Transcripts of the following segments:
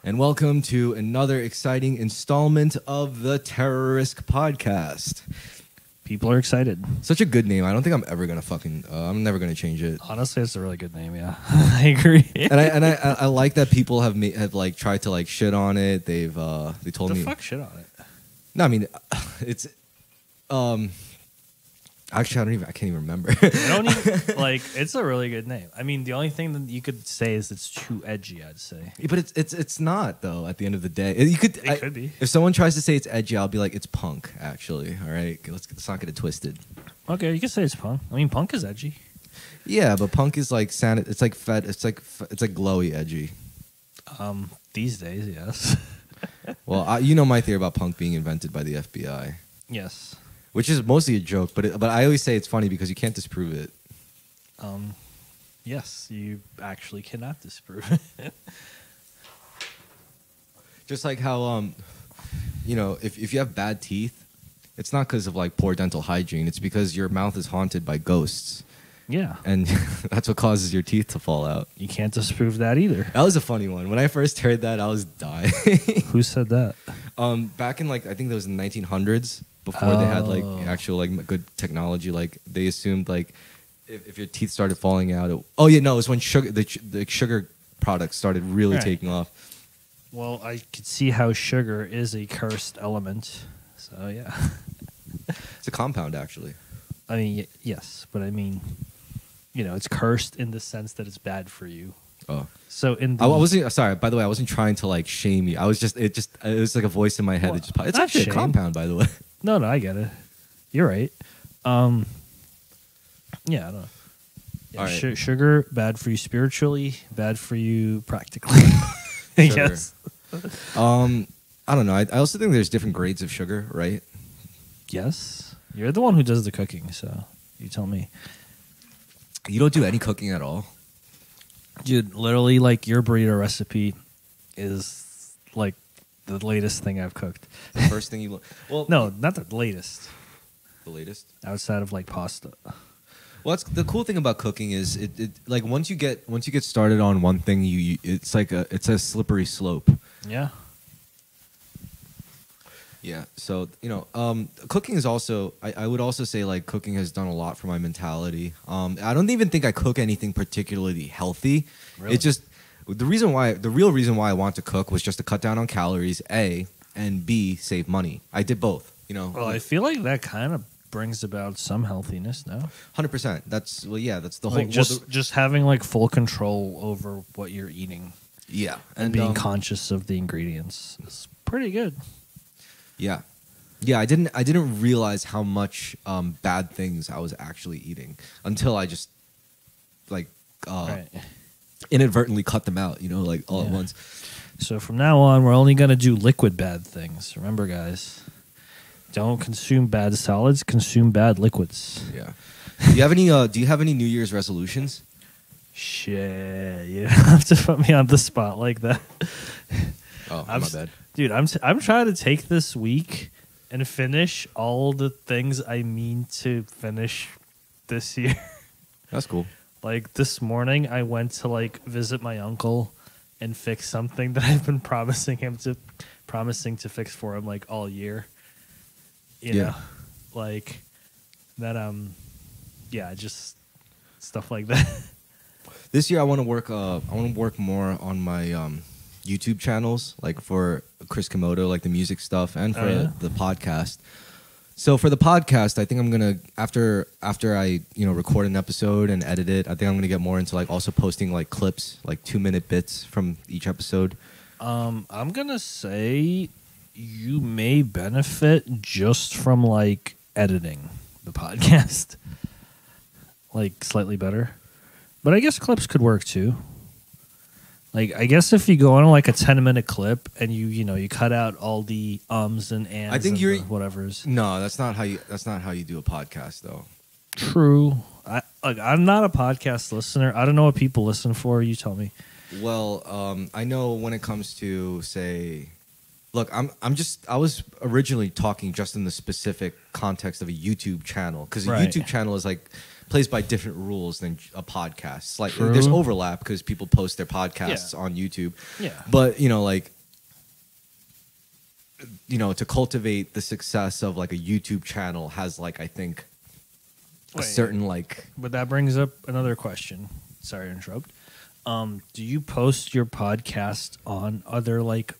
and welcome to another exciting installment of the Terrorisk podcast. People are excited. Such a good name. I don't think I'm ever gonna I'm never gonna change it. Honestly, it's a really good name. Yeah, I agree. And I like that people have like tried to like shit on it. They told me fuck shit on it. No, I mean it's actually I can't even remember. I don't even like. It's a really good name. I mean, the only thing that you could say is it's too edgy. I'd say, but it's not though. At the end of the day, it could be. If someone tries to say it's edgy, I'll be like, it's punk. Actually, all right, let's not get it twisted. Okay, you can say it's punk. I mean, punk is edgy. Yeah, but punk is like It's like fed. It's like glowy edgy. These days, yes. Well, you know my theory about punk being invented by the FBI. Yes. Which is mostly a joke, but I always say it's funny because you can't disprove it. Yes, you actually cannot disprove it. Just like how if you have bad teeth, it's not because of like poor dental hygiene. It's because your mouth is haunted by ghosts. Yeah, and that's what causes your teeth to fall out. You can't disprove that either. That was a funny one. When I first heard that, I was dying. Who said that? Back in like I think it was in the 1900s. Before they had like actual like good technology, like they assumed like if your teeth started falling out. It was when the sugar products started really taking off. Well, I could see how sugar is a cursed element. So yeah, it's a compound actually. I mean, yes, but I mean, it's cursed in the sense that it's bad for you. Oh, so I wasn't sorry. By the way, I wasn't trying to like shame you. I was it was like a voice in my head. Well, it's actually a compound, by the way. No, I get it. You're right. Yeah, I don't know. Yeah, right. Sugar, bad for you spiritually, bad for you practically. Yes. I don't know. I also think there's different grades of sugar, right? Yes. You're the one who does the cooking, so you tell me. You don't do any cooking at all? Dude, literally, like, your burrito recipe is, like, the latest thing I've cooked. The first thing you... Well, no, not the latest. The latest? Outside of, like, pasta. Well, that's the cool thing about cooking is it like once you get started on one thing, it's like it's a slippery slope. Yeah. Yeah. So, cooking is also I would also say like cooking has done a lot for my mentality. I don't even think I cook anything particularly healthy. Really? It's just the real reason why I want to cook was just to cut down on calories, A, and B, save money. I did both, Well, I feel like that kind of brings about some healthiness, no? 100%. That's the like whole... Just having, like, full control over what you're eating. Yeah. And being conscious of the ingredients is pretty good. Yeah. Yeah, I didn't realize how much bad things I was actually eating until I just, like... inadvertently cut them out, like all at once. So from now on, we're only going to do liquid bad things. Remember, guys, don't consume bad solids, consume bad liquids. Yeah. Do you have any New Year's resolutions? Shit, you don't have to put me on the spot like that. Oh, my bad. Dude, I'm trying to take this week and finish all the things I mean to finish this year. That's cool. Like, this morning, I went to, like, visit my uncle and fix something that I've been promising to fix for him, like, all year. You know? Like, that, just stuff like that. This year, I want to work more on my YouTube channels, like, for Chris Komodo, like, the music stuff, and for the podcast. So for the podcast, I think I'm gonna after I record an episode and edit it, I think I'm gonna get more into like also posting like clips, like 2-minute bits from each episode. I'm gonna say you may benefit just from like editing the podcast, like slightly better. But I guess clips could work too. Like, I guess if you go on like a 10-minute clip and you cut out all the ums and ands, I think you're whatever's. No, that's not how you do a podcast though. True. I'm not a podcast listener. I don't know what people listen for. You tell me. Well, I know when it comes to say, look, I was originally talking just in the specific context of a YouTube channel because a YouTube channel is like plays by different rules than a podcast. Like there's overlap because people post their podcasts on YouTube. Yeah. But to cultivate the success of like a YouTube channel has like, I think, a certain like. But that brings up another question. Sorry to interrupt. Do you post your podcast on other like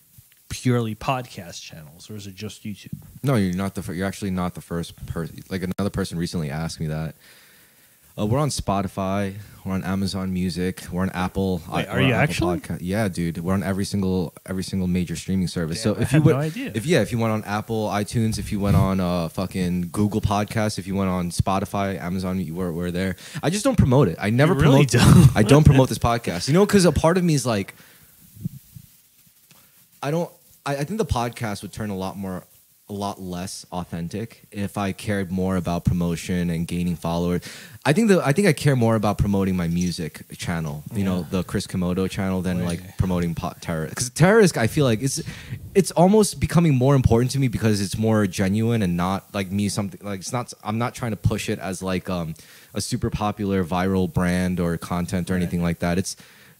purely podcast channels, or is it just YouTube? No, you're actually not the first person. Like another person recently asked me that. We're on Spotify, we're on Amazon Music, we're on Apple. Wait, are you actually? Yeah, dude, we're on every single major streaming service. Damn, so I had no idea. if you went on Apple iTunes, if you went on fucking Google Podcasts, if you went on Spotify, Amazon, we're there. I just don't promote it. I never promote. I don't promote this podcast. Because a part of me is like, I think the podcast would turn a lot less authentic if I cared more about promotion and gaining followers. I think I care more about promoting my music channel, the Chris Komodo channel, than like promoting Terrorisk. Because Terrorisk, I feel like it's almost becoming more important to me because it's more genuine and not like me something like it's not. I'm not trying to push it as like a super popular viral brand or content or anything like that.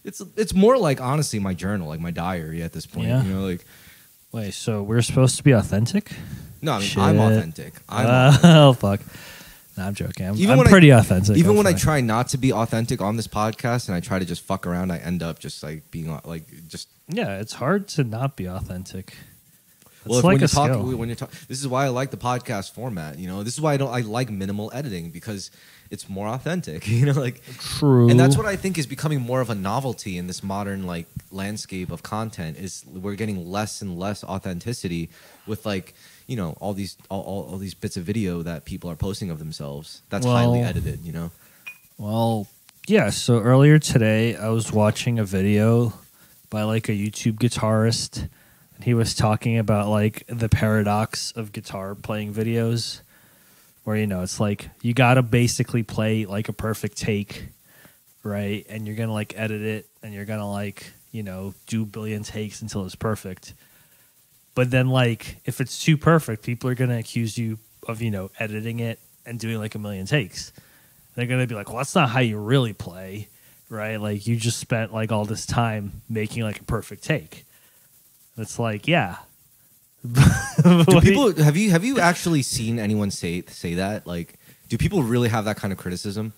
It's more like honestly my journal, like my diary at this point. Yeah. Wait, so we're supposed to be authentic? No, I mean, I'm authentic. Oh, fuck. No, I'm joking. I'm pretty authentic. Even when I try not to be authentic on this podcast and I try to just fuck around, I end up just like being like just... Yeah, it's hard to not be authentic. Well, when you're talking, this is why I like the podcast format. This is why I like minimal editing, because it's more authentic. True. And that's what I think is becoming more of a novelty in this modern like landscape of content. Is we're getting less and less authenticity with like all these bits of video that people are posting of themselves. That's highly edited. Well, yeah. So earlier today, I was watching a video by like a YouTube guitarist. He was talking about like the paradox of guitar playing videos, where it's like you gotta basically play like a perfect take, right? And you're gonna like edit it, and you're gonna like do a billion takes until it's perfect. But then like if it's too perfect, people are gonna accuse you of editing it and doing like a million takes. They're gonna be like, well, that's not how you really play, right? Like you just spent like all this time making like a perfect take. It's like, yeah. Do people have you actually seen anyone say that? Like, do people really have that kind of criticism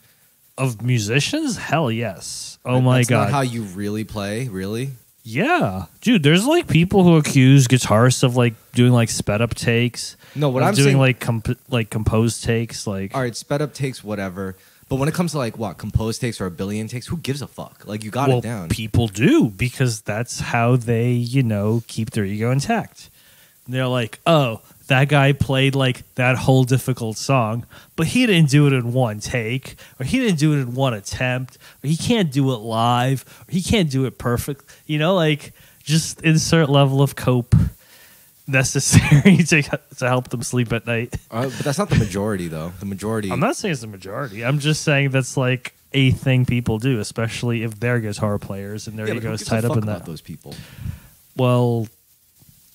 of musicians? Hell yes. Oh my god. That's not how you really play, really? Yeah, dude. There's like people who accuse guitarists of like doing like sped up takes. No, what I'm doing saying, like composed takes. Like, all right, sped up takes, whatever. But when it comes to like what composed takes or a billion takes, who gives a fuck? Like you got it down. People do, because that's how they, keep their ego intact. And they're like, oh, that guy played like that whole difficult song, but he didn't do it in one take, or he didn't do it in one attempt, or he can't do it live, or he can't do it perfect. Like just insert level of cope necessary to help them sleep at night. But that's not the majority, though. The majority. I'm not saying it's the majority. I'm just saying that's like a thing people do, especially if they're guitar players and their ego is tied up in that. About those people. Well,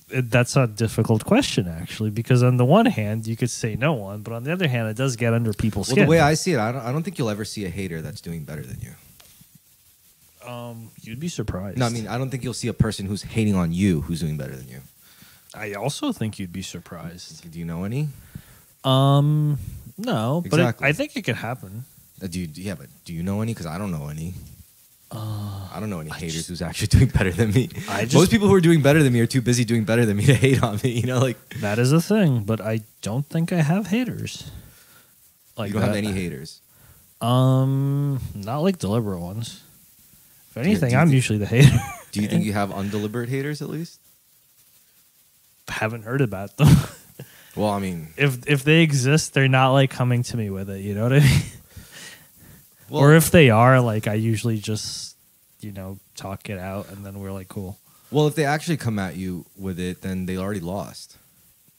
that's a difficult question, actually, because on the one hand, you could say no one, but on the other hand, it does get under people's skin. Well, the way I see it, I don't think you'll ever see a hater that's doing better than you. You'd be surprised. No, I mean, I don't think you'll see a person who's hating on you who's doing better than you. I also think you'd be surprised. Do you know any? No, exactly. But I think it could happen. But do you know any? Because I don't know any. I don't know any haters who's actually doing better than me. Most people who are doing better than me are too busy doing better than me to hate on me. That is a thing, but I don't think I have haters. Like, you don't have any haters? Not like deliberate ones. If anything, I'm usually the hater. Do you think you have undeliberate haters at least? Haven't heard about them. Well, I mean, if they exist, they're not like coming to me with it. You know what I mean? Well, or if they are, like I usually just talk it out, and then we're like, cool. Well, if they actually come at you with it, then they already lost.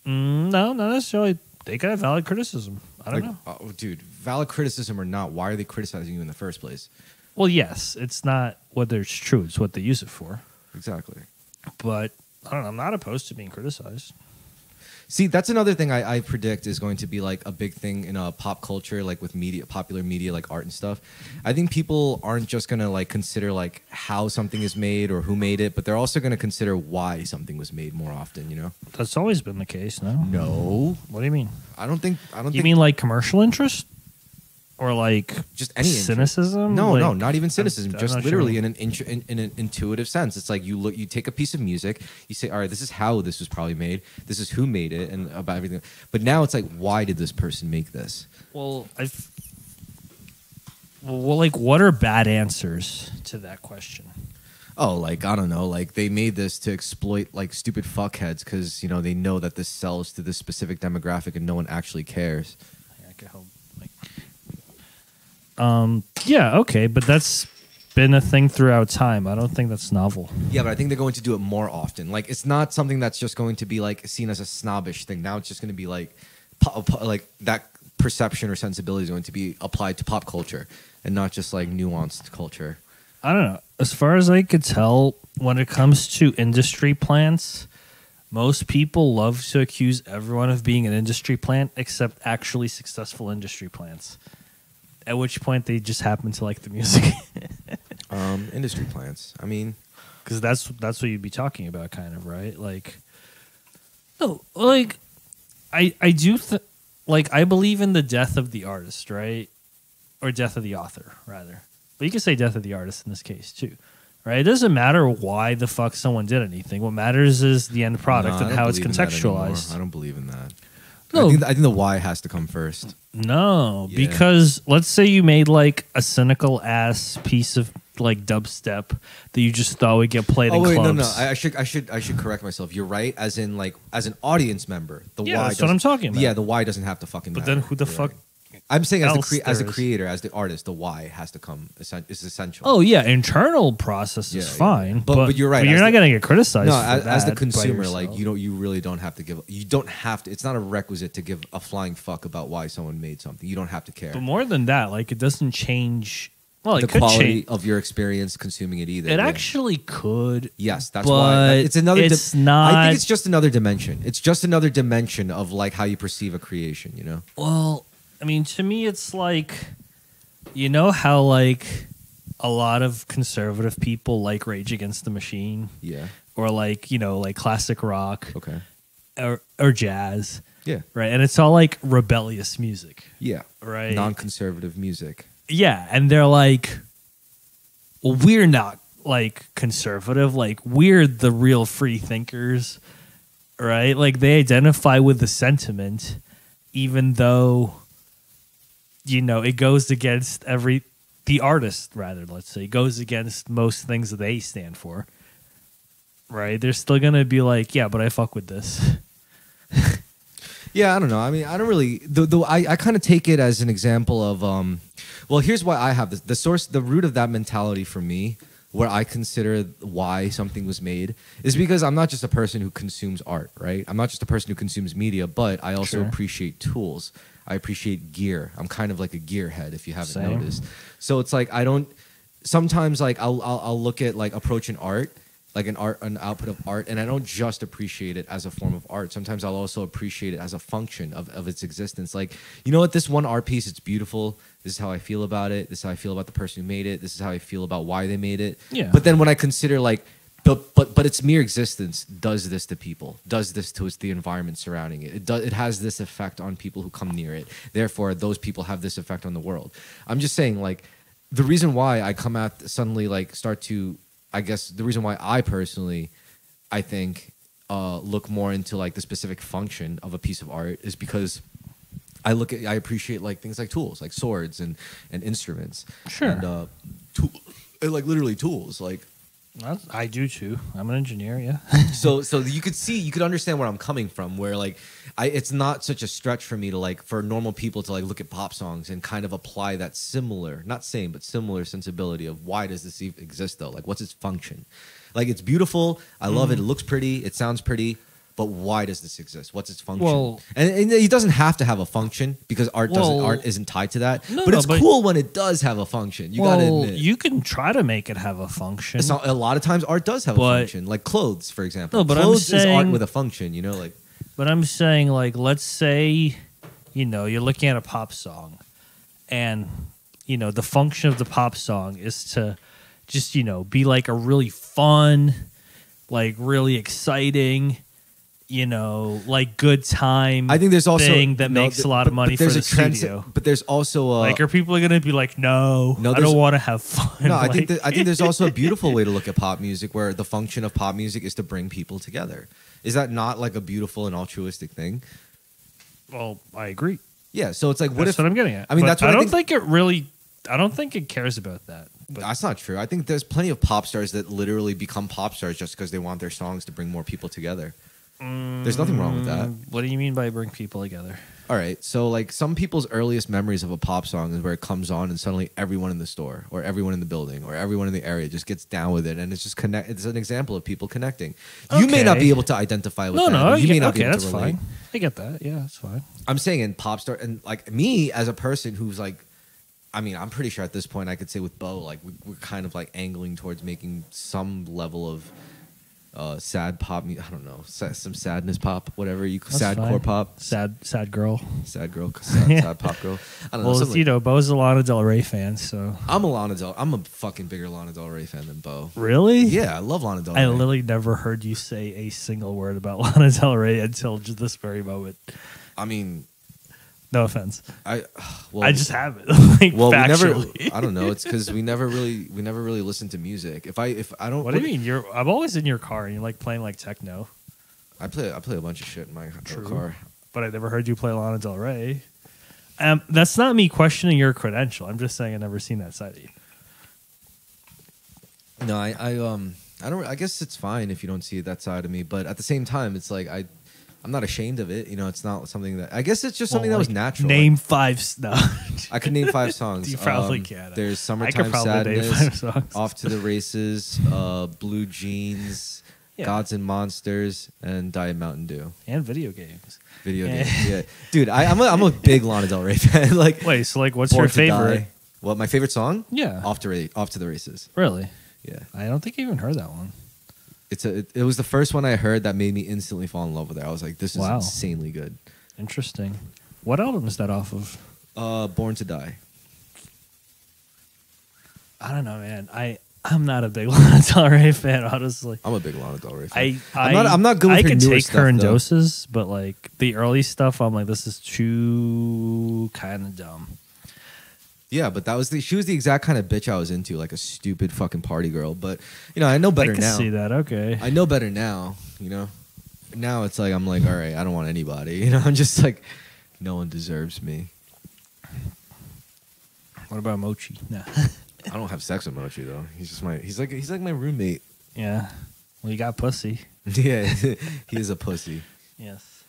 No, not necessarily. They could have valid criticism. I don't know. Oh, dude, valid criticism or not, why are they criticizing you in the first place? Well, yes, it's not whether it's true; it's what they use it for. Exactly. But I don't know. I'm not opposed to being criticized. See, that's another thing I predict is going to be like a big thing in pop culture, like with media, popular media, like art and stuff. I think people aren't just gonna like consider like how something is made or who made it, but they're also gonna consider why something was made more often. You know, That's always been the case. No. no, What do you mean? I don't think. You mean like commercial interest? Or like just any interest. cynicism? No, Like, no, not even cynicism. I'm just not literally sure. in an intuitive sense. It's like you take a piece of music, you say, all right, this is how this was probably made. This is who made it, and about everything. But now it's like, why did this person make this? Well, like, what are bad answers to that question? Oh, like I don't know, like they made this to exploit like stupid fuckheads because they know that this sells to this specific demographic and no one actually cares. I could help. Yeah, okay, but that's been a thing throughout time. I don't think that's novel. Yeah, but I think they're going to do it more often. Like, it's not something that's just going to be like seen as a snobbish thing. Now it's just going to be like, like that perception or sensibility is going to be applied to pop culture and not just like nuanced culture. I don't know. As far as I could tell, when it comes to industry plants, most people love to accuse everyone of being an industry plant except actually successful industry plants. At which point they just happen to like the music. Industry plants. I mean, because that's what you'd be talking about, kind of, right? Like, no, like I do like I believe in the death of the artist, right? Or death of the author, rather. But you can say death of the artist in this case too, right? It doesn't matter why the fuck someone did anything. What matters is the end product and how it's contextualized. I don't believe in that. No. I think the why has to come first. No, Yeah. because let's say you made like a cynical ass piece of like dubstep that you just thought would get played in clubs. No. I should correct myself. You're right. As in, like, as an audience member, the Yeah, why. that's what I'm talking about. Yeah, the why doesn't have to fucking. But matter. then who the You're fuck? right. I'm saying as else a there is? creator, as the artist, the why has to come. Is essential. Oh yeah, internal process is Yeah, yeah. fine, But you're right. But you're As not the- going to get criticized. No, for as the that by consumer, like yourself. you really don't have to give. You don't have to. It's not a requisite to give a flying fuck about why someone made something. You don't have to care. But more than that, like it doesn't change. Well, it the could quality change. of your experience consuming it either. It yeah. actually could. Yes, that's but why it's another. It's not. I think it's just another dimension. It's just another dimension of like how you perceive a creation. You know. Well, I mean, to me, it's like, you know how like a lot of conservative people like Rage Against the Machine, Yeah. or like like classic rock, Okay. or jazz, Yeah. right? And it's all like rebellious music, Yeah. right? Non-conservative music. Yeah, and they're like, well, we're not like conservative, like we're the real free thinkers, right? Like they identify with the sentiment, even though it goes against the artist, rather, let's say, goes against most things that they stand for, right? They're still gonna be like, yeah, but I fuck with this. Yeah, I don't know. I mean, I don't really. I kind of take it as an example of. Well, here's why I have this. The root of that mentality for me, where I consider why something was made, is because I'm not just a person who consumes art, right? I'm not just a person who consumes media, but I also Sure. appreciate tools. I appreciate gear. I'm kind of like a gearhead, if you haven't Same. noticed. So it's like I don't. Sometimes like I'll look at like approaching art. Like an output of art, and I don't just appreciate it as a form of art. Sometimes I'll also appreciate it as a function of its existence. Like, you know what, this one art piece, it's beautiful. This is how I feel about it. This is how I feel about the person who made it. This is how I feel about why they made it. Yeah. But then when I consider like, but its mere existence does this to people, does this to the environment surrounding it. It has this effect on people who come near it. Therefore, those people have this effect on the world. I'm just saying, like, the reason why I come at suddenly like start to. I guess the reason why I personally, I think, look more into like the specific function of a piece of art is because I appreciate like things like tools, like swords and instruments. Sure. And like literally tools, like. I do too. I'm an engineer, yeah. So you could understand where I'm coming from, where like it's not such a stretch for me to like for normal people to like look at pop songs and kind of apply that similar, not same, but similar sensibility of why does this even exist though? Like what's its function? Like it's beautiful, I love it, it looks pretty, it sounds pretty, but why does this exist? What's its function? Well, and it doesn't have to have a function because art isn't tied to that. No, but no, it's but- cool when it does have a function. You gotta admit. You can try to make it have a function. A lot of times art does have a But- function, like clothes, for example. No, but I'm clothes is art saying- with a function, like. But I'm saying, like, let's say, you're looking at a pop song, and, the function of the pop song is to just, be like a really fun, like really exciting, like good time. I think there's also thing that makes a lot of money for the studio. But there's also like, are people going to be like, no, I don't want to have fun? No, like, I think there's also a beautiful way to look at pop music, where the function of pop music is to bring people together. Is that not like a beautiful and altruistic thing? Well, I agree. Yeah, so it's like, That's what I'm getting at. I mean, but that's what I don't think it really. I don't think it cares about that. But that's not true. I think there's plenty of pop stars that literally become pop stars just because they want their songs to bring more people together. There's nothing wrong with that. What do you mean by bring people together? All right, so like some people's earliest memories of a pop song is where it comes on and suddenly everyone in the store or everyone in the building or everyone in the area just gets down with it, and it's just It's an example of people connecting. You may not be able to identify with that. No, you may not be able that's to relate. fine. I get that. Yeah, that's fine. I'm saying in pop star, and like me as a person who's like, I mean, I'm pretty sure at this point I could say with Bo, like we're kind of like angling towards making some level of sad pop. I don't know, some sadness pop, whatever you sad core pop, sad girl, sad pop girl. I don't know. Well, Bo's a Lana Del Rey fan, so I'm a fucking bigger Lana Del Rey fan than Bo. Really? Yeah, I love Lana Del Rey. I literally never heard you say a single word about Lana Del Rey until just this very moment. I mean, no offense. I just haven't. Like, well, factually. we never. I don't know. It's because we never really listened to music. If I don't. What do you mean? I'm always in your car and you're like playing like techno. I play a bunch of shit in my car. But I never heard you play Lana Del Rey. That's not me questioning your credential. I'm just saying I've never seen that side of you. No, I don't. I guess it's fine if you don't see that side of me. But at the same time, it's like I'm not ashamed of it. It's not something that... I guess it's just something that was natural. Name 5... No. I could name 5 songs. You probably can. There's Summertime Sadness, name 5 songs. Off to the Races, Blue Jeans, Gods and Monsters, and Diet Mountain Dew. And video games. Yeah. Dude, I'm a big Lana Del Rey fan. Like, wait, so like what's your favorite? What, my favorite song? Yeah. Off to the Races. Really? Yeah. I don't think I even heard that one. It was the first one I heard that made me instantly fall in love with it. I was like, this is insanely good. Interesting. What album is that off of? Born to Die. I don't know, man. I'm not a big Lana Del Rey fan, honestly. I'm a big Lana Del Rey fan. I'm not good with her newer stuff. I could take her in doses, but like the early stuff, I'm like, this is too kind of dumb. Yeah, but she was the exact kind of bitch I was into, like a stupid fucking party girl. But I know better now. I can see that. Okay. I know better now. Now it's like I'm like, all right, I don't want anybody. I'm just like, no one deserves me. What about Mochi? Nah. I don't have sex with Mochi though. He's like my roommate. Yeah. Well, you got pussy. Yeah, he is a pussy. Yes.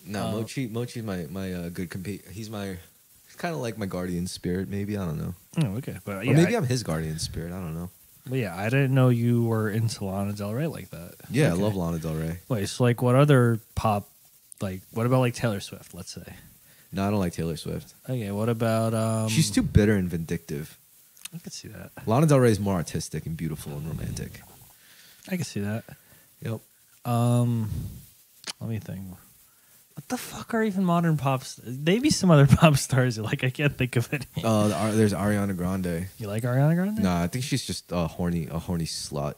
No, Mochi's my good compete. He's kind of like my guardian spirit, maybe. I don't know. Oh, okay. But or maybe I'm his guardian spirit. I don't know. But yeah, I didn't know you were into Lana Del Rey like that. Yeah, okay. I love Lana Del Rey. Wait, so like what other pop, like what about like Taylor Swift, let's say? No, I don't like Taylor Swift. Okay, what about... She's too bitter and vindictive. I could see that. Lana Del Rey is more artistic and beautiful and romantic. I can see that. Yep. Let me think. What the fuck are even modern pop stars? Maybe some other pop stars you like. I can't think of any. There's Ariana Grande. You like Ariana Grande? Nah, I think she's just a horny slut.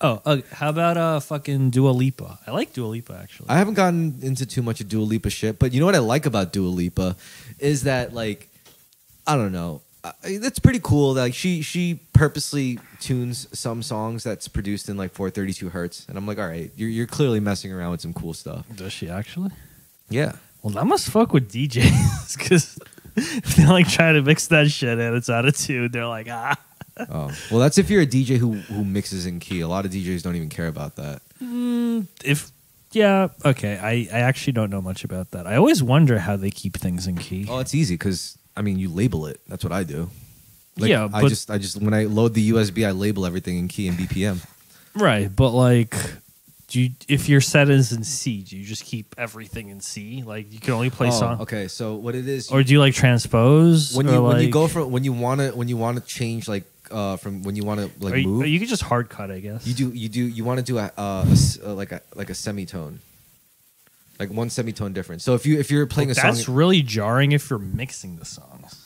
How about fucking Dua Lipa? I like Dua Lipa, actually. I haven't gotten into too much of Dua Lipa shit, but you know what I like about Dua Lipa is that, like, I don't know. It's pretty cool that, like, she purposely tunes some songs that's produced in like 432 hertz, and I'm like, all right, you're clearly messing around with some cool stuff. Does she actually? Yeah. Well, that must fuck with DJs because if they like try to mix that shit and it's out of tune, they're like, ah. Oh, well, that's if you're a DJ who mixes in key. A lot of DJs don't even care about that. Okay. I actually don't know much about that. I always wonder how they keep things in key. Oh, it's easy because you label it. That's what I do. Like, yeah, but I just when I load the USB, I label everything in key and BPM. Right, but like, if your set is in C, do you just keep everything in C? Like you can only play song. Okay, so what it is, or do you like transpose? When you want to change like from when you want to like move, you can just hard cut, I guess. You want to do a semitone. like one semitone difference. So if you're playing a song, that's really jarring if you're mixing the songs.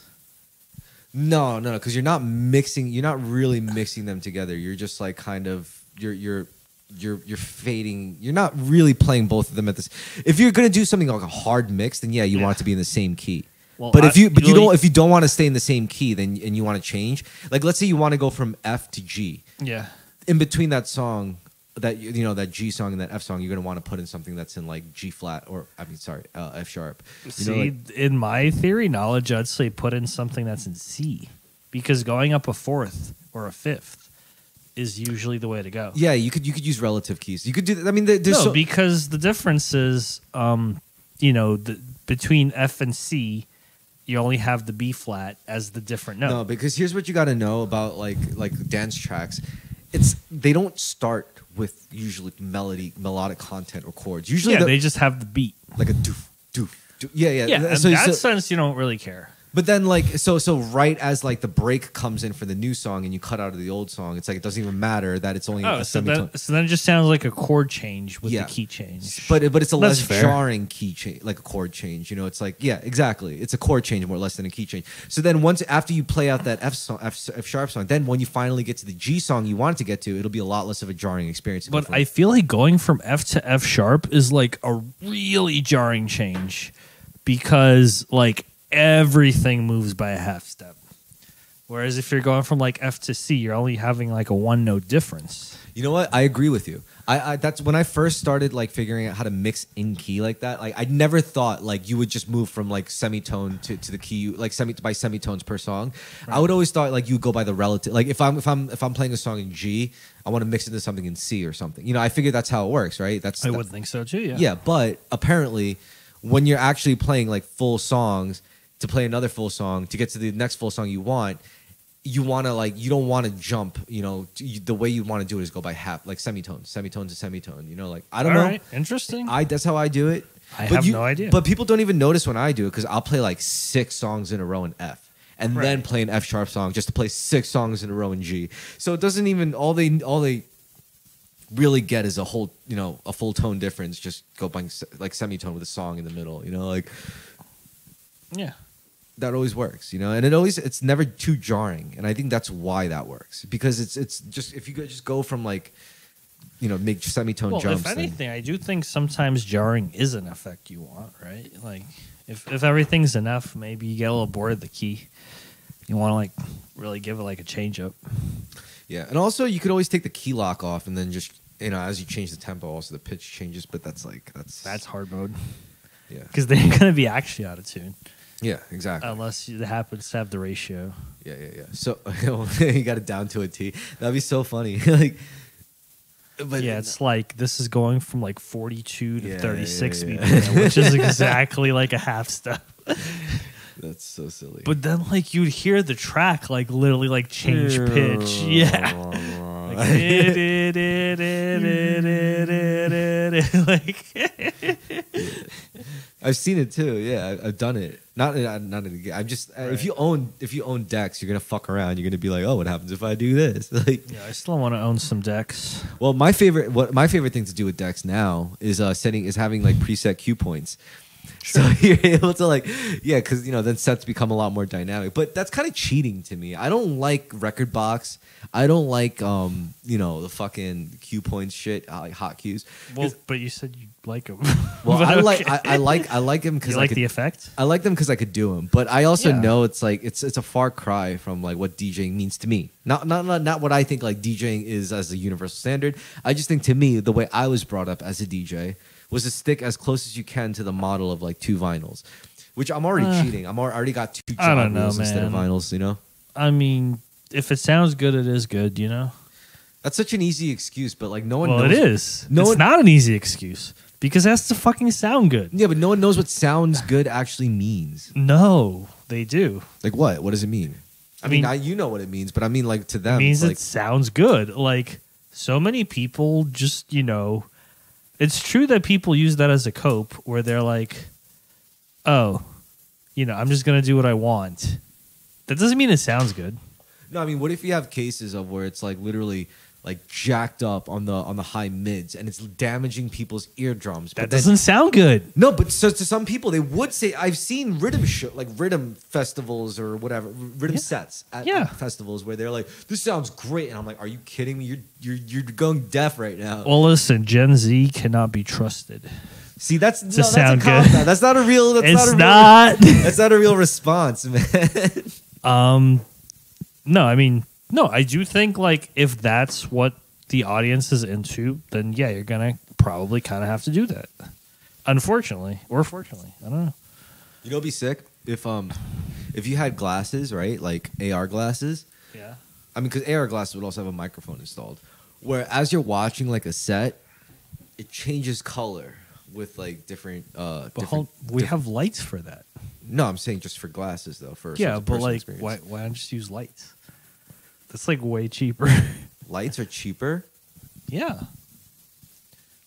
No, because you're not mixing. You're not really mixing them together. You're just like kind of you're fading. You're not really playing both of them at this. If you're gonna do something like a hard mix, then you want it to be in the same key. Well, but if you don't want to stay in the same key, then and you want to change. Like let's say you want to go from F to G. Yeah. In between that song, that that G song and that F song, you're gonna want to put in something that's in like G flat or F sharp. See, in my theory knowledge, I'd say put in something that's in C, because going up a fourth or a fifth is usually the way to go. Yeah, you could use relative keys. You could do. I mean, because the difference is, between F and C, you only have the B flat as the different note. No, because here's what you got to know about like dance tracks. They don't start with usually melodic content or chords. Usually, they just have the beat, like a doof doof. Yeah. In that sense, you don't really care. But then, like, so right as like the break comes in for the new song and you cut out of the old song, it's like it doesn't even matter that it's only a semitone. So then it just sounds like a chord change with the key change. But it's a less jarring key change, like a chord change. It's like exactly. It's a chord change more or less than a key change. So then after you play out that F sharp song, then when you finally get to the G song you want it to get to, it'll be a lot less of a jarring experience. But I feel like going from F to F sharp is like a really jarring change, because like everything moves by a half step. Whereas if you're going from like F to C, you're only having like a one note difference. You know what? I agree with you. I that's when I first started like figuring out how to mix in key like that. Like I never thought like you would just move from like semitone to the key like by semitones per song. Right. I would always thought like you would go by the relative. Like if I'm playing a song in G, I want to mix it into something in C or something. I figured that's how it works, right? I would think so too. Yeah. Yeah, but apparently when you're actually playing like full songs, to play another full song, to get to the next full song you want to you don't want to jump, the way you want to do it is go by half, like semitone to semitone, like, I don't know. Right, interesting. That's how I do it. I have no idea. But people don't even notice when I do it, because I'll play like 6 songs in a row in F and then play an F sharp song just to play 6 songs in a row in G. So it doesn't even, all they really get is a whole, a full tone difference, just go by like semitone with a song in the middle, like. Yeah. That always works, and it's never too jarring, and I think that's why that works, because it's just if you just go from like, make semitone jumps. If anything, I do think sometimes jarring is an effect you want, right? Like if everything's enough, maybe you get a little bored of the key. You want to like really give it like a change up. Yeah, and also you could always take the key lock off, and then just as you change the tempo, also the pitch changes. But that's hard mode. Yeah, because they're gonna be actually out of tune. Yeah, exactly. Unless it happens to have the ratio. Yeah. So you got it down to a T. That'd be so funny. It's like this is going from like 42 to 36 BPM, which is exactly like a half step. That's so silly. But then like you'd hear the track like literally like change pitch. I've seen it too. Yeah, I've done it. Not again. I'm just if you own decks, you're gonna fuck around. You're gonna be like, oh, what happens if I do this? I still want to own some decks. Well, my favorite thing to do with decks now is having like preset cue points. Sure. So you're able to because then sets become a lot more dynamic. But that's kind of cheating to me. I don't like record box. I don't like the fucking cue points shit. I like hot cues. Well, but you said you like them. Well, I like them because you like the effect. I like them because I could do them. But I also know it's like it's a far cry from like what DJing means to me. Not what I think like DJing is as a universal standard. I just think to me the way I was brought up as a DJ was to stick as close as you can to the model of like 2 vinyls, which I'm already cheating. I'm already got 2 job wheels instead of vinyls. I mean, if it sounds good, it is good. That's such an easy excuse, but like no one knows. Well, it is. It's not an easy excuse because it has to fucking sound good. Yeah, but no one knows what sounds good actually means. No, they do. Like what? What does it mean? I mean, you know what it means, but I mean, like to them, it means it sounds good. Like so many people just, it's true that people use that as a cope where they're like, oh, I'm just going to do what I want. That doesn't mean it sounds good. No, I mean, what if you have cases of where it's like literally like jacked up on the high mids, and it's damaging people's eardrums. That doesn't sound good. No, but so to some people they would say, I've seen rhythm festivals or whatever, rhythm sets at festivals where they're like, this sounds great, and I'm like, are you kidding me? You're going deaf right now. Well, listen, Gen Z cannot be trusted. See, that's to sound good. That's not a real. That's not a real response, man. No, I mean, no, I do think like if that's what the audience is into, then yeah, you're gonna probably kind of have to do that. Unfortunately, or fortunately, I don't know. You know, it'd be sick if you had glasses, right? Like AR glasses. Yeah. I mean, because AR glasses would also have a microphone installed, where as you're watching like a set, it changes color with like different. We have lights for that. No, I'm saying just for glasses though. But like, why don't just use lights? That's like way cheaper. Lights are cheaper. Yeah.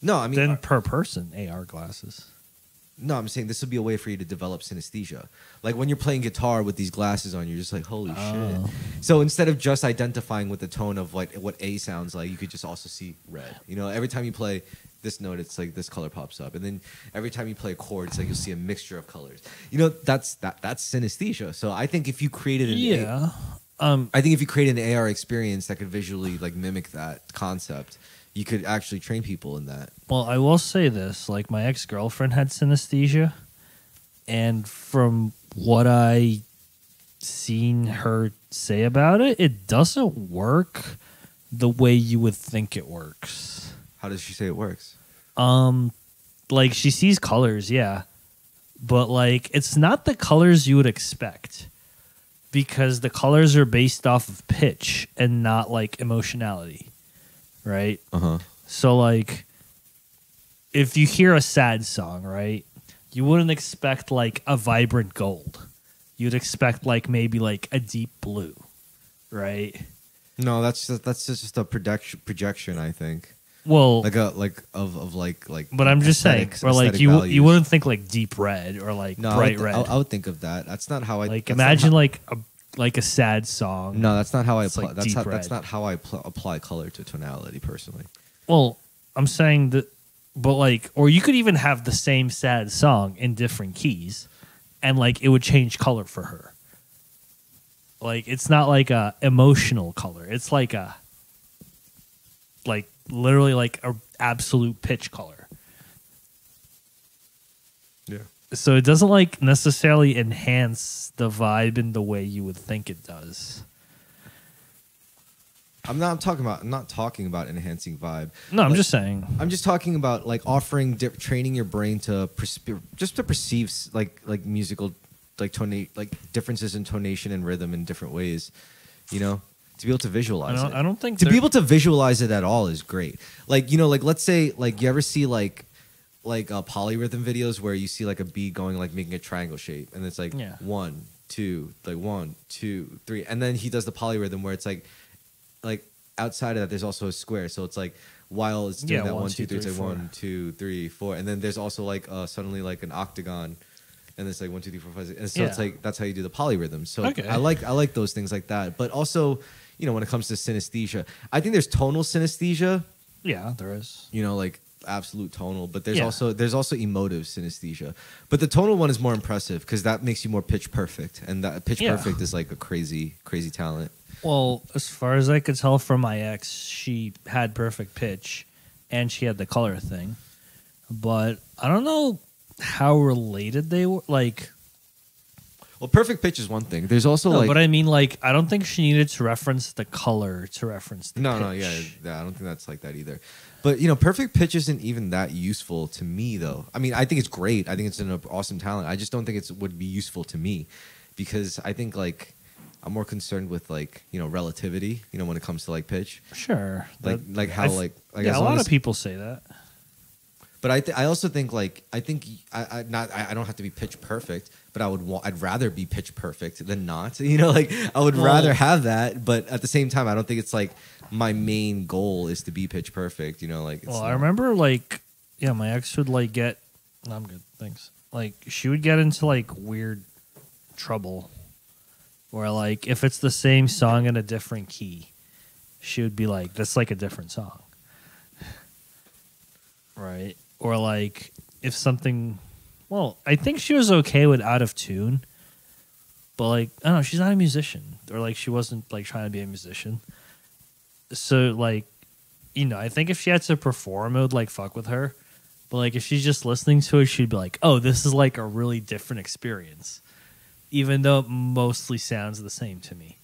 No, I mean then per person AR glasses. No, I'm saying this would be a way for you to develop synesthesia. Like when you're playing guitar with these glasses on, you're just like, holy shit. So instead of just identifying with the tone of like what A sounds like, you could just also see red. You know, every time you play this note, it's like this color pops up, and then every time you play a chord, it's like you'll see a mixture of colors. You know, that's synesthesia. So I think if you created I think if you create an AR experience that could visually like mimic that concept, you could actually train people in that. Well, I will say this: like my ex-girlfriend had synesthesia, and from what I seen her say about it, it doesn't work the way you would think it works. How does she say it works? Like she sees colors, yeah, but like it's not the colors you would expect. Because the colors are based off of pitch and not like emotionality, right? So like, if you hear a sad song, right, you wouldn't expect like a vibrant gold. You'd expect like maybe like a deep blue, right? No, that's just a projection. I think. Well, like. But I'm just saying, or like you wouldn't think like deep red or like bright red. I would think of that. That's not how I like. Imagine like a sad song. No, that's not how I apply. Like that's not how I apply color to tonality personally. Well, I'm saying that, but like, or you could even have the same sad song in different keys, and like it would change color for her. Like it's not like a emotional color. It's like literally like a absolute pitch color. Yeah. So it doesn't like necessarily enhance the vibe in the way you would think it does. I'm not talking about enhancing vibe. No, I'm just saying. I'm just talking about like offering training your brain to perceive like musical like differences in tonation and rhythm in different ways. You know, to be able to visualize it. I don't think to be able to visualize it at all is great. Like, you know, like let's say like you ever see like polyrhythm videos where you see like a beat going like making a triangle shape, and it's like 1, 2, like 1, 2, 3, and then he does the polyrhythm where it's like outside of that there's also a square, so it's like while it's doing that 1, 2, 3, it's like 1, 2, 3, 4, and then there's also like suddenly like an octagon, and it's like 1, 2, 3, 4, 5, 6, and so it's like that's how you do the polyrhythm. So I like those things like that, but also, you know, when it comes to synesthesia, I think there's tonal synesthesia. Yeah, there is. You know, like absolute tonal, but there's also emotive synesthesia. But the tonal one is more impressive because that makes you more pitch perfect, and that pitch perfect is like a crazy talent. Well, as far as I could tell from my ex, she had perfect pitch, and she had the color thing, but I don't know how related they were. Like, well, perfect pitch is one thing. There's also but I mean, like, I don't think she needed to reference the color to reference the pitch. No, yeah, I don't think that's like that either. But, you know, perfect pitch isn't even that useful to me, though. I mean, I think it's great. I think it's an awesome talent. I just don't think it would be useful to me because I think, like, I'm more concerned with, like, you know, relativity, you know, when it comes to, like, pitch. Sure. Like how, like yeah, a lot of people say that. But I also think, like, I don't have to be pitch perfect, but I'd rather be pitch perfect than not. You know, like, I would rather have that, but at the same time, I don't think it's, like, my main goal is to be pitch perfect, you know, like. I remember, like, my ex would like get. No, I'm good, thanks. Like, she would get into like weird trouble, where like if it's the same song in a different key, she would be like, that's like a different song. Right? Or like if something, well, I think she was okay with out of tune, but like, I don't know, she's not a musician, or like she wasn't like trying to be a musician. So like, you know, I think if she had to perform, it would like fuck with her. But like if she's just listening to it, she'd be like, oh, this is like a really different experience, even though it mostly sounds the same to me.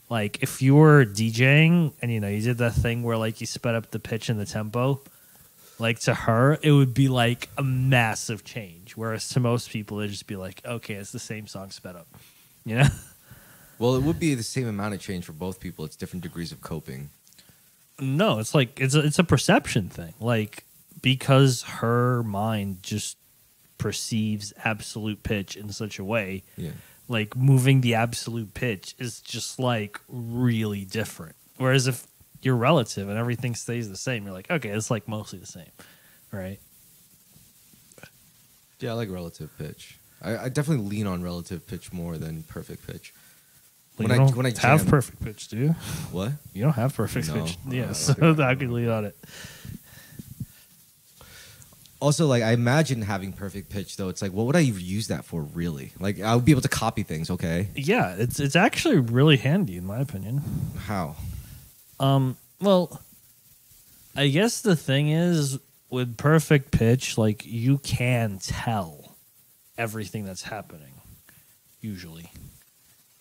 Like if you were DJing and, you know, you did that thing where like you sped up the pitch and the tempo, like to her, it would be like a massive change. Whereas to most people, it'd just be like, okay, it's the same song sped up. You know? Well, it would be the same amount of change for both people. It's different degrees of coping. No, it's like it's a perception thing. Like because her mind just perceives absolute pitch in such a way. Yeah. Like moving the absolute pitch is just like really different. Whereas if you're relative and everything stays the same, you're like, okay, it's like mostly the same, right? Yeah, I like relative pitch. I definitely lean on relative pitch more than perfect pitch. But when I have perfect pitch, do you? What? You don't have perfect pitch. Yeah, so I could lean on it. Also, like, I imagine having perfect pitch, though. It's like, what would I use that for, really? Like, I would be able to copy things, okay? Yeah, it's actually really handy, in my opinion. How? Well, I guess the thing is, with perfect pitch, like, you can tell everything that's happening, usually,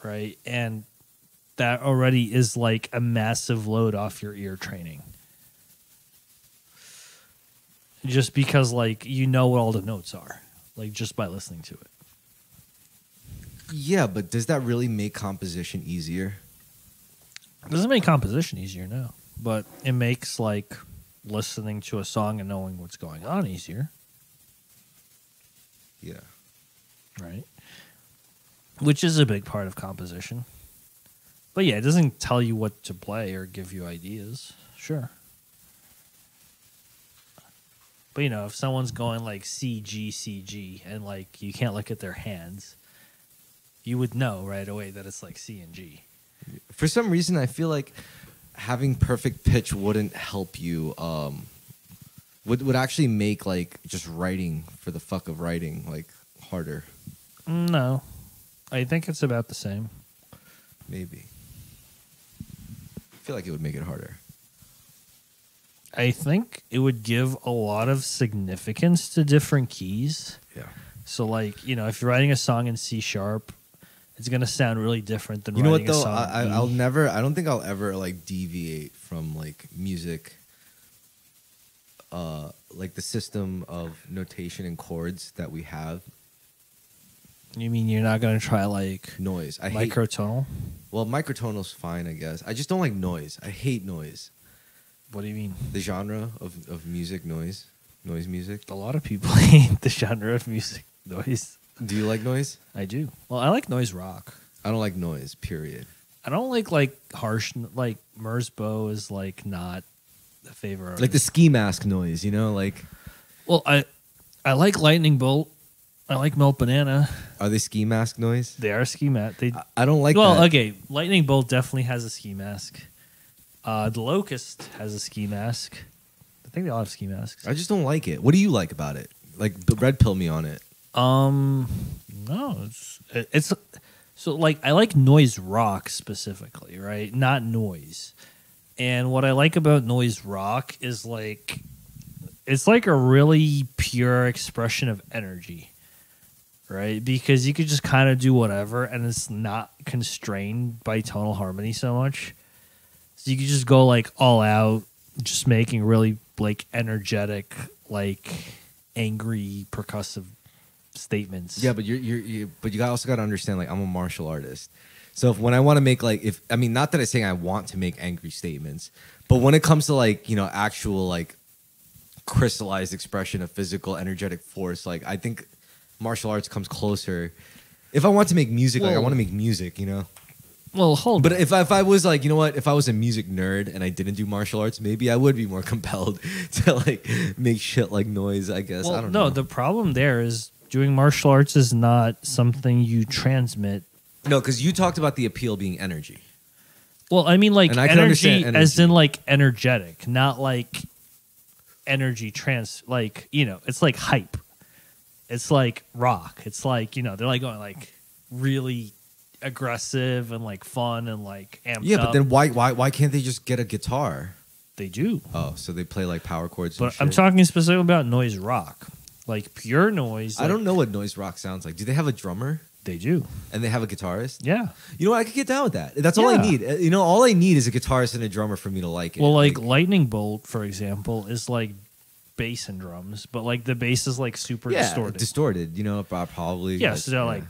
right? And that already is, like, a massive load off your ear training. Just because, like, you know what all the notes are, like, just by listening to it. Yeah, but does that really make composition easier? It doesn't make composition easier, no. But it makes, like, listening to a song and knowing what's going on easier. Yeah. Right? Which is a big part of composition. But, yeah, it doesn't tell you what to play or give you ideas. Sure. But, you know, if someone's going like C, G, C, G, and like you can't look at their hands, you would know right away that it's like C and G. For some reason, I feel like having perfect pitch wouldn't help you. Would actually make like just writing for the fuck of writing like harder. No, I think it's about the same. Maybe. I feel like it would make it harder. I think it would give a lot of significance to different keys. Yeah. So, like, you know, if you're writing a song in C sharp, it's going to sound really different than you know writing what, though? a song in E. I don't think I'll ever, like, deviate from, like, music, like, the system of notation and chords that we have. You mean you're not going to try, like, noise? I microtonal? Well, microtonal's fine, I guess. I just don't like noise. I hate noise. What do you mean? The genre of music, noise music. A lot of people hate the genre of music, noise. Do you like noise? I do. Well, I like noise rock. I don't like noise, period. I don't like harsh, like Merzbow is like not a favorite. Like the ski mask noise, you know, like. Well, I like Lightning Bolt. I like Melt Banana. Are they ski mask noise? They are ski mask. I don't like. Well, that. Okay, Lightning Bolt definitely has a ski mask. The Locust has a ski mask. I think they all have ski masks. I just don't like it. What do you like about it? Like, red pill me on it. No, it's so like I like noise rock specifically, right? Not noise. And what I like about noise rock is like it's like a really pure expression of energy, right? Because you could just kind of do whatever, and it's not constrained by tonal harmony so much. So you could just go like all out, just making really like energetic, like angry, percussive statements. Yeah, but you also got to understand, like, I'm a martial artist. So when I want to make not that I'm saying I want to make angry statements, but when it comes to like, you know, actual like crystallized expression of physical energetic force, like I think martial arts comes closer. If I want to make music, like I want to make music, you know. Well, hold on. But if I was like, you know what, if I was a music nerd and I didn't do martial arts, maybe I would be more compelled to like make shit like noise, I guess. Well, I don't know. No, the problem there is doing martial arts is not something you transmit. No, because you talked about the appeal being energy. Well, I mean, like And I can energy, understand as in energy. like energetic, not like energy like, you know, it's like hype. It's like rock. It's like, you know, they're like going like really aggressive and like fun and like amped Yeah, up. but then why can't they just get a guitar? They do. Oh, so they play like power chords. But and shit? I'm talking specifically about noise rock. Like pure noise. I don't know what noise rock sounds like. Do they have a drummer? They do. And they have a guitarist? Yeah. You know what? I could get down with that. That's all I Yeah. need. You know, all I need is a guitarist and a drummer for me to like it. Well, like Lightning Bolt, for example, is like bass and drums, but like the bass is like super distorted. You know, probably. Yeah, so they're like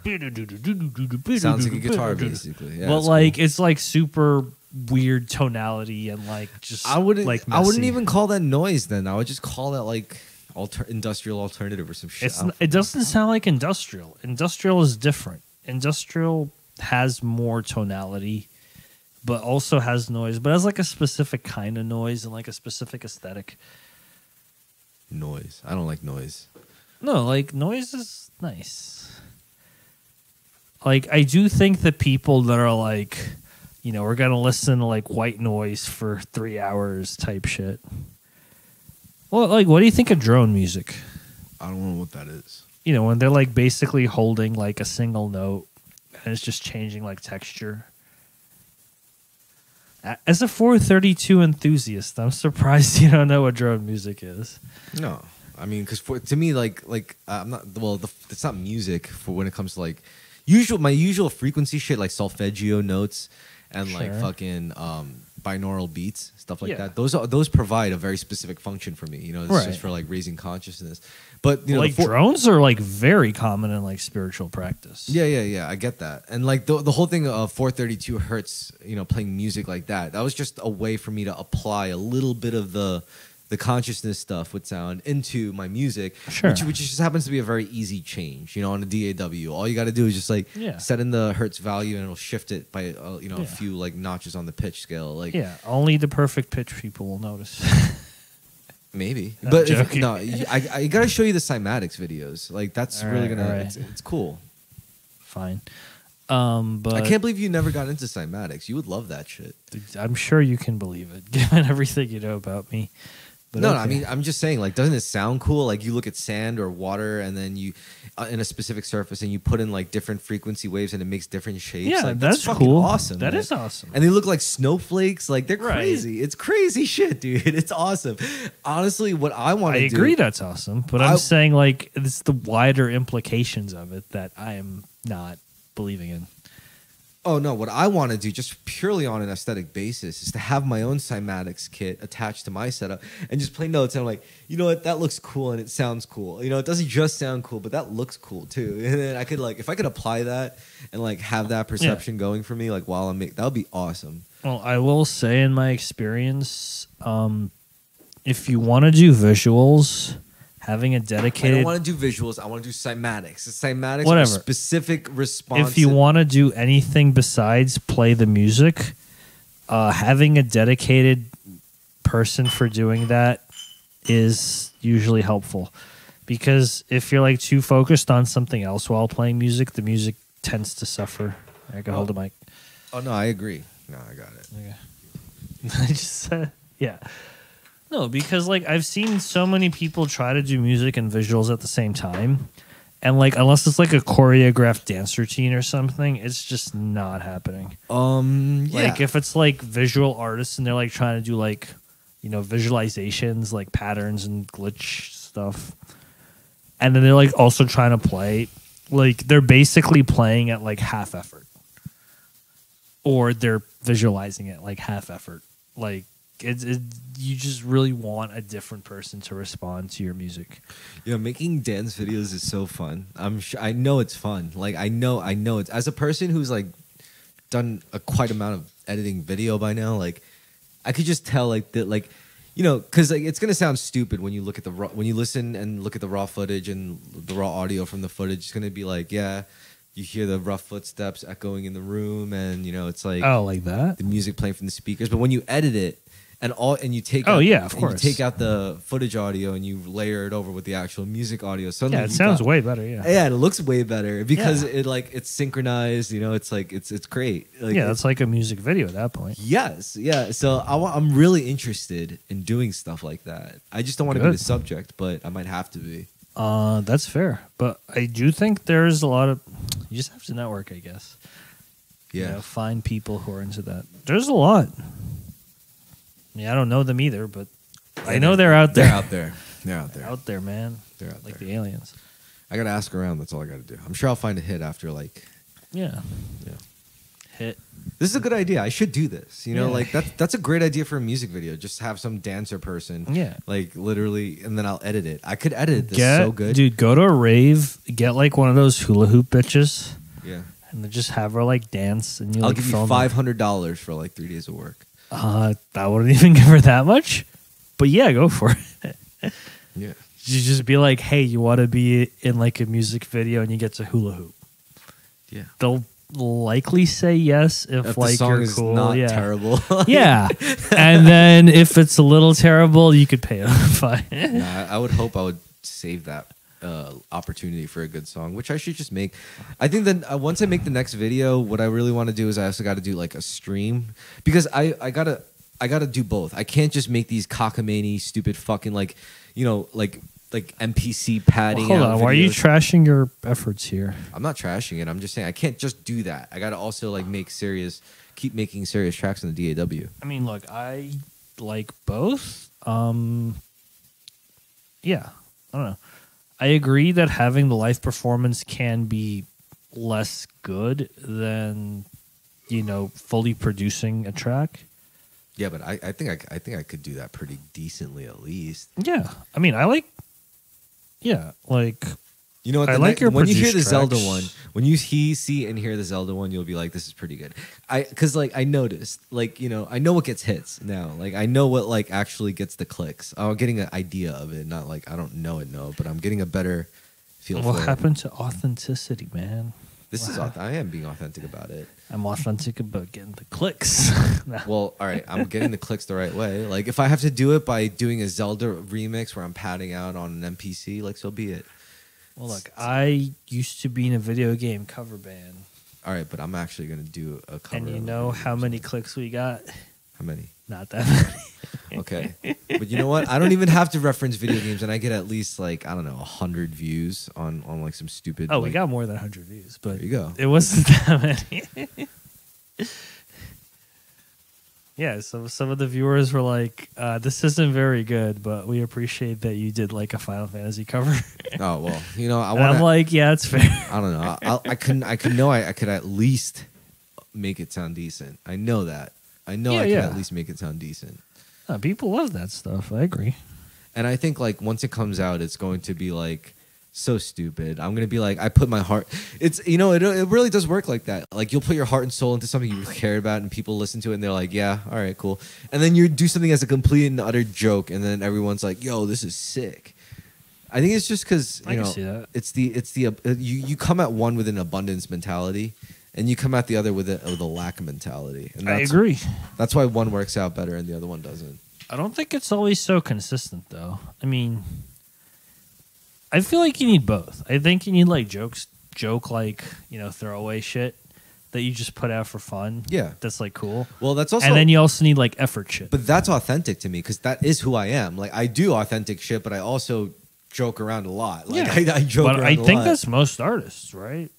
sounds like a guitar basically. Yeah, but like cool. It's like super weird tonality and like just I wouldn't like I wouldn't messy. even call that noise then. I would just call that like industrial alternative or some shit. It doesn't sound like industrial. Industrial is different. Industrial has more tonality, but also has noise, but has like a specific kind of noise and like a specific aesthetic. Noise. I don't like noise. No, like noise is nice. Like I do think that people that are like, you know, we're gonna listen to like white noise for 3 hours type shit. Well, like, what do you think of drone music? I don't know what that is. You know, when they're like basically holding like a single note and it's just changing like texture. As a 432 enthusiast, I'm surprised you don't know what drone music is. No, I mean, because to me, like I'm not. Well, it's not music for when it comes to like my usual frequency shit, like solfeggio notes and like fucking binaural beats, stuff like that. Those provide a very specific function for me. You know, it's just for like raising consciousness. But you know, like drones are like very common in like spiritual practice. Yeah. I get that, and like the whole thing of 432 hertz, you know, playing music like that was just a way for me to apply a little bit of the consciousness stuff with sound into my music, which just happens to be a very easy change. You know, on a DAW, all you got to do is just like set in the hertz value, and it'll shift it by a few like notches on the pitch scale. Like only the perfect pitch people will notice. Maybe, but I gotta show you the cymatics videos. Like that's really gonna. It's cool. Fine, but I can't believe you never got into cymatics. You would love that shit. I'm sure you can believe it, given everything you know about me. But no, I mean, I'm just saying, like, doesn't it sound cool? Like, you look at sand or water, and then you, in a specific surface, and you put in like different frequency waves, and it makes different shapes. Yeah, like, that's fucking cool. Awesome. That is awesome. And they look like snowflakes. Like, they're crazy. It's crazy shit, dude. It's awesome. Honestly, what I want to do. I agree, that's awesome. But I'm saying, like, it's the wider implications of it that I am not believing in. Oh, no. What I want to do, just purely on an aesthetic basis, is to have my own cymatics kit attached to my setup and just play notes. And I'm like, you know what? That looks cool and it sounds cool. You know, it doesn't just sound cool, but that looks cool too. And then I could, like, if I could apply that and, like, have that perception going for me, like, while I'm that would be awesome. Well, I will say in my experience, if you want to do visuals, having a dedicated... I don't want to do visuals. I want to do cymatics. The cymatics are a specific response. If you want to do anything besides play the music, having a dedicated person for doing that is usually helpful. Because if you're like too focused on something else while playing music, the music tends to suffer. I can hold the mic. Oh, no, I agree. No, I got it. Okay. I just said, yeah. No, because like I've seen so many people try to do music and visuals at the same time, and like unless it's like a choreographed dance routine or something, it's just not happening. Like if it's like visual artists and they're like trying to do like, you know, visualizations, like patterns and glitch stuff, and then they're like also trying to play, like they're basically playing at like half effort, or they're visualizing it like half effort, like. You just really want a different person to respond to your music. Yeah, making dance videos is so fun. I know it's fun. Like I know it's, as a person who's like done a quite amount of editing video by now. Like I could just tell like that, like, you know, because like it's gonna sound stupid when you look at when you listen and look at the raw footage and the raw audio from the footage. It's gonna be like, yeah, you hear the rough footsteps echoing in the room, and you know it's like, oh, like that, the music playing from the speakers. But when you edit it, and you take of and course. you take out the footage audio and you layer it over with the actual music audio. Suddenly It sounds way better. Yeah, it looks way better because it's synchronized. You know, it's like it's great. Like, it's like a music video at that point. Yes, yeah. So I'm really interested in doing stuff like that. I just don't want to be the subject, but I might have to be. That's fair, but I do think there's a lot of. You just have to network, I guess. Yeah, you know, find people who are into that. There's a lot. I mean, I don't know them either, but I know they're out there. They're out there. They're out there. Out there, man. They're out like there. the aliens. I gotta ask around. That's all I gotta do. I'm sure I'll find a hit after Yeah. Hit. This is a good idea. I should do this. You know, like that's a great idea for a music video. Just have some dancer person. Yeah. Like literally, and then I'll edit it. I could edit this so good. Dude, go to a rave, get like one of those hula hoop bitches. Yeah. And then just have her like dance, and I'll give you $500 for like 3 days of work. I wouldn't even give her that much, but yeah, go for it. Yeah. You just be like, hey, you want to be in like a music video, and you get to hula hoop. Yeah. They'll likely say yes if like the song you're is cool. not terrible. Yeah. And then if it's a little terrible, you could pay them fine. I would hope I would save that opportunity for a good song, which I should just make. I think then once I make the next video, what I really want to do is I also got to do like a stream, because I gotta do both. I can't just make these cockamamie stupid fucking like NPC padding. Hold on, why are you trashing your efforts here? I'm not trashing it. I'm just saying I can't just do that. I gotta also like keep making serious tracks in the DAW. I mean, look, I like both. Yeah, I don't know. I agree that having the live performance can be less good than, you know, fully producing a track. Yeah, but I think I could do that pretty decently at least. Yeah, I mean, I like. Yeah, like. You know what? I like your when you hear the tracks. Zelda one, when you see and hear the Zelda one, you'll be like, "This is pretty good." Because like I noticed, like, you know, I know what gets hits now. Like I know what like actually gets the clicks. I'm getting an idea of it, not like I don't know it, but I'm getting a better feel for it. What happened to authenticity, man? I am being authentic about it. I'm authentic about getting the clicks. Well, all right, I'm getting the clicks the right way. Like if I have to do it by doing a Zelda remix where I'm padding out on an MPC, like so be it. Well, look, I used to be in a video game cover band. All right, but I'm actually going to do a cover. And you know how many clicks we got? How many? Not that many. Okay. But you know what? I don't even have to reference video games, and I get at least, like, I don't know, 100 views on like some stupid... Oh, we got more than 100 views, but there you go. It wasn't that many. Yeah, so some of the viewers were like, this isn't very good, but we appreciate that you did like a Final Fantasy cover. Oh, well, you know, I'm like, yeah, it's fair. I don't know. I could at least make it sound decent. I know that. I could at least make it sound decent. People love that stuff. I agree. And I think like once it comes out, it's going to be like so stupid. I'm going to be like, I put my heart. It's, you know, it really does work like that. Like you'll put your heart and soul into something you care about and people listen to it and they're like, yeah, all right, cool. And then you do something as a complete and utter joke and then everyone's like, yo, this is sick. I think it's just because, you know, it's the you come at one with an abundance mentality and you come at the other with a lack mentality. And I agree. That's why one works out better and the other one doesn't. I don't think it's always so consistent, though. I mean, I feel like you need both. I think you need like joke like, you know, throwaway shit that you just put out for fun. Yeah, that's like cool. Well, that's also, and then you also need like effort shit. But that's authentic to me because that is who I am. Like I do authentic shit, but I also joke around a lot. Like I joke around a lot. But I think that's most artists, right?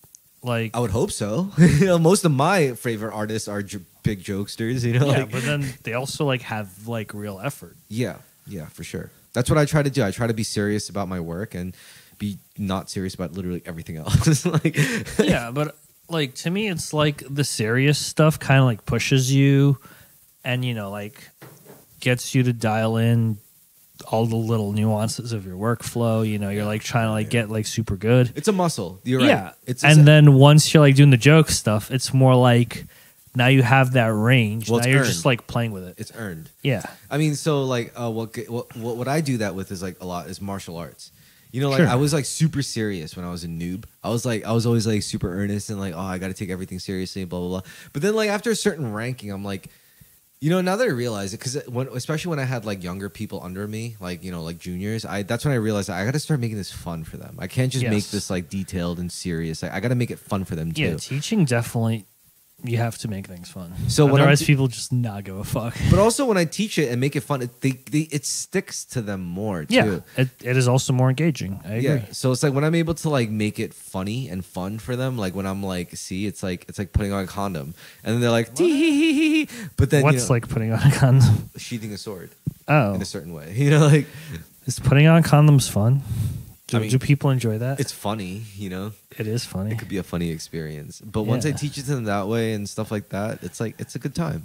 Like I would hope so. You know, most of my favorite artists are big jokesters. You know, yeah, but then they also like have like real effort. Yeah, for sure. That's what I try to do. I try to be serious about my work and be not serious about literally everything else. Like, yeah, but like to me, it's like the serious stuff kind of like pushes you, and you know, like gets you to dial in all the little nuances of your workflow. You know, you're like trying to like get like super good. It's a muscle. You're right. Yeah, and then once you're like doing the joke stuff, it's more like now you have that range. Well, now you're just like playing with it. It's earned. Yeah. I mean, so like what I do that with is like a lot is martial arts. You know, like I was like super serious when I was a noob. I was always like super earnest and like, oh, I got to take everything seriously, blah, blah, blah. But then like after a certain ranking, I'm like, Now that I realize it, because especially when I had like younger people under me, like like juniors, that's when I realized I got to start making this fun for them. I can't just make this like detailed and serious. I got to make it fun for them too. Yeah, teaching definitely. You have to make things fun. So otherwise, people just not give a fuck. But also, when I teach it and make it fun, it sticks to them more too. Yeah, it is also more engaging. I agree. Yeah, so it's like when I'm able to like make it funny and fun for them, like when I'm like, see, it's like putting on a condom, and then they're like, tee. But then what's like putting on a condom? Sheathing a sword. Oh, in a certain way, like is putting on condoms fun? Do people enjoy that? It's funny, It is funny. It could be a funny experience. But once I teach it to them that way and stuff like that, it's a good time.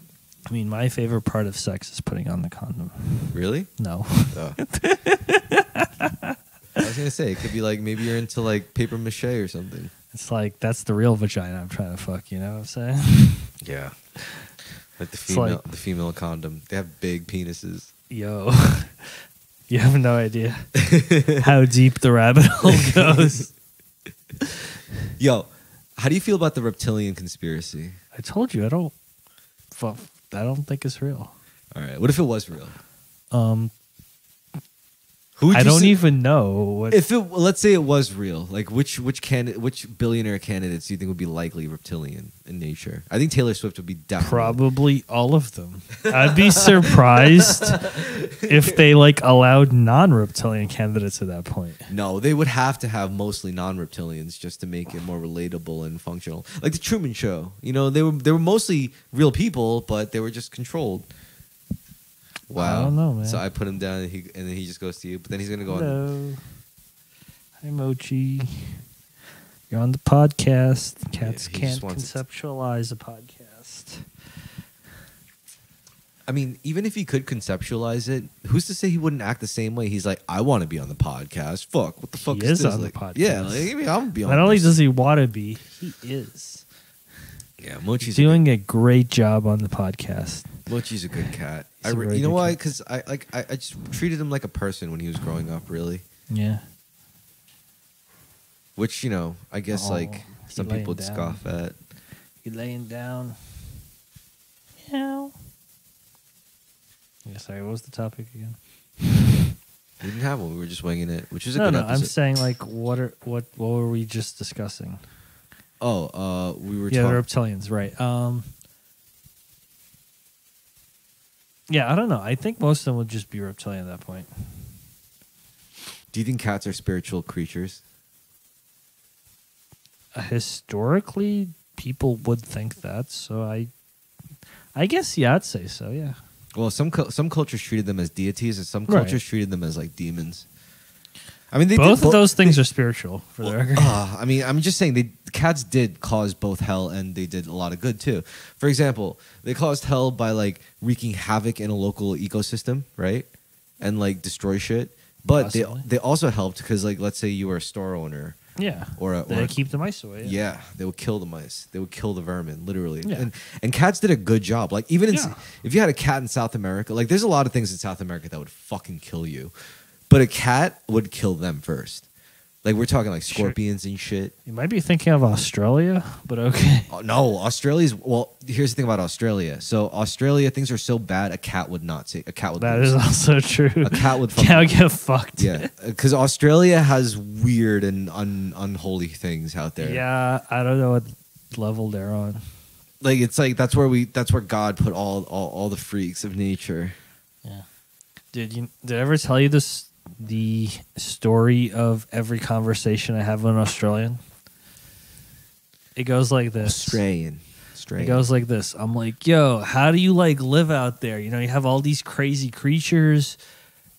I mean, my favorite part of sex is putting on the condom. Really? No. Oh. I was going to say, it could be like maybe you're into like paper mache or something. It's like, that's the real vagina I'm trying to fuck, you know what I'm saying? Yeah. Like the female condom. They have big penises. Yo. You have no idea how deep the rabbit hole goes. Yo, how do you feel about the reptilian conspiracy? I told you I don't think it's real. All right, what if it was real? I don't even know. Let's say it was real, like which billionaire candidates do you think would be likely reptilian in nature? I think Taylor Swift would be definitely. Probably all of them. I'd be surprised if they like allowed non-reptilian candidates at that point. No, they would have to have mostly non-reptilians just to make it more relatable and functional. Like the Truman Show, they were mostly real people, but they were just controlled. Wow. I don't know, man. So I put him down, and then he just goes to you. But then he's gonna go Hello. on. Hi, Mochi. You're on the podcast. Cats can't conceptualize a podcast. I mean, even if he could conceptualize it, who's to say he wouldn't act the same way? He's like, I want to be on the podcast. Fuck, what the fuck is this? on the podcast. Yeah, like, I'm be on. Not only does he want to be, he is. Yeah, Mochi's doing a great job on the podcast. Mochi's a good cat. You know why? Because I just treated him like a person when he was growing up. Really. Yeah. Which I guess like some people would scoff at. You laying down. Meow. Yeah, sorry. What was the topic again? We didn't have one. We were just winging it, which is a good episode. I'm saying like what were we just discussing? Oh, we were the reptilians, right? Yeah, I don't know. I think most of them would just be reptilian at that point. Do you think cats are spiritual creatures? Historically, people would think that. So I guess I'd say so. Yeah. Well, some cultures treated them as deities, and some cultures treated them as like demons. I mean, both of those things are spiritual. For the record. I mean, I'm just saying cats did cause both hell and they did a lot of good too. For example, they caused hell by like wreaking havoc in a local ecosystem, right? And like destroy shit. But they also helped because like let's say you were a store owner. Yeah. They keep the mice away. Yeah, they would kill the mice. They would kill the vermin, literally. Yeah. And cats did a good job. Like even if you had a cat in South America, like there's a lot of things in South America that would fucking kill you. But a cat would kill them first. Like we're talking like scorpions and shit. You might be thinking of Australia, but okay. No, here's the thing about Australia. So Australia, things are so bad, a cat would not say. A cat would. That is also true. A cat would get fucked. Yeah, because Australia has weird and unholy things out there. Yeah, I don't know what level they're on. Like it's like that's where God put all the freaks of nature. Yeah. Did I ever tell you the story of every conversation I have with an Australian? It goes like this. Australian. It goes like this. I'm like, yo, how do you like live out there? You have all these crazy creatures,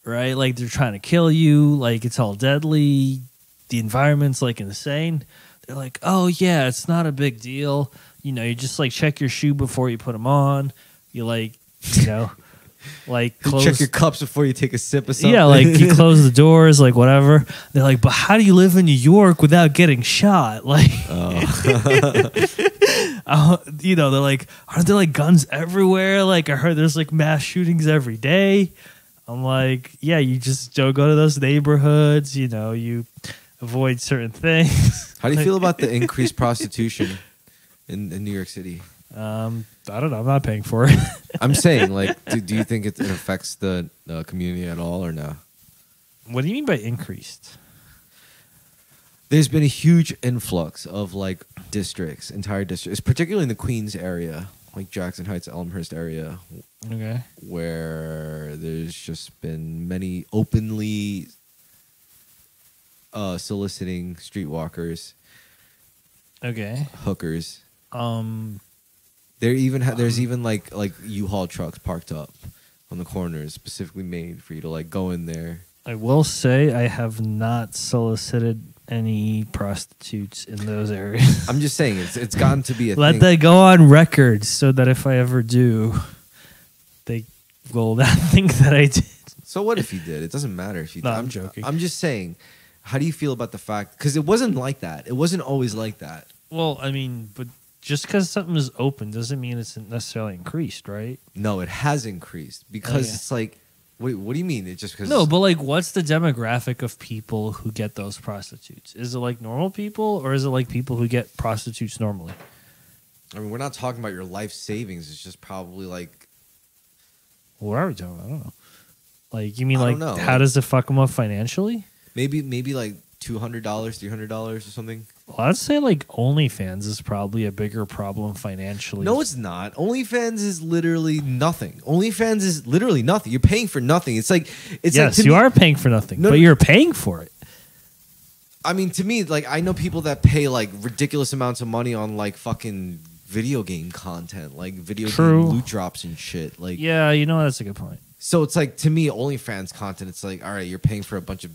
right? Like they're trying to kill you. Like it's all deadly. The environment's like insane. They're like, oh yeah, it's not a big deal. You just like check your shoe before you put them on. You like, like check your cups before you take a sip of something. Yeah, like you close the doors, like whatever. They're like, but how do you live in New York without getting shot? Like, they're like, aren't there like guns everywhere? Like I heard there's like mass shootings every day. I'm like, yeah, you just don't go to those neighborhoods. You avoid certain things. How do you feel about the increased prostitution in New York City? I don't know. I'm not paying for it. I'm saying, like, do you think it affects the community at all or no? What do you mean by increased? There's been a huge influx of like districts, entire districts, particularly in the Queens area, like Jackson Heights, Elmhurst area, Okay. where there's just been many openly soliciting streetwalkers, Okay. hookers. There's There's even like U-Haul trucks parked up on the corners, specifically made for you to like go in there. I will say I have not solicited any prostitutes in those areas. I'm just saying it's gotten to be a Let thing. that go on record so that if I ever do, they will not think that I did. So what if you did? It doesn't matter if you did. No, I'm joking. I'm just saying, how do you feel about the fact? Because it wasn't like that. It wasn't always like that. Well, I mean, but just because something is open doesn't mean it's necessarily increased, right? No, it has increased because Okay. it's like, wait, what do you mean? It just because? No, but like, what's the demographic of people who get those prostitutes? Is it like normal people, or is it like people who get prostitutes normally? I mean, we're not talking about your life savings. It's just probably like, What are we talking about? I don't know. Like, you mean I like, don't know. how does it fuck them up financially? maybe like $200, $300 or something. Well, I'd say like OnlyFans is probably a bigger problem financially. No, it's not. OnlyFans is literally nothing. OnlyFans is literally nothing. You're paying for nothing. It's like yes, like, to you me- are paying for nothing, No, but no. you're paying for it. I mean, to me, like I know people that pay like ridiculous amounts of money on like fucking video game content, like video True. game loot drops and shit. Like, Yeah, you know, that's a good point. so it's like to me, OnlyFans content. It's like, all right, you're paying for a bunch of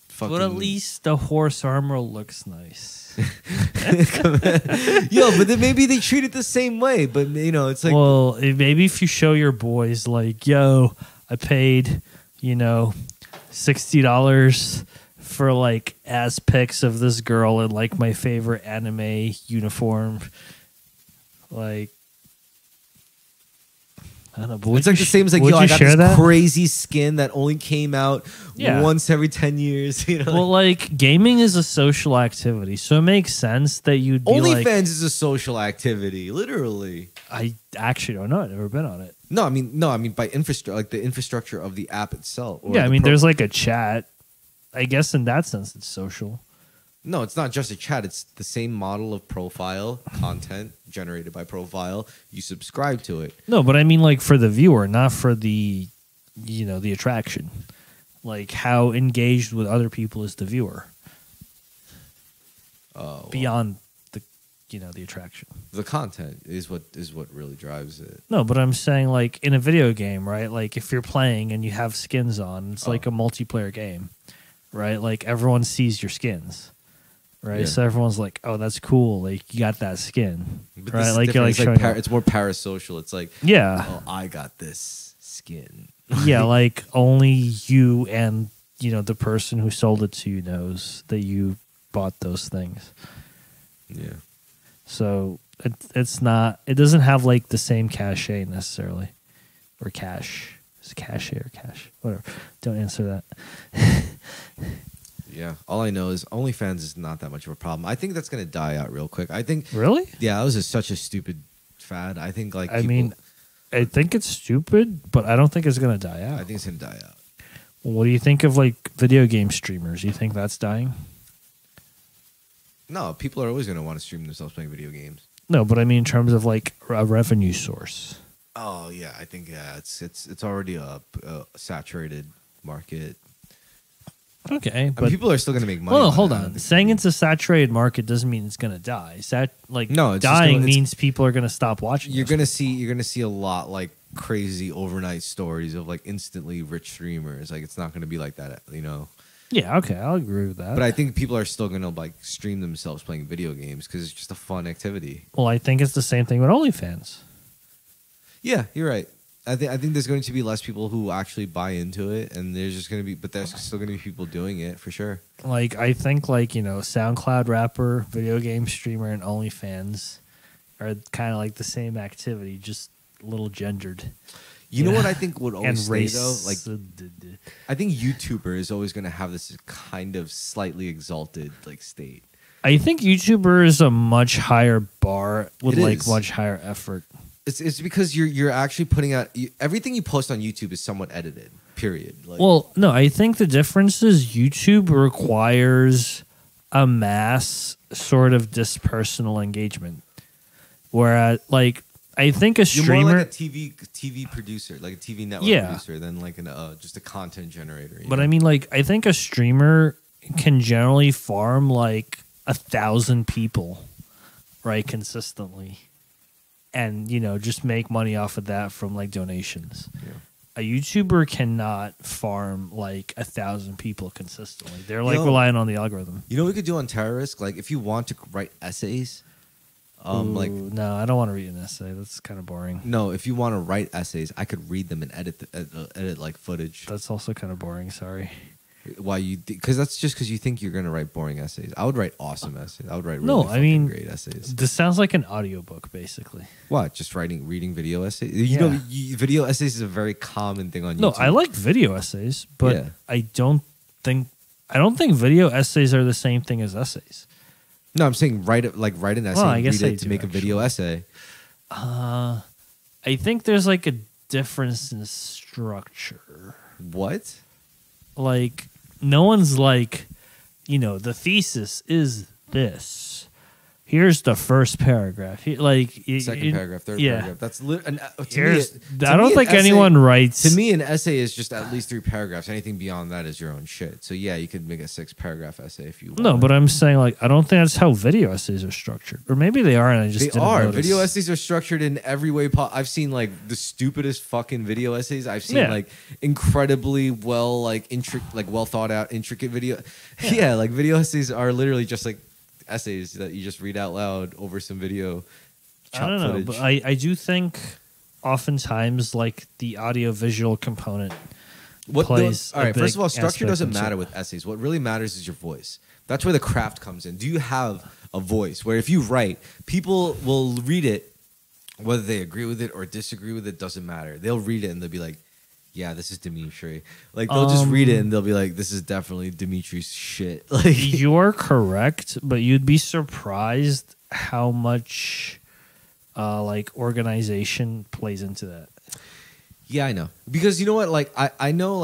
fucking. But at least the horse armor looks nice. Yo, but then maybe they treat it the same way. But you know, it's like, Well, maybe if you show your boys, like, yo, I paid, $60 for like ass pics of this girl in like my favorite anime uniform. Like, I don't know. But it's like the same as like, would yo, you I got share this that? crazy skin that only came out Yeah. once every 10 years. You know, Well, like, gaming is a social activity, so it makes sense that you'd be like, OnlyFans is a social activity, literally. I actually don't know. I've never been on it. No, I mean by infrastructure, like the infrastructure of the app itself. or Yeah, I the mean, pro- there's like a chat. I guess in that sense, it's social. No, it's not just a chat. It's the same model of profile content generated by profile. You subscribe to it. No, but I mean, like, for the viewer, not for the, the attraction. Like, how engaged with other people is the viewer Oh, beyond the, the attraction. the content is what really drives it. No, but I'm saying, like, in a video game, right? Like, if you're playing and you have skins on, it's like a multiplayer game, right? Like, everyone sees your skins. Right, Yeah. so everyone's like, "Oh, that's cool! Like, you got that skin, But right? this is Like, you're different. like, it's, showing off. it's more parasocial. It's like, Yeah, oh, I got this skin. yeah, like only you and the person who sold it to you knows that you bought those things. Yeah. So it's not. It doesn't have like the same cachet necessarily, or cash. Is it cachet or cash? Whatever. Don't answer that. Yeah. All I know is OnlyFans is not that much of a problem. I think that's gonna die out real quick. I think. Really? Yeah, that was such a stupid fad. I think like. I mean, I think it's stupid, but I don't think it's gonna die out. I think it's gonna die out. What do you think of like video game streamers? You think that's dying? No, people are always gonna want to stream themselves playing video games. No, but I mean in terms of like a revenue source. Oh yeah, I think it's already a saturated market. Okay, I mean, but people are still gonna make money. well, on hold that. I don't on. think Saying they- it's a saturated market doesn't mean it's gonna die. No, it's just dying gonna- it's- means people are gonna stop watching. you're this. gonna see a lot like crazy overnight stories of like instantly rich streamers. Like it's not gonna be like that, you know. Yeah, okay, I'll agree with that. But I think people are still gonna like stream themselves playing video games because it's just a fun activity. well, I think it's the same thing with OnlyFans. Yeah, you're right. I think there's going to be less people who actually buy into it, and there's just going to be, but there's still going to be people doing it for sure. Like I think like SoundCloud rapper, video game streamer, and OnlyFans are kind of like the same activity, just a little gendered. You know Yeah. what I think would And always stay race. though? Like I think YouTuber is always going to have this kind of slightly exalted like state. I think YouTuber is a much higher bar with much higher effort. It's because you're actually putting out everything you post on YouTube is somewhat edited. Period. Well, no, I think the difference is YouTube requires a mass sort of dispersonal engagement, whereas I think a streamer, you're more like a TV producer, like a TV network producer, than like just a content generator. But I mean, I think a streamer can generally farm 1,000 people, right, consistently, and just make money off of that from donations. Yeah. A YouTuber cannot farm 1,000 people consistently. They're relying on the algorithm. You know what we could do on Terrorisk? If you want to write essays. No, I don't want to read an essay. That's kind of boring. No, if you want to write essays, I could read them and edit footage. That's also kind of boring. Sorry. Why because that's just because you think you're going to write boring essays. I would write awesome essays. I would write really great essays. This sounds like an audiobook, basically. What? Just reading video essays? You know, video essays is a very common thing on YouTube. No, I like video essays, but I don't think video essays are the same thing as essays. No, I'm saying write an essay and read it to make a video essay. I think there's a difference in structure. What? No one's the thesis is this. Here's the first paragraph. Second paragraph, third paragraph. That's I don't think anyone writes. To me, an essay is just at least 3 paragraphs. Anything beyond that is your own shit. So yeah, you could make a 6-paragraph essay if you want. No, but I'm saying I don't think that's how video essays are structured, or maybe they are, and I just didn't notice. Video essays are structured in every way. I've seen the stupidest fucking video essays. I've seen incredibly well well thought out, intricate video. Yeah, video essays are literally just essays that you just read out loud over some video. I don't know, but I do think oftentimes the audio visual component plays. All right, first of all, structure doesn't matter with essays. What really matters is your voice. That's where the craft comes in. Do you have a voice where if you write, people will read it, whether they agree with it or disagree with it, doesn't matter. They'll read it and they'll be like, yeah, this is Dimitri. They'll just read it and they'll be like, this is definitely Dimitri's shit. You're correct, but you'd be surprised how much organization plays into that. Yeah, I know. Because you know what? I know,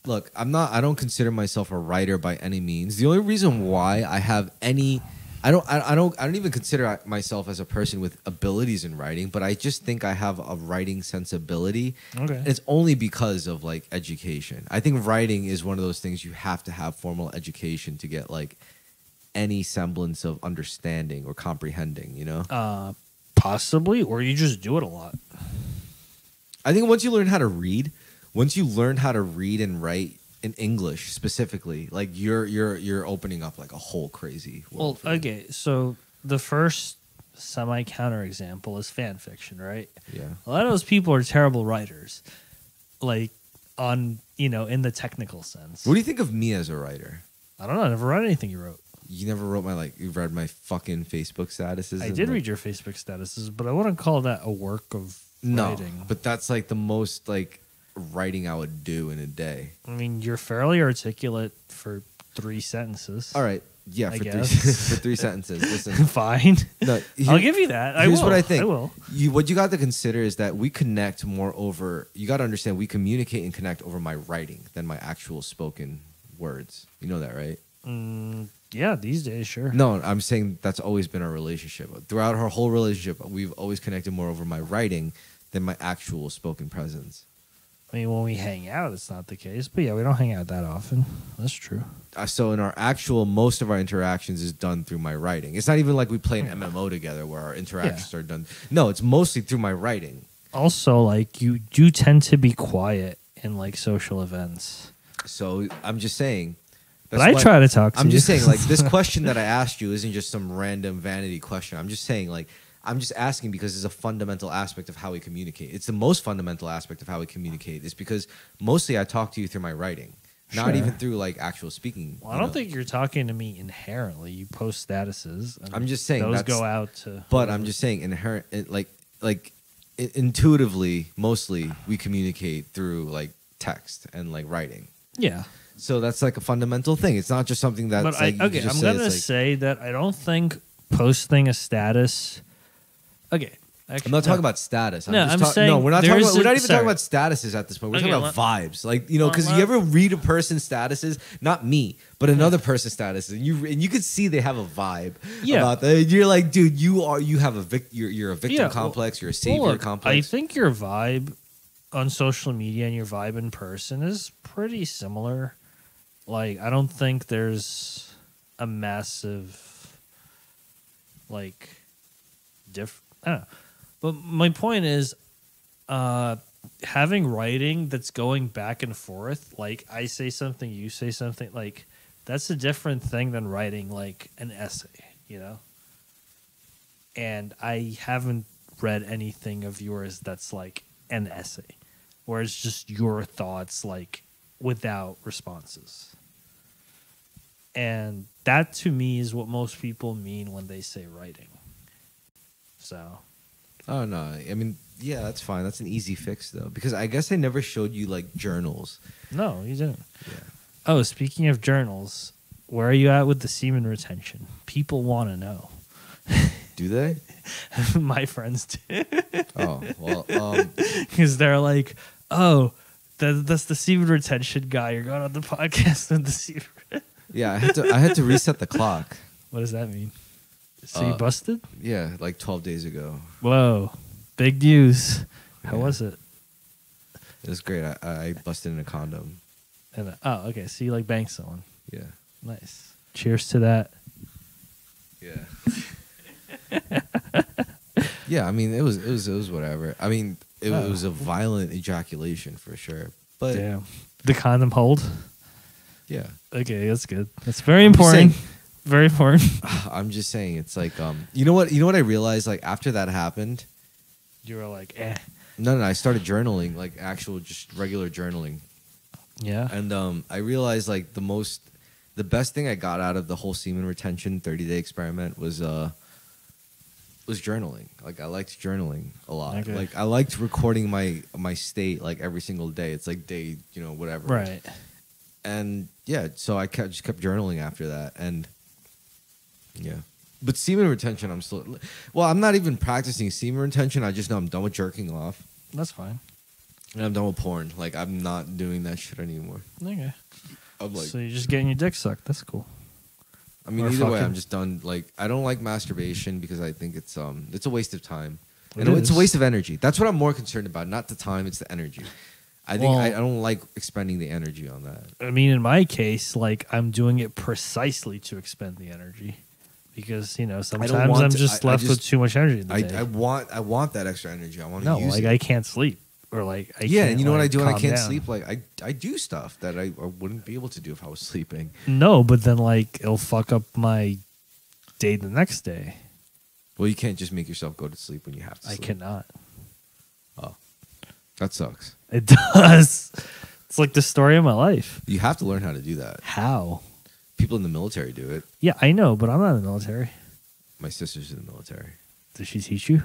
look, I don't consider myself a writer by any means. The only reason why I have any I don't even consider myself as a person with abilities in writing, but I just think I have a writing sensibility. Okay. It's only because of education. I think writing is one of those things you have to have formal education to get any semblance of understanding or comprehending, Possibly, or you just do it a lot. I think once you learn how to read and write in English specifically, you're opening up a whole crazy world. Well, okay, so the first semi-counter example is fan fiction, right? Yeah. A lot of those people are terrible writers, in the technical sense. What do you think of me as a writer? I don't know. I never read anything you wrote. You never wrote you read my fucking Facebook statuses? I did read your Facebook statuses, but I wouldn't call that a work of writing. No, but that's the most writing I would do in a day. I mean, you're fairly articulate for 3 sentences. All right. Yeah, for 3 sentences. Listen. Fine. No, I'll give you that. Here's what I think. I will. What you got to consider is that we connect more over... You got to understand we communicate and connect over my writing than my actual spoken words. You know that, right? Yeah, these days, sure. No, I'm saying that's always been our relationship. Throughout our whole relationship, we've always connected more over my writing than my actual spoken presence. I mean, when we hang out, it's not the case. But yeah, we don't hang out that often. That's true. So in most of our interactions is done through my writing. It's not even like we play an MMO together where our interactions are done. No, it's mostly through my writing. Also, you do tend to be quiet in social events. So I'm just saying. But I try to talk to you. I'm just saying, this question that I asked you isn't just some random vanity question. I'm just saying, I'm just asking because it's a fundamental aspect of how we communicate. It's the most fundamental aspect of how we communicate. It's because mostly I talk to you through my writing, not even through actual speaking. Well, I don't think you're talking to me inherently. You post statuses. And I'm just saying those go out to. But I'm just saying intuitively, mostly we communicate through text and writing. Yeah. So that's like a fundamental thing. It's not just something that's But like okay, I'm gonna say that I don't think posting a status. Okay, actually, I'm not talking about status. I'm saying no. We're not talking about. We're not even sorry. talking about statuses at this point. We're Okay, talking about vibes. Like because you ever read a person's statuses, not me, but another person's statuses, and you can see they have a vibe about that. You're like, dude, you have a you're a victim complex. You're a savior complex. I think your vibe on social media and your vibe in person is pretty similar. Like, I don't think there's a massive like I don't know. But my point is, having writing that's going back and forth, like I say something, you say something, like that's a different thing than writing like an essay, you know? And I haven't read anything of yours that's like an essay, where it's just your thoughts, like without responses. And that to me is what most people mean when they say writing. So. Oh no! I mean, yeah, that's fine. That's an easy fix though, because I guess I never showed you like journals. No, you didn't. Yeah. Oh, speaking of journals, where are you at with the semen retention? People want to know. Do they? My friends do. Oh well, because they're like, "Oh, that's the semen retention guy. You're going on the podcast with the semen." Yeah, I had to reset the clock. What does that mean? So you busted? Yeah, like 12 days ago. Whoa, big news. How was it? It was great. I busted in a condom. And okay. So you like banged someone? Yeah. Nice. Cheers to that. Yeah. Yeah. I mean, it was whatever. I mean, it was a violent ejaculation for sure. But damn, the condom hold. Yeah. Okay, that's good. That's very important. Very important. I'm just saying, it's like, you know what I realized, like, after that happened? You were like, eh. No, I started journaling, like, actual, just regular journaling. Yeah. And I realized, like, the best thing I got out of the whole semen retention 30-day experiment was journaling. Like, I liked journaling a lot. Okay. Like, I liked recording my state, like, every single day. It's like day, whatever. Right. And, yeah, so I just kept journaling after that, and... Yeah. But semen retention, I'm not even practicing semen retention. I just know I'm done with jerking off. That's fine. And I'm done with porn. Like, I'm not doing that shit anymore. Okay. I'm like, so you're just getting your dick sucked. That's cool. I mean, either way, I'm just done. Like, I don't like masturbation because I think it's a waste of time. It's a waste of energy. That's what I'm more concerned about. Not the time, it's the energy. I think I don't like expending the energy on that. I mean, in my case, like, I'm doing it precisely to expend the energy. Because, sometimes I'm just left with too much energy in the day. I want that extra energy. I want to use it. I can't sleep. Or, like, I yeah, can't, and you know what I do when I can't down. sleep? Like, I do stuff that I wouldn't be able to do if I was sleeping. No, but then, like, it'll fuck up my day the next day. Well, you can't just make yourself go to sleep when you have to sleep. I cannot. Oh. That sucks. It does. It's like the story of my life. You have to learn how to do that. How? People in the military do it. Yeah, I know, but I'm not in the military. My sister's in the military. Does she teach you?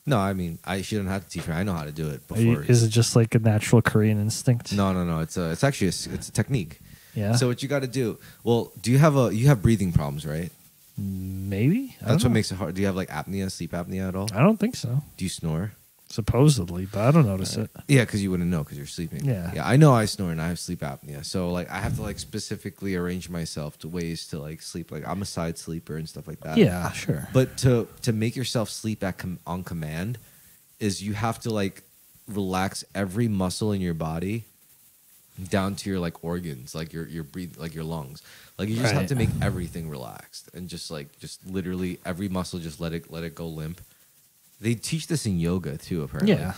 No, I mean, she didn't have to teach me. I know how to do it before. Is it just like a natural Korean instinct? No. It's actually it's a technique. Yeah. So what you got to do? Well, you have breathing problems, right? Maybe. That's what makes it hard. Do you have like apnea, sleep apnea at all? I don't think so. Do you snore? Supposedly, but I don't notice it. Yeah, because you wouldn't know because you're sleeping. Yeah. I know I snore and I have sleep apnea. So like I have to like specifically arrange myself to ways to like sleep. Like I'm a side sleeper and stuff like that. Yeah, sure. But to make yourself sleep on command is you have to like relax every muscle in your body down to your like organs, like your breathe, like your lungs. Like you just have to make everything relaxed and just literally every muscle just let it go limp. They teach this in yoga too, apparently. Yeah.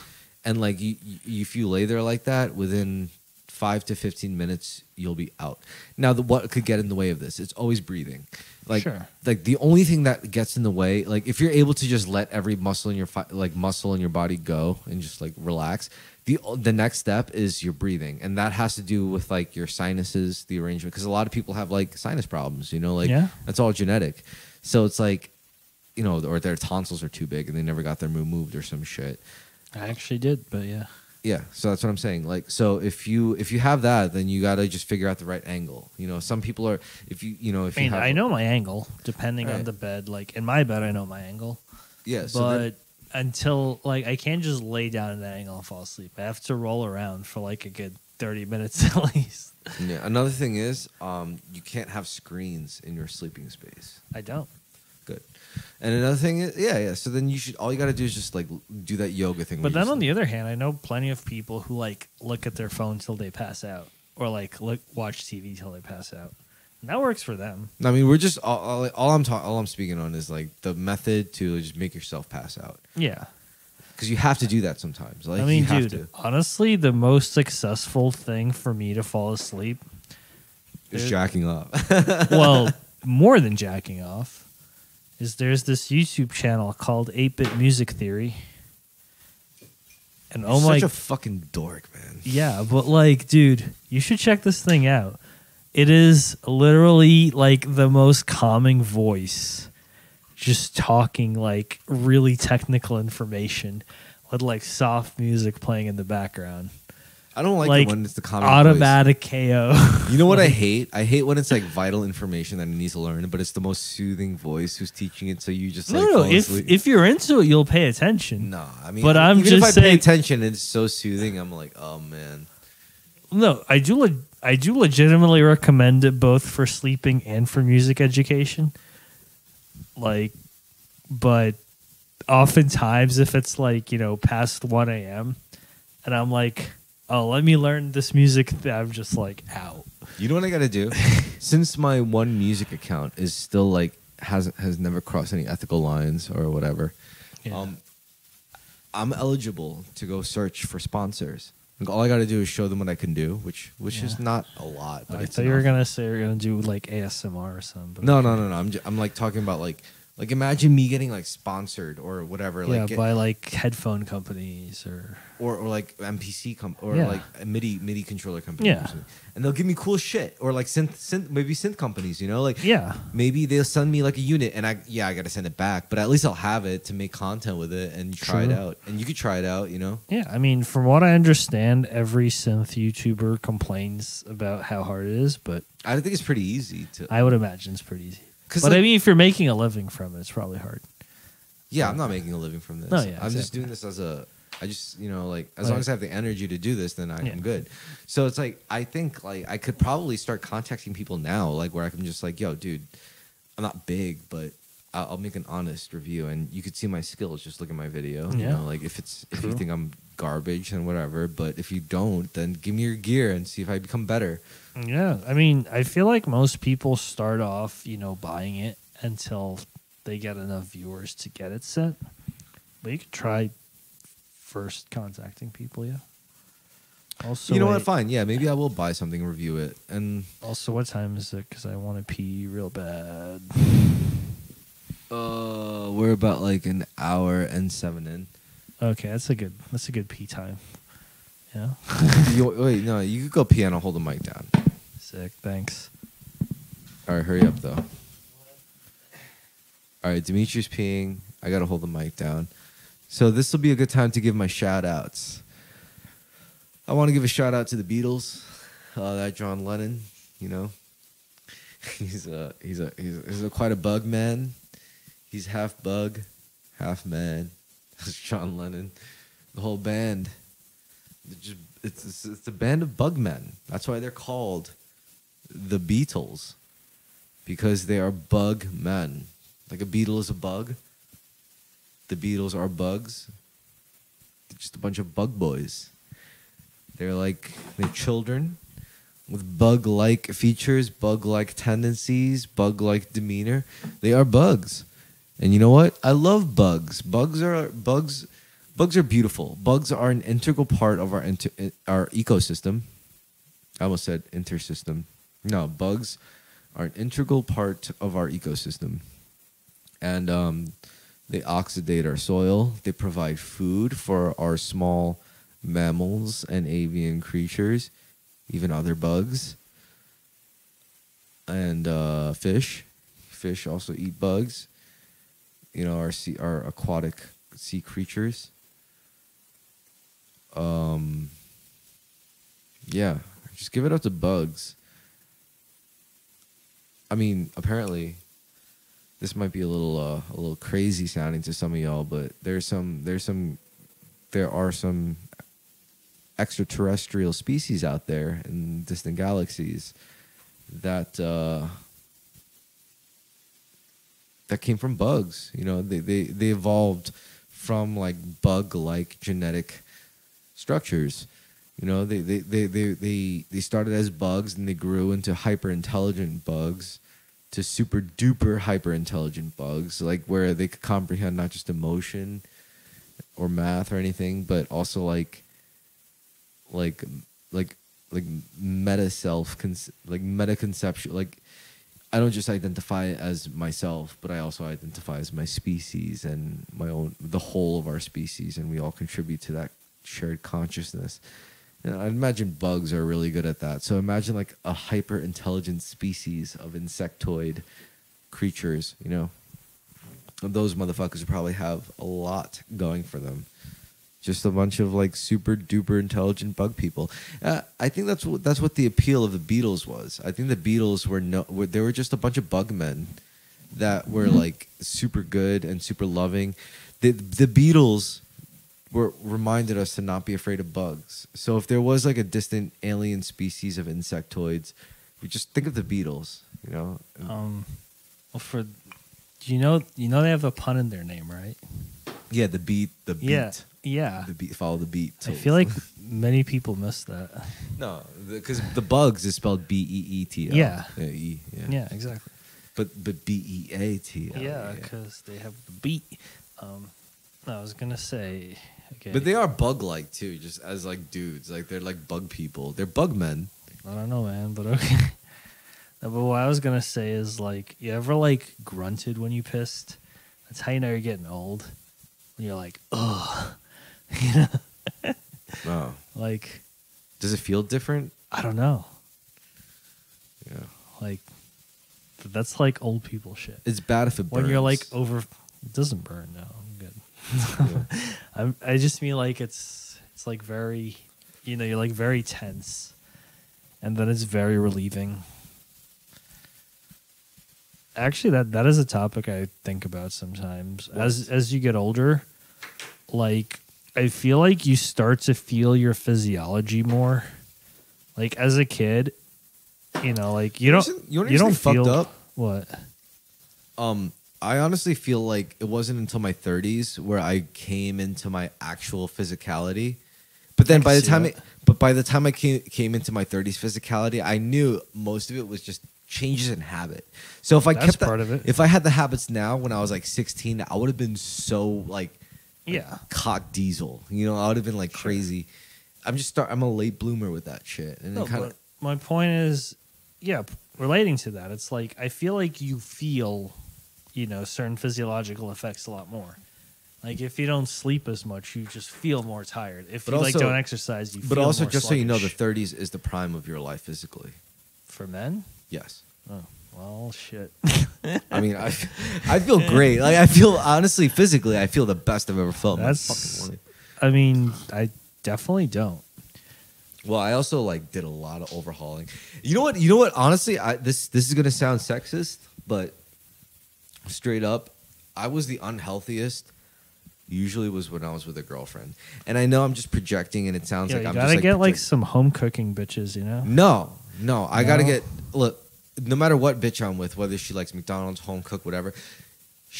And like if you lay there like that, within 5 to 15 minutes, you'll be out. Now, what could get in the way of this? It's always breathing. Like, sure. Like the only thing that gets in the way, like if you're able to just let every muscle in your body go and just like relax, the next step is your breathing, and that has to do with like your sinuses, the arrangement, because a lot of people have like sinus problems. That's all genetic. So it's like, or their tonsils are too big and they never got them removed or some shit. I actually did, but yeah. Yeah, so that's what I'm saying. Like, so if you have that, then you gotta just figure out the right angle. You know, some people are if I mean, I know my angle depending on the bed. Like in my bed, I know my angle. Yeah, but until like I can't just lay down in that angle and fall asleep. I have to roll around for like a good 30 minutes at least. Yeah. Another thing is, you can't have screens in your sleeping space. I don't. Good. And another thing is, yeah. So then all you got to do is just like do that yoga thing. But then on the other hand, I know plenty of people who like look at their phone till they pass out, or like watch TV till they pass out. And that works for them. I mean, we're just all I'm speaking on is like the method to just make yourself pass out. Yeah. Because you have to do that sometimes. Like, I mean, you have dude, to. honestly, the most successful thing for me to fall asleep is jacking off. Well, more than jacking off. There's this YouTube channel called 8-Bit Music Theory. And You're such a fucking dork, man. Yeah, but like, dude, you should check this thing out. It is literally like the most calming voice, just talking like really technical information with like soft music playing in the background. I don't like it when it's the common automatic voice. KO. You know what I hate? I hate when it's like vital information that it needs to learn, but it's the most soothing voice who's teaching it, so you just like fall asleep. If you're into it, you'll pay attention. No, I mean, but I'm even just if I saying, pay attention, it's so soothing. I'm like, oh man. No, I do legitimately recommend it both for sleeping and for music education. Like, but oftentimes if it's like, past 1 a.m. and I'm like, oh, let me learn this music, I'm just like out. You know what I got to do? Since my one music account is still like has never crossed any ethical lines or whatever, I'm eligible to go search for sponsors. Like, all I got to do is show them what I can do, which is not a lot. But I thought you were gonna say you're gonna do like ASMR or something. No. I'm like talking about like imagine me getting like sponsored or whatever. Yeah, like by like headphone companies or like MPC like a MIDI controller company. Yeah, and they'll give me cool shit or like synth companies. Like maybe they'll send me like a unit and I got to send it back, but at least I'll have it to make content with it and try it out. And you could try it out. Yeah, I mean, from what I understand, every synth YouTuber complains about how hard it is, but I think it's pretty easy to. I would imagine it's pretty easy. But like, I mean, if you're making a living from it, it's probably hard. Yeah, I'm not making a living from this. No, yeah, I'm just doing this as long as I have the energy to do this, then I'm good. So it's like, I think like I could probably start contacting people now, like where I can just like, yo, dude, I'm not big, but I'll make an honest review and you could see my skills. Just look at my video. Yeah. Like if you think I'm garbage, then whatever. But if you don't, then give me your gear and see if I become better. Yeah, I mean, I feel like most people start off, buying it until they get enough viewers to get it set. But you could try first contacting people, yeah. Also, you know what? Fine, yeah, maybe I will buy something, review it, and also, what time is it? Because I want to pee real bad. We're about like an hour and 7 in. Okay, that's a good pee time. Yeah. Wait, no, you could go pee and I'll hold the mic down. Sick, thanks. All right, hurry up though. All right, Dimitri's peeing. I gotta hold the mic down. So this will be a good time to give my shout outs. I want to give a shout out to the Beatles. That John Lennon, he's quite a bug man. He's half bug, half man. That's John Lennon. The whole band. It's a band of bug men. That's why they're called the Beatles, because they are bug men. Like a beetle is a bug. The Beatles are bugs. They're just a bunch of bug boys. They're children with bug-like features, bug-like tendencies, bug-like demeanor. They are bugs. And you know what? I love bugs. Bugs are beautiful. Bugs are an integral part of our ecosystem. I almost said intersystem. No, bugs are an integral part of our ecosystem. And they oxidate our soil. They provide food for our small mammals and avian creatures, even other bugs. And fish. Fish also eat bugs. Our aquatic sea creatures. Yeah, just give it up to bugs. I mean, apparently, this might be a little crazy sounding to some of y'all, but there are some extraterrestrial species out there in distant galaxies that came from bugs. You know, they evolved from like bug-like genetic structures. You know, they started as bugs and they grew into hyper intelligent bugs, to super duper hyper intelligent bugs, like where they could comprehend not just emotion or math or anything, but also like meta self, like meta conceptual. Like, I don't just identify as myself, but I also identify as my species and the whole of our species, and we all contribute to that shared consciousness. And I imagine bugs are really good at that. So imagine like a hyper intelligent species of insectoid creatures, you know. And those motherfuckers would probably have a lot going for them. Just a bunch of like super duper intelligent bug people. I think that's what the appeal of the Beatles was. I think the Beatles they were just a bunch of bug men that were like super good and super loving. The Beatles reminded us to not be afraid of bugs. So if there was like a distant alien species of insectoids, we just think of the Beatles, you know. Well, you know they have a pun in their name, right? Yeah, the beat. Yeah. The beat, follow the beat. I feel like many people miss that. No, because the bugs is spelled BEETL. Yeah. Yeah, exactly. But BEATL. Yeah, because they have the beat. I was gonna say, okay. But they are bug-like too, just as like dudes. Like they're like bug people. They're bug men. I don't know, man, but okay. No, but what I was gonna say is, like, you ever like grunted when you pissed? That's how you know you're getting old. When you're like, ugh. You know? Oh. Like, does it feel different? I don't know. Yeah. Like, that's like old people shit. It's bad if it burns. When you're like over, it doesn't burn. No, I'm good. Yeah. I just mean like it's like very, you know, you're like very tense, and then it's very relieving. Actually, that is a topic I think about sometimes. What? As you get older, like, I feel like you start to feel your physiology more. Like as a kid, you know, like you don't feel fucked up. What? I honestly feel like it wasn't until my 30s where I came into my actual physicality. But then by the time I came into my 30s physicality, I knew most of it was just changes in habit. So if I kept part of it. If I had the habits now when I was like 16, I would have been so like cock diesel. You know, I would have been like crazy. I'm a late bloomer with that shit. And but my point is, relating to that, it's like I feel like you feel, you know, certain physiological effects a lot more. Like if you don't sleep as much, you just feel more tired. If you like don't exercise, you feel more sluggish. So you know, the 30s is the prime of your life physically. For men? Yes. Oh, well, shit. I mean, I feel great. Like I feel, honestly, physically, I feel the best I've ever felt. I mean, I definitely don't. Well, I also like did a lot of overhauling. You know what? Honestly, this is gonna sound sexist, but straight up, I was the unhealthiest. Usually was when I was with a girlfriend, and I know I'm just projecting, and it sounds like I'm just like, gotta get like some home cooking bitches, you know? No, I gotta get no matter what bitch I'm with, whether she likes McDonald's, home cook, whatever.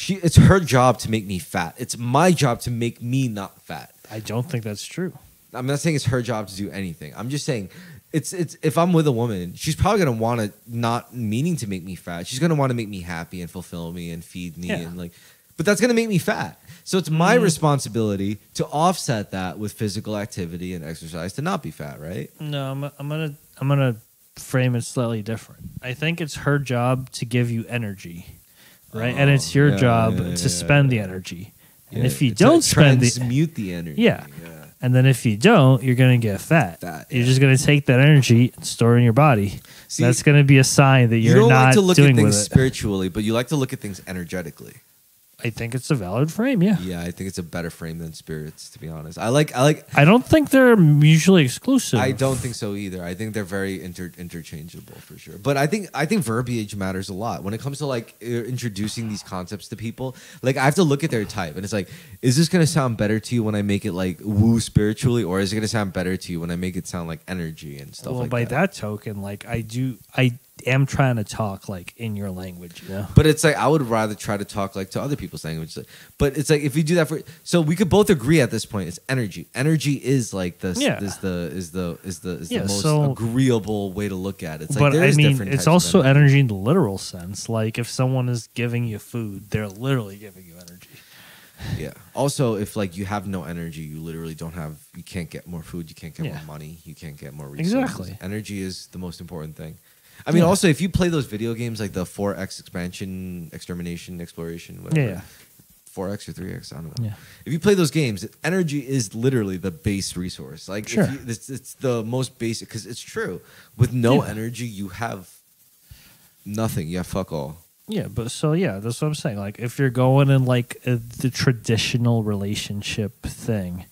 It's her job to make me fat. It's my job to make me not fat. I don't think that's true. I'm not saying it's her job to do anything. I'm just saying it's if I'm with a woman, she's probably gonna want to, not meaning to make me fat. She's gonna want to make me happy and fulfill me and feed me and like, but that's gonna make me fat. So it's my responsibility to offset that with physical activity and exercise to not be fat, right? No, I'm gonna frame it slightly different. I think it's her job to give you energy, right? And it's your job to spend the energy. And if you don't transmute the energy, and then if you don't, you're going to get fat. You're just going to take that energy and store it in your body. See, that's going to be a sign that you're not doing with it. You don't like to look at things spiritually, but you like to look at things energetically. I think it's a valid frame, yeah. Yeah, I think it's a better frame than spirits, to be honest. I don't think they're mutually exclusive. I don't think so either. I think they're very interchangeable for sure. But I think verbiage matters a lot when it comes to like introducing these concepts to people. Like I have to look at their type, and it's like, is this gonna sound better to you when I make it like woo spiritually, or is it gonna sound better to you when I make it sound like energy and stuff? Well, like by that? that token, like I am trying to talk like in your language, you know. But it's like I would rather try to talk like to other people's language. But it's like if we do that so we could both agree at this point it's energy. Energy is like this is the most agreeable way to look at it. It's but like I mean, different it's types also of energy. energy in the literal sense. Like if someone is giving you food, they're literally giving you energy. Yeah. Also, if like you have no energy, you literally don't have. You can't get more food. You can't get more money. You can't get more resources. Exactly. Energy is the most important thing. I mean, also, if you play those video games like the 4X expansion, extermination, exploration, whatever. 4X or 3X, I don't know. Yeah. If you play those games, energy is literally the base resource. Like, sure. It's the most basic, because it's true. With no energy, you have nothing. You have fuck all. Yeah, but so, that's what I'm saying. Like, if you're going in, like, the traditional relationship thing.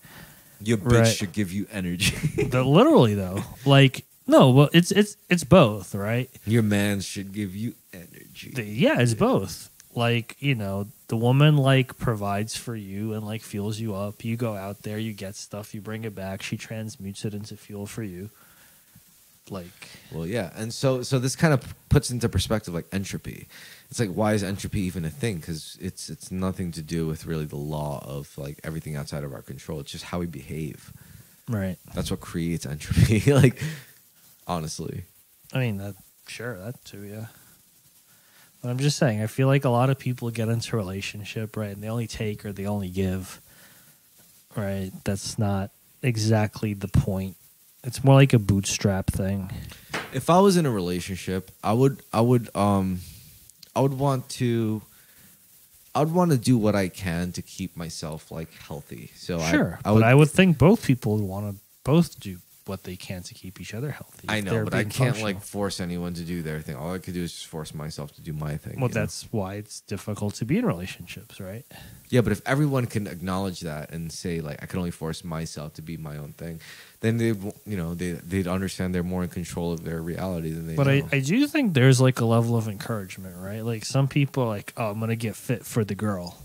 Your bitch should give you energy. Literally, though. Like... No, well, it's both, right? Your man should give you energy. It's both. Like, you know, the woman, like, provides for you and, like, fuels you up. You go out there, you get stuff, you bring it back. She transmutes it into fuel for you. Like... Well, yeah. And so this kind of puts into perspective, like, entropy. It's like, why is entropy even a thing? Because it's nothing to do with really the law of, like, everything outside of our control. It's just how we behave. Right. That's what creates entropy. Like... Honestly, I mean that too, yeah. But I'm just saying, I feel like a lot of people get into a relationship, right, and they only take or they only give, right? That's not exactly the point. It's more like a bootstrap thing. If I was in a relationship, I would want to do what I can to keep myself like healthy. So sure, I would think both people would want to both do what they can to keep each other healthy. I know, but I can't like force anyone to do their thing. All I could do is just force myself to do my thing. Well, that's why it's difficult to be in relationships, right? Yeah, but if everyone can acknowledge that and say like I can only force myself to be my own thing, then they'd understand they're more in control of their reality than they. But I do think there's like a level of encouragement, right? Like some people are like, oh, I'm gonna get fit for the girl.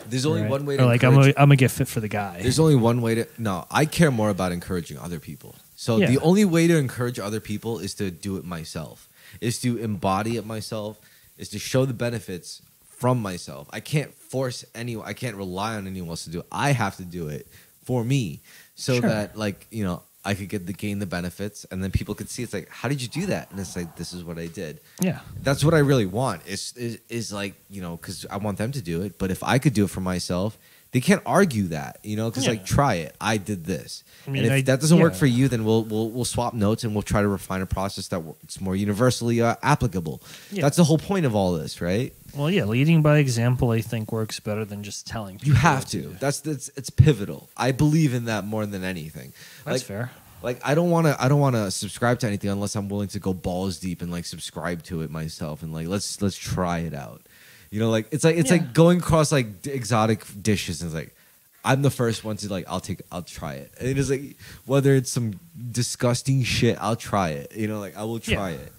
There's only one way to like I'm gonna get fit for the guy. There's only one way to no. I care more about encouraging other people. So the only way to encourage other people is to do it myself, is to embody it myself, is to show the benefits from myself. I can't force anyone. I can't rely on anyone else to do it. I have to do it for me so that like, you know, I could gain the benefits and then people could see it's like, how did you do that? And it's like, this is what I did. Yeah. That's what I really want is like, you know, because I want them to do it. But if I could do it for myself, they can't argue that, you know, because like try it. I did this, and if that doesn't work for you, then we'll swap notes and we'll try to refine a process that's more universally applicable. Yeah. That's the whole point of all this, right? Well, yeah, leading by example, I think works better than just telling people. You have to. It's pivotal. I believe in that more than anything. That's fair. Like I don't want to subscribe to anything unless I'm willing to go balls deep and like subscribe to it myself and like let's try it out. You know, like it's like going across like exotic dishes and it's like I'm the first one to like I'll try it. And it's like whether it's some disgusting shit, I'll try it. You know, like I will try it.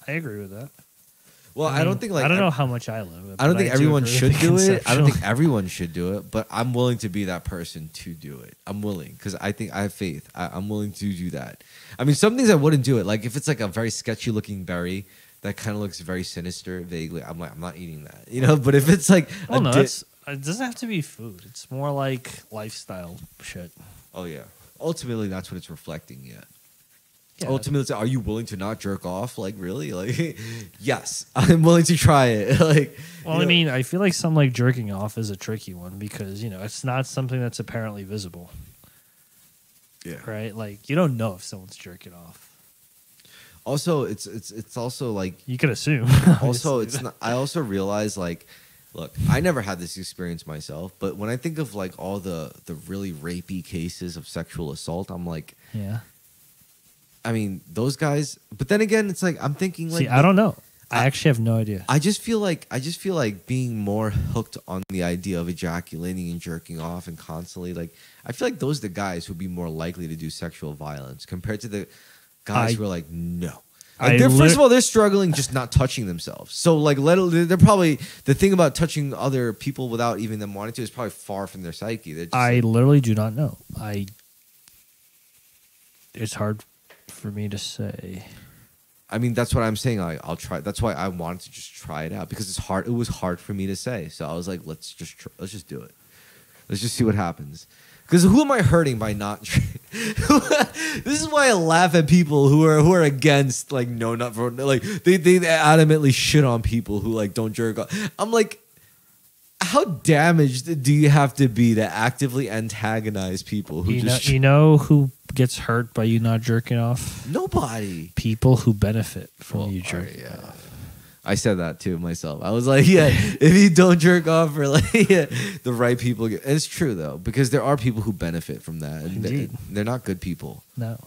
I agree with that. Well, I don't think like I don't know how much I live. I don't think everyone should do it. I don't think everyone should do it, but I'm willing to be that person to do it. I'm willing because I think I have faith. I'm willing to do that. I mean, some things I wouldn't do it. Like if it's like a very sketchy looking berry that kind of looks very sinister, vaguely, I'm like, I'm not eating that, you know. But if it's like, it doesn't have to be food. It's more like lifestyle shit. Oh yeah, ultimately that's what it's reflecting. Yeah. Ultimately, it's, are you willing to not jerk off? Like really? Like yes, I'm willing to try it. Like, well, I mean, I feel like something like jerking off is a tricky one because you know it's not something that's apparently visible. Yeah. Right. Like you don't know if someone's jerking off. Also, it's also like you could assume. Also, it's not. I also realize like, look, I never had this experience myself, but when I think of like all the really rapey cases of sexual assault, I'm like, yeah. I mean, those guys. But then again, it's like I'm thinking like, I don't know. I actually have no idea. I just feel like being more hooked on the idea of ejaculating and jerking off and constantly like I feel like those are the guys who'd be more likely to do sexual violence compared to the guys who are like no. Like first of all, they're struggling just not touching themselves. So like they're probably the thing about touching other people without even them wanting to is probably far from their psyche. Just literally do not know. It's hard for me to say. I mean, that's what I'm saying. I'll try. That's why I wanted to just try it out because it's hard. It was hard for me to say. So I was like, let's just do it. Let's just see what happens. Because who am I hurting by not? This is why I laugh at people who are against like no, not for like they adamantly shit on people who like don't jerk off. I'm like, how damaged do you have to be to actively antagonize people who you know who gets hurt by you not jerking off? Nobody. People who benefit from you jerking off. I said that too myself. I was like, yeah, if you don't jerk off for like the right people, and it's true though because there are people who benefit from that. And Indeed. They're not good people. No,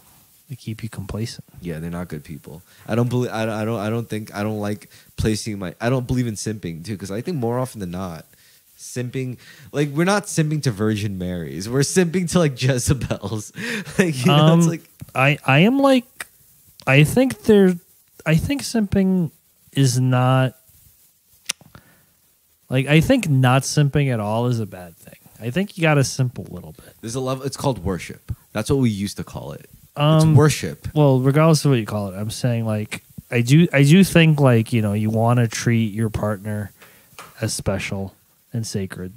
they keep you complacent. Yeah, they're not good people. I don't believe. I don't like placing my. I don't believe in simping too because I think more often than not. Simping, like we're not simping to Virgin Marys. We're simping to like Jezebels. Like, you know, it's like I am like I think simping is not like I think not simping at all is a bad thing. I think you got to simp a little bit. There's a level. It's called worship. That's what we used to call it. It's worship. Well, regardless of what you call it, I'm saying like I do think like you want to treat your partner as special and sacred.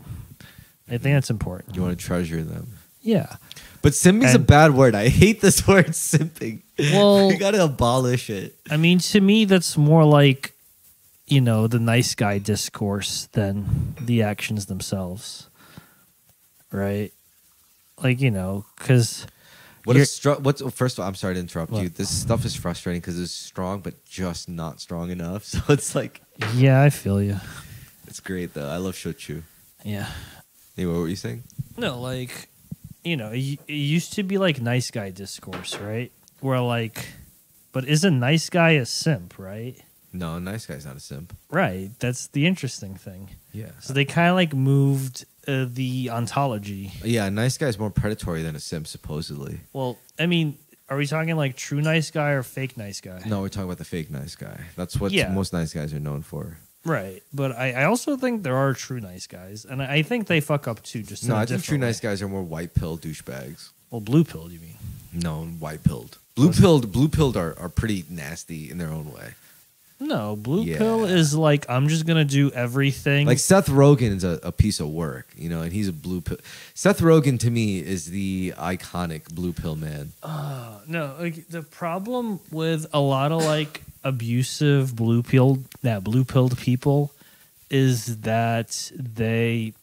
I think that's important. You want to treasure them. Yeah. But simping's a bad word. I hate this word simping. Well, you got to abolish it. I mean, to me, that's more like, the nice guy discourse than the actions themselves. Right? Like, because... First of all, I'm sorry to interrupt you. This stuff is frustrating because it's strong, but just not strong enough. So it's like... Yeah, I feel you. It's great, though. I love shochu. Yeah. Anyway, what were you saying? No, like, it used to be like nice guy discourse, right? Where like, but is a nice guy a simp, right? No, a nice guy's not a simp. Right. That's the interesting thing. Yeah. So they kind of like moved the ontology. Yeah, a nice guy's more predatory than a simp, supposedly. Well, I mean, are we talking like true nice guy or fake nice guy? No, we're talking about the fake nice guy. That's what most nice guys are known for. Right, but I also think there are true nice guys, and I think they fuck up too. Just I think true nice guys are more white pill douchebags. Well, blue pilled, you mean? No, white pilled. Blue pilled are pretty nasty in their own way. No, blue pill is like I'm just gonna do everything. Like Seth Rogen is a piece of work, and he's a blue pill. Seth Rogen to me is the iconic blue pill man. No, like the problem with a lot of like abusive blue pilled people is that they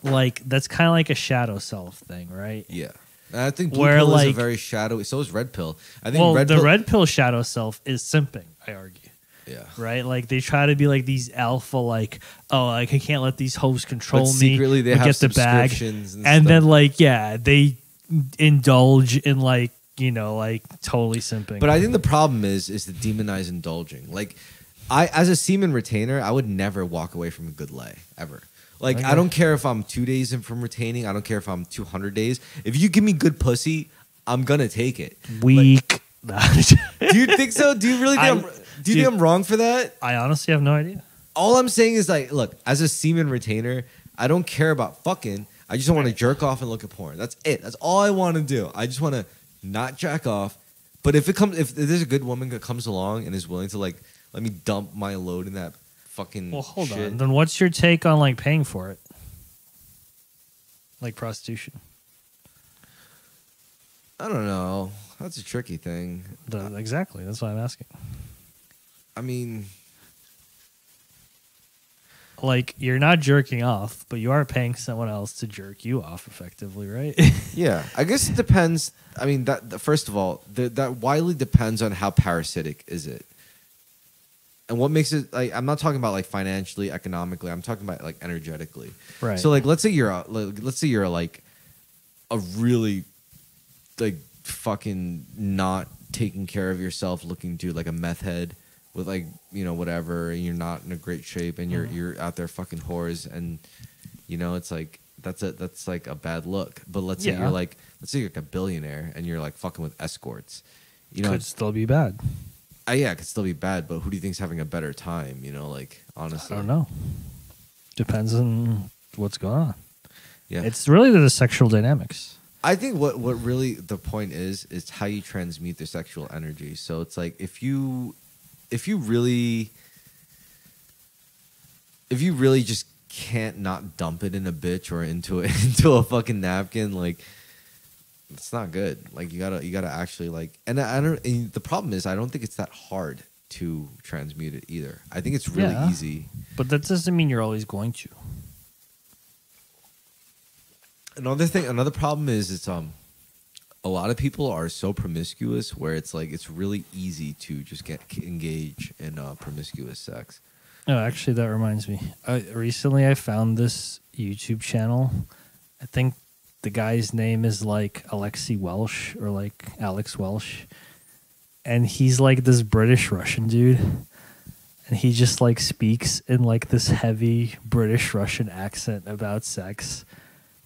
like that's kind of like a shadow self thing, right? Yeah. And I think blue pill is a very shadowy. So is red pill. I think red pill shadow self is simping. I argue. Yeah. Right? Like they try to be like these alpha, like, oh, like I can't let these hoes control me. Secretly they have get the bag. And then like, they indulge in like, like totally simping. But I think the problem is to demonize indulging. Like as a semen retainer, I would never walk away from a good lay ever. Like okay. I don't care if I'm 2 days in from retaining. I don't care if I'm 200 days. If you give me good pussy, I'm gonna take it. Weak. Like, do you think so? Do you really think do you think I'm wrong for that? I honestly have no idea. All I'm saying is like, look, as a semen retainer, I don't care about fucking. I just want to jerk off and look at porn. That's it. That's all I want to do. I just want to not jack off. But if there's a good woman that comes along and is willing to like let me dump my load in that fucking hold on. Then what's your take on like paying for it? Like prostitution? I don't know. That's a tricky thing. Exactly. That's why I'm asking. I mean, like you're not jerking off, but you are paying someone else to jerk you off effectively, right? Yeah. I guess it depends. I mean, first of all, that widely depends on how parasitic is it. And what makes it like I'm not talking about like financially, economically. I'm talking about like energetically. Right. So like let's say you're like a really like fucking not taking care of yourself, looking to like a meth head with like, you know, whatever, and you're not in a great shape, and you're out there fucking whores, and you know, it's like that's like a bad look. But let's say you're like, a billionaire and you're like fucking with escorts, you know, could still be bad. Yeah, it could still be bad, but who do you think's having a better time? You know, like honestly, I don't know. Depends on what's going on. Yeah, it's really the sexual dynamics. I think what really the point is how you transmute the sexual energy. So it's like if you really just can't not dump it in a bitch or into a fucking napkin, like it's not good. Like you gotta actually like, and and the problem is I don't think it's that hard to transmute it either. I think it's really easy. But that doesn't mean you're always going to. Another problem is it's a lot of people are so promiscuous where it's like it's really easy to just engage in promiscuous sex. Oh, actually, that reminds me. Recently, I found this YouTube channel. I think the guy's name is like Alexi Welsh or like Alex Welsh, and he's like this British Russian dude, and he just like speaks in like this heavy British Russian accent about sex.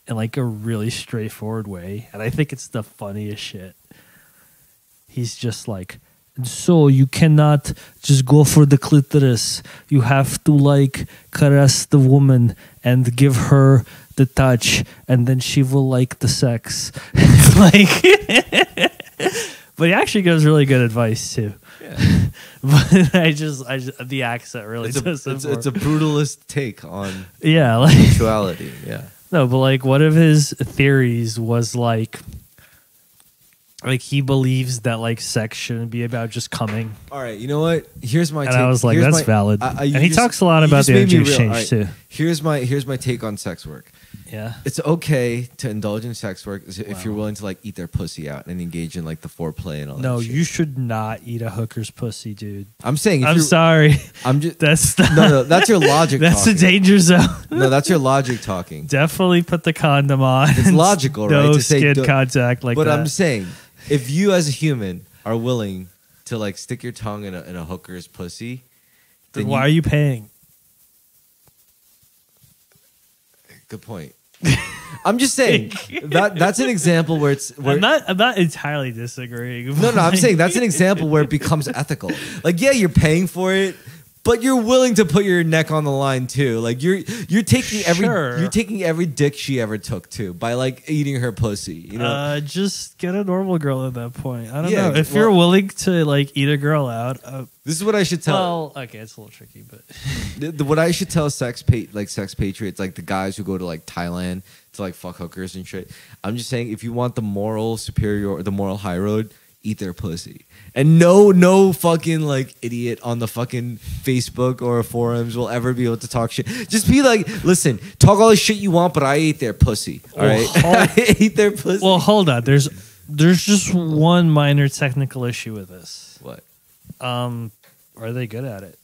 In like a really straightforward way. And I think it's the funniest shit. He's just like, and so you cannot just go for the clitoris. You have to like caress the woman and give her the touch, and then she will like the sex. Like, but he actually gives really good advice too. Yeah. But I just the accent really it's a brutalist take on like sexuality. Yeah. No, but like one of his theories was like he believes that like sex shouldn't be about just coming. All right, you know what? Here's my take. I was like, that's valid. And he talks a lot about the energy exchange too. Here's my take on sex work. Yeah. It's okay to indulge in sex work if you're willing to like eat their pussy out and engage in like the foreplay and all that. No, shit. you should not eat a hooker's pussy, dude. I'm saying I'm sorry. I'm just no, that's your logic. That's talking. a danger zone. No, that's your logic talking. Definitely put the condom on. It's logical, right? No to skin contact like but that. But I'm saying, if you as a human are willing to like stick your tongue in a hooker's pussy, then why are you paying? Good point. I'm just saying that's an example where it's. Where I'm not entirely disagreeing. No, I'm saying that's an example where it becomes ethical. Like, yeah, you're paying for it, but you're willing to put your neck on the line too. Like you're taking every dick she ever took too by like eating her pussy. You know, just get a normal girl at that point. I don't know if you're willing to like eat a girl out. This is what I should tell. Well, okay, it's a little tricky, but what I should tell sex patriots, like the guys who go to like Thailand to like fuck hookers and shit. I'm just saying, if you want the moral high road, eat their pussy. And no fucking like idiot on the fucking Facebook or forums will ever be able to talk shit. Just be like, listen, talk all the shit you want, but I ate their pussy. All right, I ate their pussy. Well, hold on. There's just one minor technical issue with this. What? Are they good at it?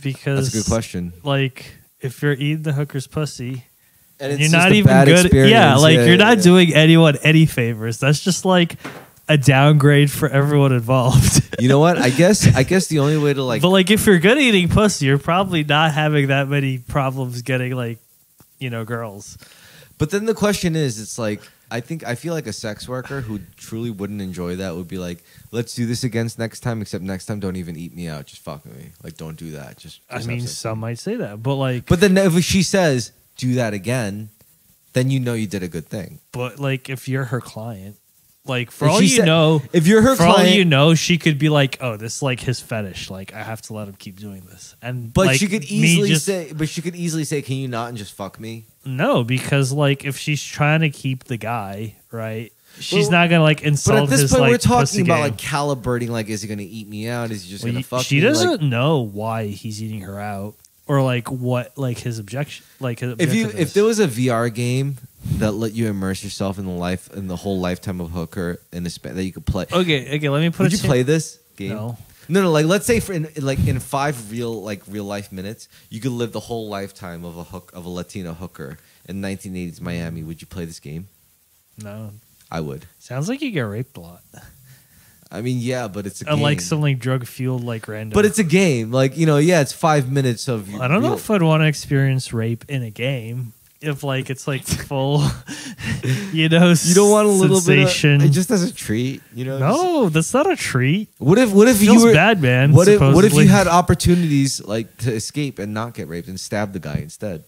Because that's a good question. Like, if you're eating the hooker's pussy. And you're not even good. Experience. Yeah, like you're not doing anyone any favors. That's just like a downgrade for everyone involved. You know what? I guess the only way to like. But like, if you're good at eating pussy, you're probably not having that many problems getting like, girls. But then the question is, it's like I feel like a sex worker who truly wouldn't enjoy that would be like, let's do this again next time. Except next time, don't even eat me out. Just fuck with me. Like, don't do that. Just I mean, some might say that, but like. But then if she says, do that again, then you know you did a good thing. But like, if you're her client, like for all you know, if you're her client, for all you know, she could be like, "Oh, this is like his fetish. Like, I have to let him keep doing this." And but like, she could easily say, "Can you not and just fuck me?" No, because like if she's trying to keep the guy, right? She's not gonna like insult. But at this point, like, we're talking about game. like calibrating. Like, is he gonna eat me out? Is he just gonna fuck me? She doesn't know why he's eating her out. Or like what, like his objection, like his if there was a VR game that let you immerse yourself in the whole lifetime of hooker in the span that you could play. Okay, let me put. Would you play this game? No. Like let's say in 5 real life minutes, you could live the whole lifetime of a Latino hooker in 1980s Miami. Would you play this game? No, I would. Sounds like you get raped a lot. I mean, yeah, but it's a game. Like some like drug fueled like random. But it's a game. Like, you know, yeah, it's 5 minutes of. I don't know if I'd want to experience rape in a game. If like it's like full, you know, you don't want a little sensation. bit of, just as a treat, you know. No, that's not a treat. What if you were bad, man? What if you had opportunities like to escape and not get raped and stab the guy instead?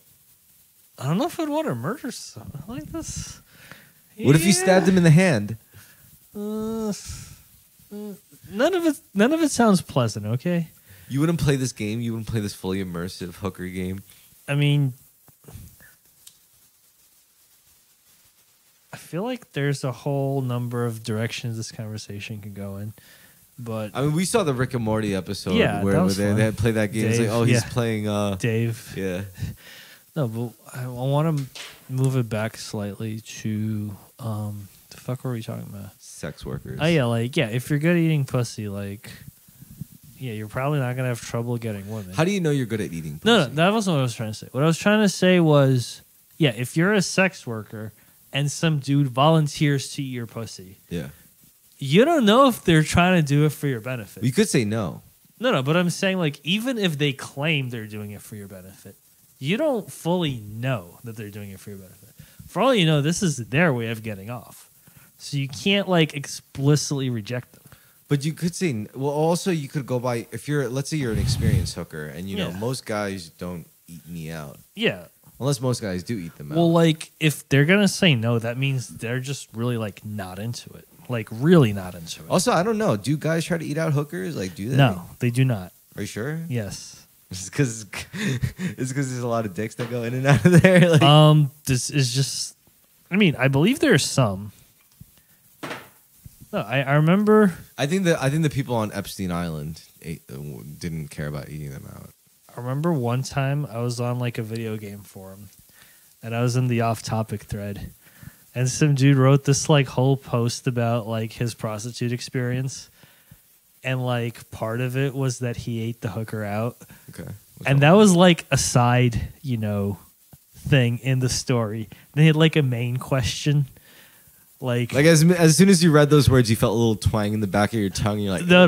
I don't know if I'd want to murder someone like this. What if you stabbed him in the hand? None of it sounds pleasant. Okay. You wouldn't play this game. You wouldn't play this fully immersive hooker game. I mean, I feel like there's a whole number of directions this conversation can go in, but I mean, we saw the Rick and Morty episode where they had played that game. Dave, it's like, oh, he's playing Dave. Yeah. No, but I want to move it back slightly to the fuck were we talking about? Sex workers. Oh yeah, like if you're good at eating pussy, like you're probably not gonna have trouble getting women. How do you know you're good at eating pussy? No, that wasn't what I was trying to say. What I was trying to say was, if you're a sex worker and some dude volunteers to eat your pussy, you don't know if they're trying to do it for your benefit. You could say no. No, but I'm saying like even if they claim they're doing it for your benefit, you don't fully know that they're doing it for your benefit. For all you know, this is their way of getting off. So you can't like explicitly reject them. But you could say, well, also you could go by, if you're, let's say you're an experienced hooker and you know, most guys don't eat me out. Yeah. Unless most guys do eat them out. Well, like if they're going to say no, that means they're just really like not into it. Like really not into it. Also, I don't know. Do guys try to eat out hookers? Like, do they? No, they do not. Are you sure? Yes. It's because there's a lot of dicks that go in and out of there. Like. This is just. I mean, I believe there's some. No, I remember. I think the people on Epstein Island didn't care about eating them out. I remember one time I was on like a video game forum, and I was in the off-topic thread, and some dude wrote this like whole post about like his prostitute experience, and like part of it was that he ate the hooker out. Okay. And that was like a side, thing in the story. They had like a main question. Like as soon as you read those words, you felt a little twang in the back of your tongue. You're like, no,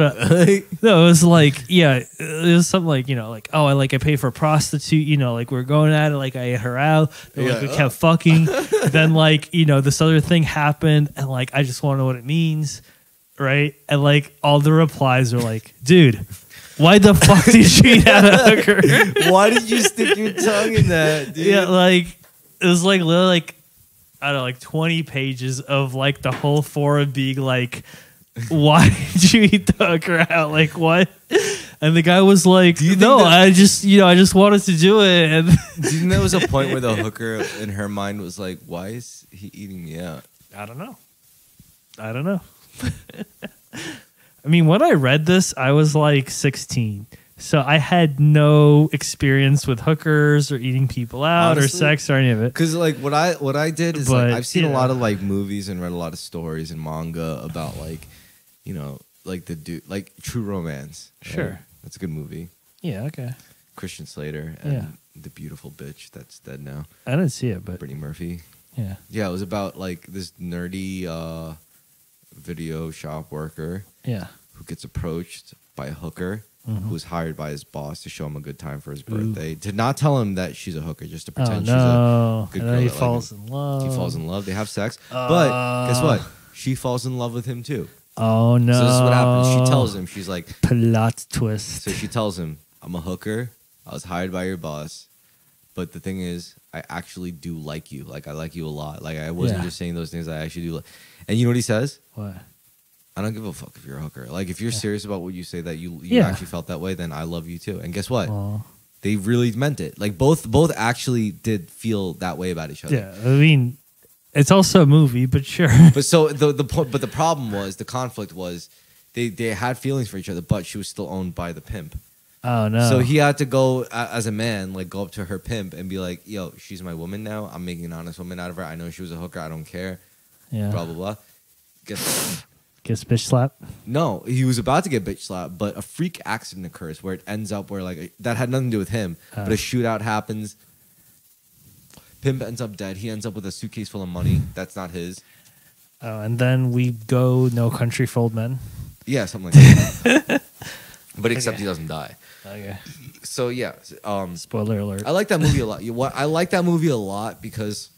it was like, it was something like, oh, I pay for a prostitute, like we're going at it, like I ate her out, and, like we kept fucking. Then like, this other thing happened, and like I just want to know what it means, right? And like all the replies were like, dude, why the fuck did you eat out a hooker? Why did you stick your tongue in that, dude? Yeah, like it was like literally like, I don't know, like 20 pages of like the whole forum being like, why did you eat the hooker out? Like what? And the guy was like, I just wanted to do it. And do you think there was a point where the hooker in her mind was like, why is he eating me out? I don't know. I mean, when I read this, I was like 16. So I had no experience with hookers or eating people out. Honestly, or sex or any of it. Because like what I did is like I've seen a lot of like movies and read a lot of stories and manga about like, like the dude, like True Romance. Sure. Right? That's a good movie. Yeah, okay. Christian Slater and the beautiful bitch that's dead now. I didn't see it, but Brittany Murphy. Yeah. Yeah, it was about like this nerdy video shop worker. Yeah. Who gets approached by a hooker. Mm-hmm. Who was hired by his boss to show him a good time for his birthday. To not tell him that she's a hooker, just to pretend she's a good girl. And then he falls in love. He falls in love. They have sex. But guess what? She falls in love with him too. Oh, no. So this is what happens. She tells him, she's like... Plot twist. So she tells him, I'm a hooker. I was hired by your boss. But the thing is, I actually do like you. Like, I like you a lot. Like, I wasn't just saying those things. I actually do. And you know what he says? What? I don't give a fuck if you're a hooker. Like, if you're serious about what you say, that you actually felt that way, then I love you too. And guess what? Aww. They really meant it. Like, both actually did feel that way about each other. Yeah, I mean, it's also a movie, but sure. But so the problem was, the conflict was, they had feelings for each other, but she was still owned by the pimp. Oh no! So he had to go as a man, like go up to her pimp and be like, "Yo, she's my woman now. I'm making an honest woman out of her. I know she was a hooker. I don't care." Yeah. Blah blah blah. Gets bitch slapped? No, he was about to get bitch slapped, but a freak accident occurs where it ends up where like that had nothing to do with him, but a shootout happens. Pimp ends up dead. He ends up with a suitcase full of money that's not his. Oh, and then we go No Country for Old Men. Yeah, something like that. But except he doesn't die. Okay. So yeah. Spoiler alert. I like that movie a lot. I like that movie a lot because,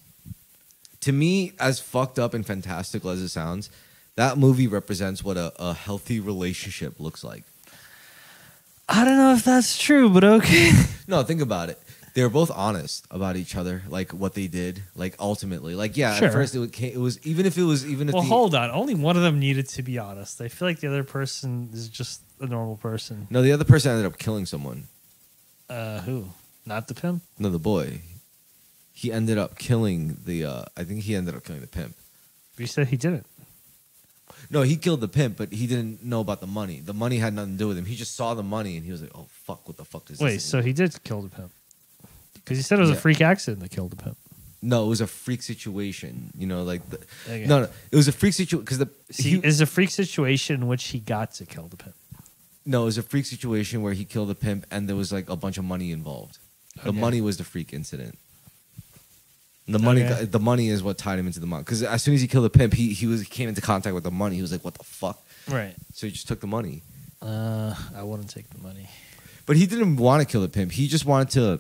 to me, as fucked up and fantastical as it sounds, that movie represents what a healthy relationship looks like. I don't know if that's true, but okay. No, think about it. They were both honest about each other, like what they did, like ultimately. Like, yeah, Sure. at first it was even if Well, hold on. Only one of them needed to be honest. I feel like the other person is just a normal person. No, the other person ended up killing someone. Who? Not the pimp? No, the boy. He ended up killing I think he ended up killing the pimp. You said he didn't. No, he killed the pimp, but he didn't know about the money. The money had nothing to do with him. He just saw the money and he was like, "Oh fuck, what the fuck is this?" Wait, so he did kill the pimp? Because you said it was a freak accident that killed the pimp. No, it was a freak situation. You know, like Okay. no, it was a freak situation because is a freak situation in which he got to kill the pimp. No, it was a freak situation where he killed the pimp and there was like a bunch of money involved. The money was the freak incident. The money is what tied him into the money. Because as soon as he killed the pimp, he came into contact with the money. He was like, "What the fuck?" Right. So he just took the money. I wouldn't take the money. But he didn't want to kill the pimp. He just wanted to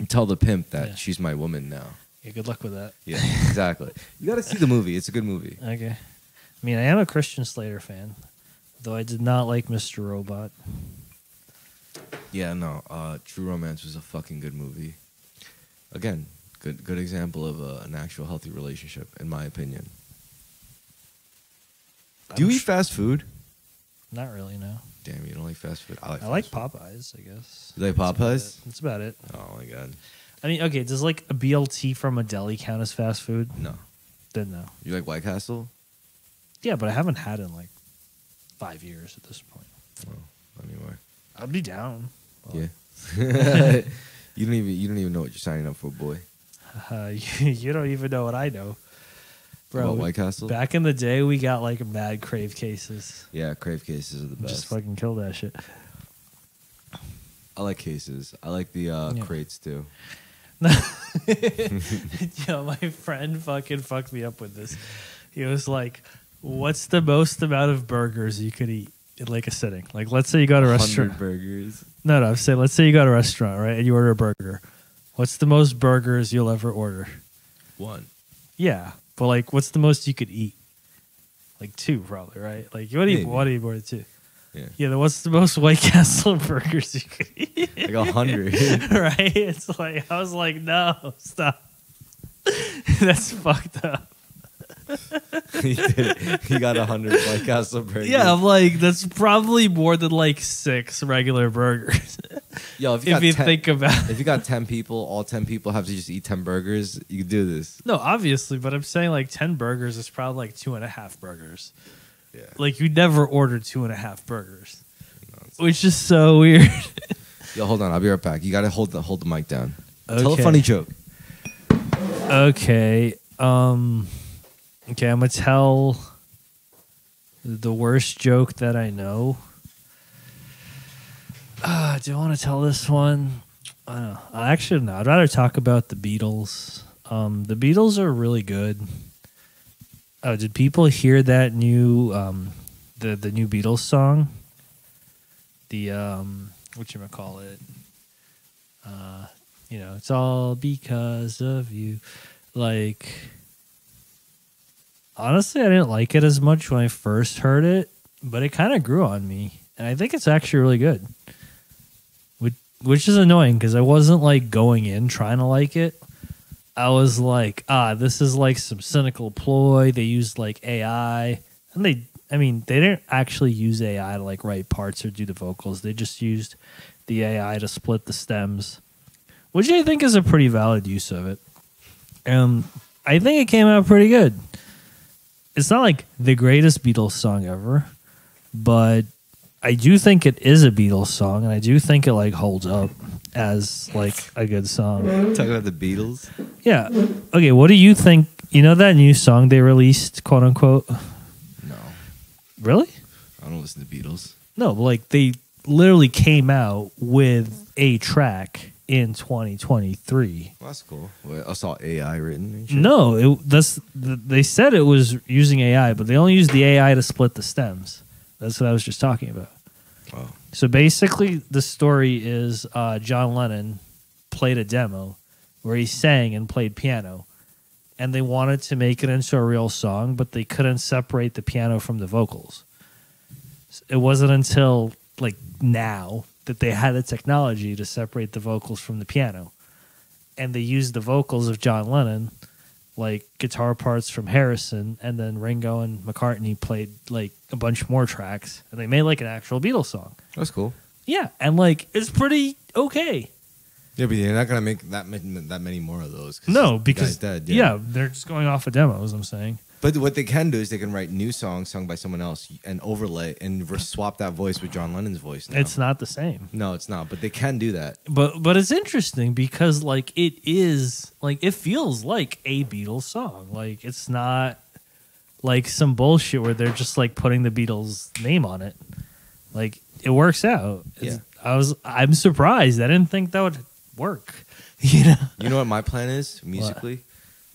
tell the pimp that she's my woman now. Yeah, good luck with that. Yeah, exactly. You got to see the movie. It's a good movie. Okay. I mean, I am a Christian Slater fan, though I did not like Mr. Robot. Yeah, no. True Romance was a fucking good movie. Again, good example of an actual healthy relationship, in my opinion. Do you eat fast food? Not really, no. Damn, you don't like fast food? I like Popeyes, I guess. You like Popeyes? That's about it. Oh, my God. I mean, okay, does like a BLT from a deli count as fast food? No. Then no. You like White Castle? Yeah, but I haven't had it in like 5 years at this point. Oh, anyway. I'd be down. Yeah. You don't even know what you're signing up for, boy. You don't even know what I know. Bro, About White Castle? Back in the day, we got like mad Crave cases. Yeah, Crave cases are the best. Just fucking kill that shit. I like cases. I like the crates, too. Yo, my friend fucking fucked me up with this. He was like, "What's the most amount of burgers you could eat in like a sitting? Like, let's say you go to a restaurant. 100 burgers. No, I'm saying, let's say you go to a restaurant, right, and you order a burger. What's the most burgers you'll ever order? 1. Yeah, but like, what's the most you could eat? Like 2, probably, right? Like, what do you order 2? Yeah. Then what's the most White Castle burgers you could eat? Like 100. Right? It's like, I was like, no, stop. That's fucked up. He did it. He got 100 White Castle burgers. Yeah, I'm like, that's probably more than like 6 regular burgers. Yo, if you think about it. If you got 10 people, all 10 people have to just eat 10 burgers, you can do this. No, obviously, but I'm saying like 10 burgers is probably like 2.5 burgers. Yeah. Like, you never order 2.5 burgers. No, which is so weird. Yo, hold on. I'll be right back. You got to hold the mic down. Okay. Tell a funny joke. Okay. Okay, I'm going to tell the worst joke that I know. Do I want to tell this one? I don't know. Actually, no. I'd rather talk about the Beatles. The Beatles are really good. Oh, did people hear that new the new Beatles song? The whatchamacallit? It's all because of you. Like, honestly, I didn't like it as much when I first heard it, but it kind of grew on me, and I think it's actually really good. Which is annoying because I wasn't like going in trying to like it. I was like, this is like some cynical ploy. They used like AI, and they didn't actually use AI to like write parts or do the vocals. They just used the AI to split the stems, which I think is a pretty valid use of it. I think it came out pretty good. It's not like the greatest Beatles song ever, but I do think it is a Beatles song, and I do think it like holds up as like a good song. Talking about the Beatles? Yeah. Okay, what do you think? You know that new song they released, quote unquote? No. Really? I don't listen to Beatles. No, but like they literally came out with a track in 2023. Well, that's cool. Wait, I saw AI written and shit. No, they said it was using AI, but they only used the AI to split the stems. That's what I was just talking about. Oh. So basically, the story is John Lennon played a demo where he sang and played piano, and they wanted to make it into a real song, but they couldn't separate the piano from the vocals. It wasn't until like now that they had the technology to separate the vocals from the piano, and they used the vocals of John Lennon, like guitar parts from Harrison, and then Ringo and McCartney played like a bunch more tracks, and they made like an actual Beatles song. That's cool. Yeah, and like it's pretty okay. Yeah, but you're not gonna make that many more of those. No, because the guy's dead. Yeah, they're just going off of demos. I'm saying. But what they can do is they can write new songs sung by someone else and overlay and swap that voice with John Lennon's voice. Now. It's not the same. No, it's not. But they can do that. But it's interesting because like it is like it feels like a Beatles song. Like it's not like some bullshit where they're just like putting the Beatles name on it. Like it works out. Yeah. I'm surprised. I didn't think that would work. You know. You know what my plan is musically? What?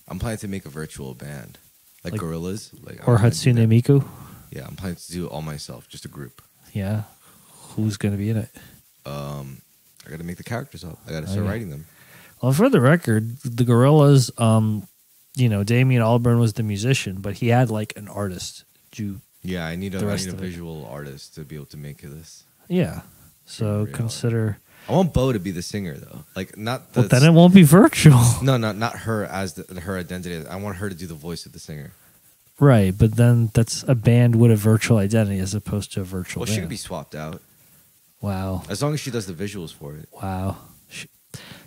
I'm planning to make a virtual band. Like Gorillaz. Or Hatsune Miku. Yeah, I'm planning to do it all myself, just a group. Yeah. Who's going to be in it? I got to make the characters up. I got to start writing them. Well, for the record, the Gorillaz, Damien Albarn was the musician, but he had like an artist do. Yeah, I need a visual artist to be able to make this. Yeah. So consider. I want Bo to be the singer though, like not. But then it won't be virtual. No, not her as her identity. I want her to do the voice of the singer. Right, but then that's a band with a virtual identity as opposed to a virtual. Well, she could be swapped out. Wow. As long as she does the visuals for it. Wow.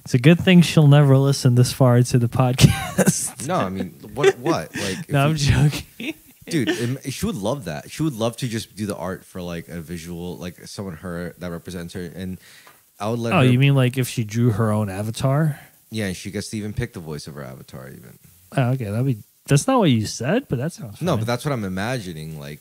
It's a good thing she'll never listen this far into the podcast. No, I mean, what? Like, no, I'm joking. Dude, she would love that. She would love to just do the art for like a visual, like someone that represents her, and I would let her. Oh, you mean like if she drew her own avatar? Yeah, and she gets to even pick the voice of her avatar, even. Oh, okay, that's not what you said, but that sounds fine. No, but that's what I'm imagining. Like,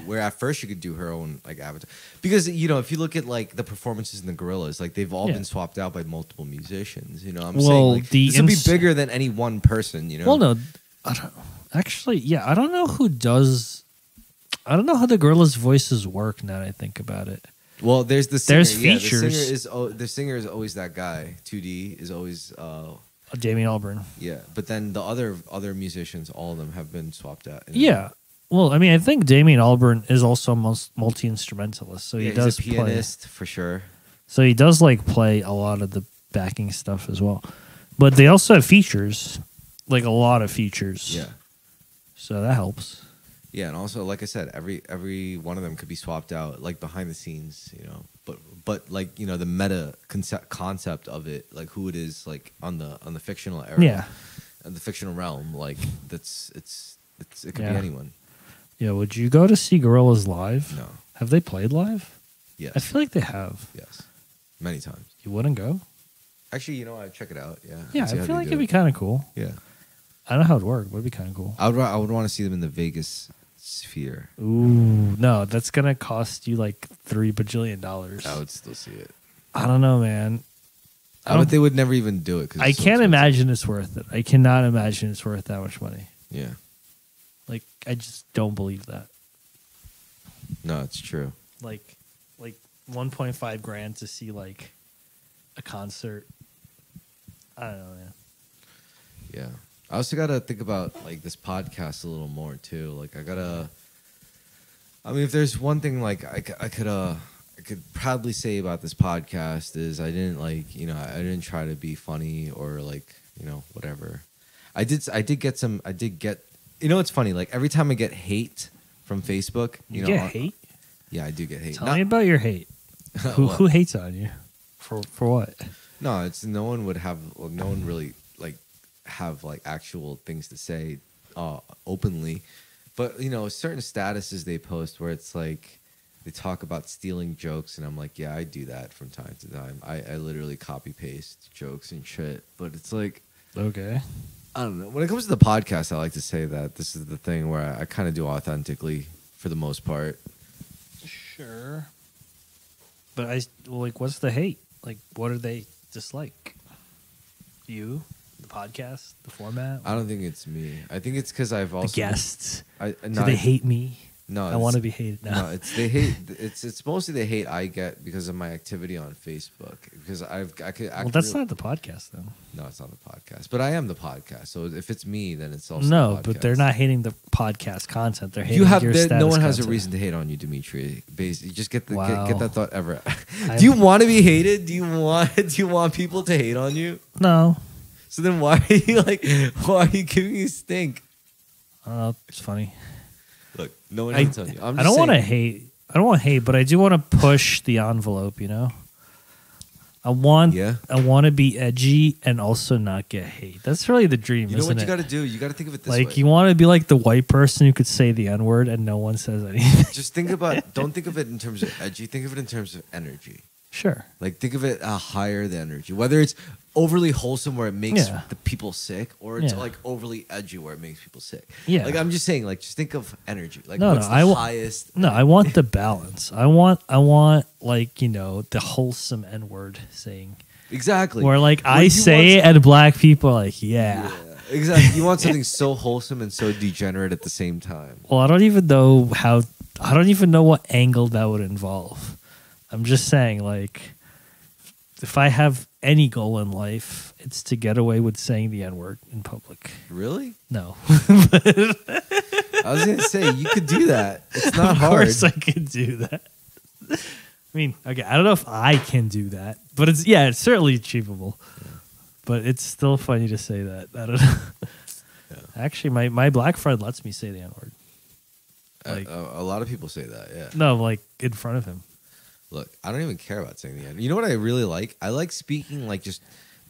where at first she could do her own like avatar, because if you look at like the performances in the Gorillaz, like they've all been swapped out by multiple musicians. I'm saying like, this would be bigger than any one person. Well, no, I don't. Actually, yeah, I don't know who does. I don't know how the Gorillaz voices work now that I think about it. Well, there's the singer. There's features. The singer is always that guy. 2D is always Damien Albarn. Yeah, but then the other musicians, all of them have been swapped out. Yeah. Well, I mean, I think Damien Albarn is also a multi-instrumentalist, so he does he's a pianist for sure. So he does like play a lot of the backing stuff as well. But they also have features, like a lot of features. Yeah. So that helps. Yeah, and also, like I said, every one of them could be swapped out, like behind the scenes, But like the meta concept of it, like who it is, like on the fictional era, the fictional realm, like it could be anyone. Yeah, would you go to see Gorillaz live? No. Have they played live? Yes. I feel like they have. Yes, many times. You wouldn't go? Actually, I'd check it out. Yeah. Yeah, I feel like it'd be kind of cool. Yeah. I don't know how it'd work, but it'd be kind of cool. I would want to see them in the Vegas sphere. Ooh, no, that's gonna cost you like $3 bajillion. I would still see it. I don't know, man. But they would never even do it. I can't imagine it's worth it. I cannot imagine it's worth that much money. Yeah. Like, I just don't believe that. No, it's true. Like 1.5 grand to see like a concert. I don't know, man. Yeah. I also got to think about like this podcast a little more too. Like if there's one thing like I could proudly say about this podcast is I didn't I didn't try to be funny or like, whatever. I did get it's funny, like every time I get hate from Facebook, you get hate? Yeah, I do get hate. Tell me about your hate. Who hates on you? For what? No, it's no one really like have like actual things to say openly, but certain statuses they post where it's like they talk about stealing jokes, and I'm like, yeah, I do that from time to time. I literally copy paste jokes and shit, but it's like, okay, I don't know. When it comes to the podcast, I like to say that this is the thing where I kind of do authentically for the most part. Sure, but what's the hate? Like, what do they dislike? You? The podcast, the format? I don't think it's me. I think it's because I've also the guests. Do they hate me? No, I want to be hated now. No, it's they hate. It's mostly the hate I get because of my activity on Facebook. Because I could. Well, that's not the podcast, though. No, it's not the podcast. But I am the podcast. So if it's me, then it's also no. the podcast. But they're not hating the podcast content. They're hating you have your status no one has content. a reason to hate on you, Dimitri. Basically, just get Wow. get that thought ever. Do you want to be hated? Do you want people to hate on you? No. So then why are you giving me stink? It's funny. Look, no one hates on you. I don't want to hate. I don't want to hate, but I do want to push the envelope. You know. I want to be edgy and also not get hate. That's really the dream, You know isn't what you it? got to do? You got to think of it this way. Like you want to be like the white person who could say the N-word and no one says anything. Just don't think of it in terms of edgy. Think of it in terms of energy. Sure. Like think of it higher the energy. Whether it's overly wholesome where it makes the people sick, or it's like overly edgy where it makes people sick. Yeah. Like I'm just saying, like just think of energy. Like No, what's no, the highest? No, I want the balance. I want like, you know, the wholesome N-word saying. Exactly. Where like I say it and black people are like, yeah. Exactly. You want something so wholesome and so degenerate at the same time. Well, I don't even know what angle that would involve. I'm just saying, like, if I have any goal in life, it's to get away with saying the N-word in public. Really? No. I was going to say, you could do that. It's not hard. Of course I could do that. I mean, okay, I don't know if I can do that, but it's certainly achievable. Yeah. But it's still funny to say that. I don't know. Yeah. Actually, my black friend lets me say the N-word. Like, a lot of people say that, yeah. No, like in front of him. Look, I don't even care about saying the N-word. You know what I really like? I like speaking like just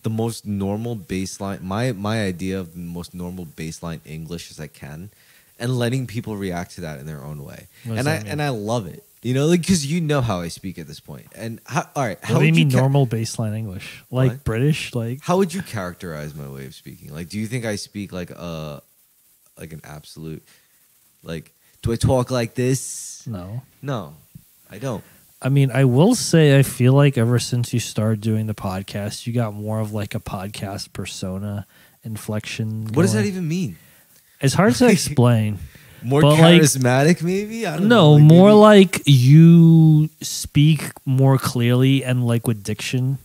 the most normal baseline. My idea of the most normal baseline English as I can, and letting people react to that in their own way. And I love it. You know, like because you know how I speak at this point. And all right, how do you mean normal baseline English? Like what? British? Like how would you characterize my way of speaking? Like, do you think I speak like an absolute like? Do I talk like this? No, I don't. I mean, I will say I feel like ever since you started doing the podcast, you got more of like a podcast persona inflection. What does that even mean? It's hard to explain. More charismatic, like, maybe? I don't know. Like more like you speak more clearly and like with diction.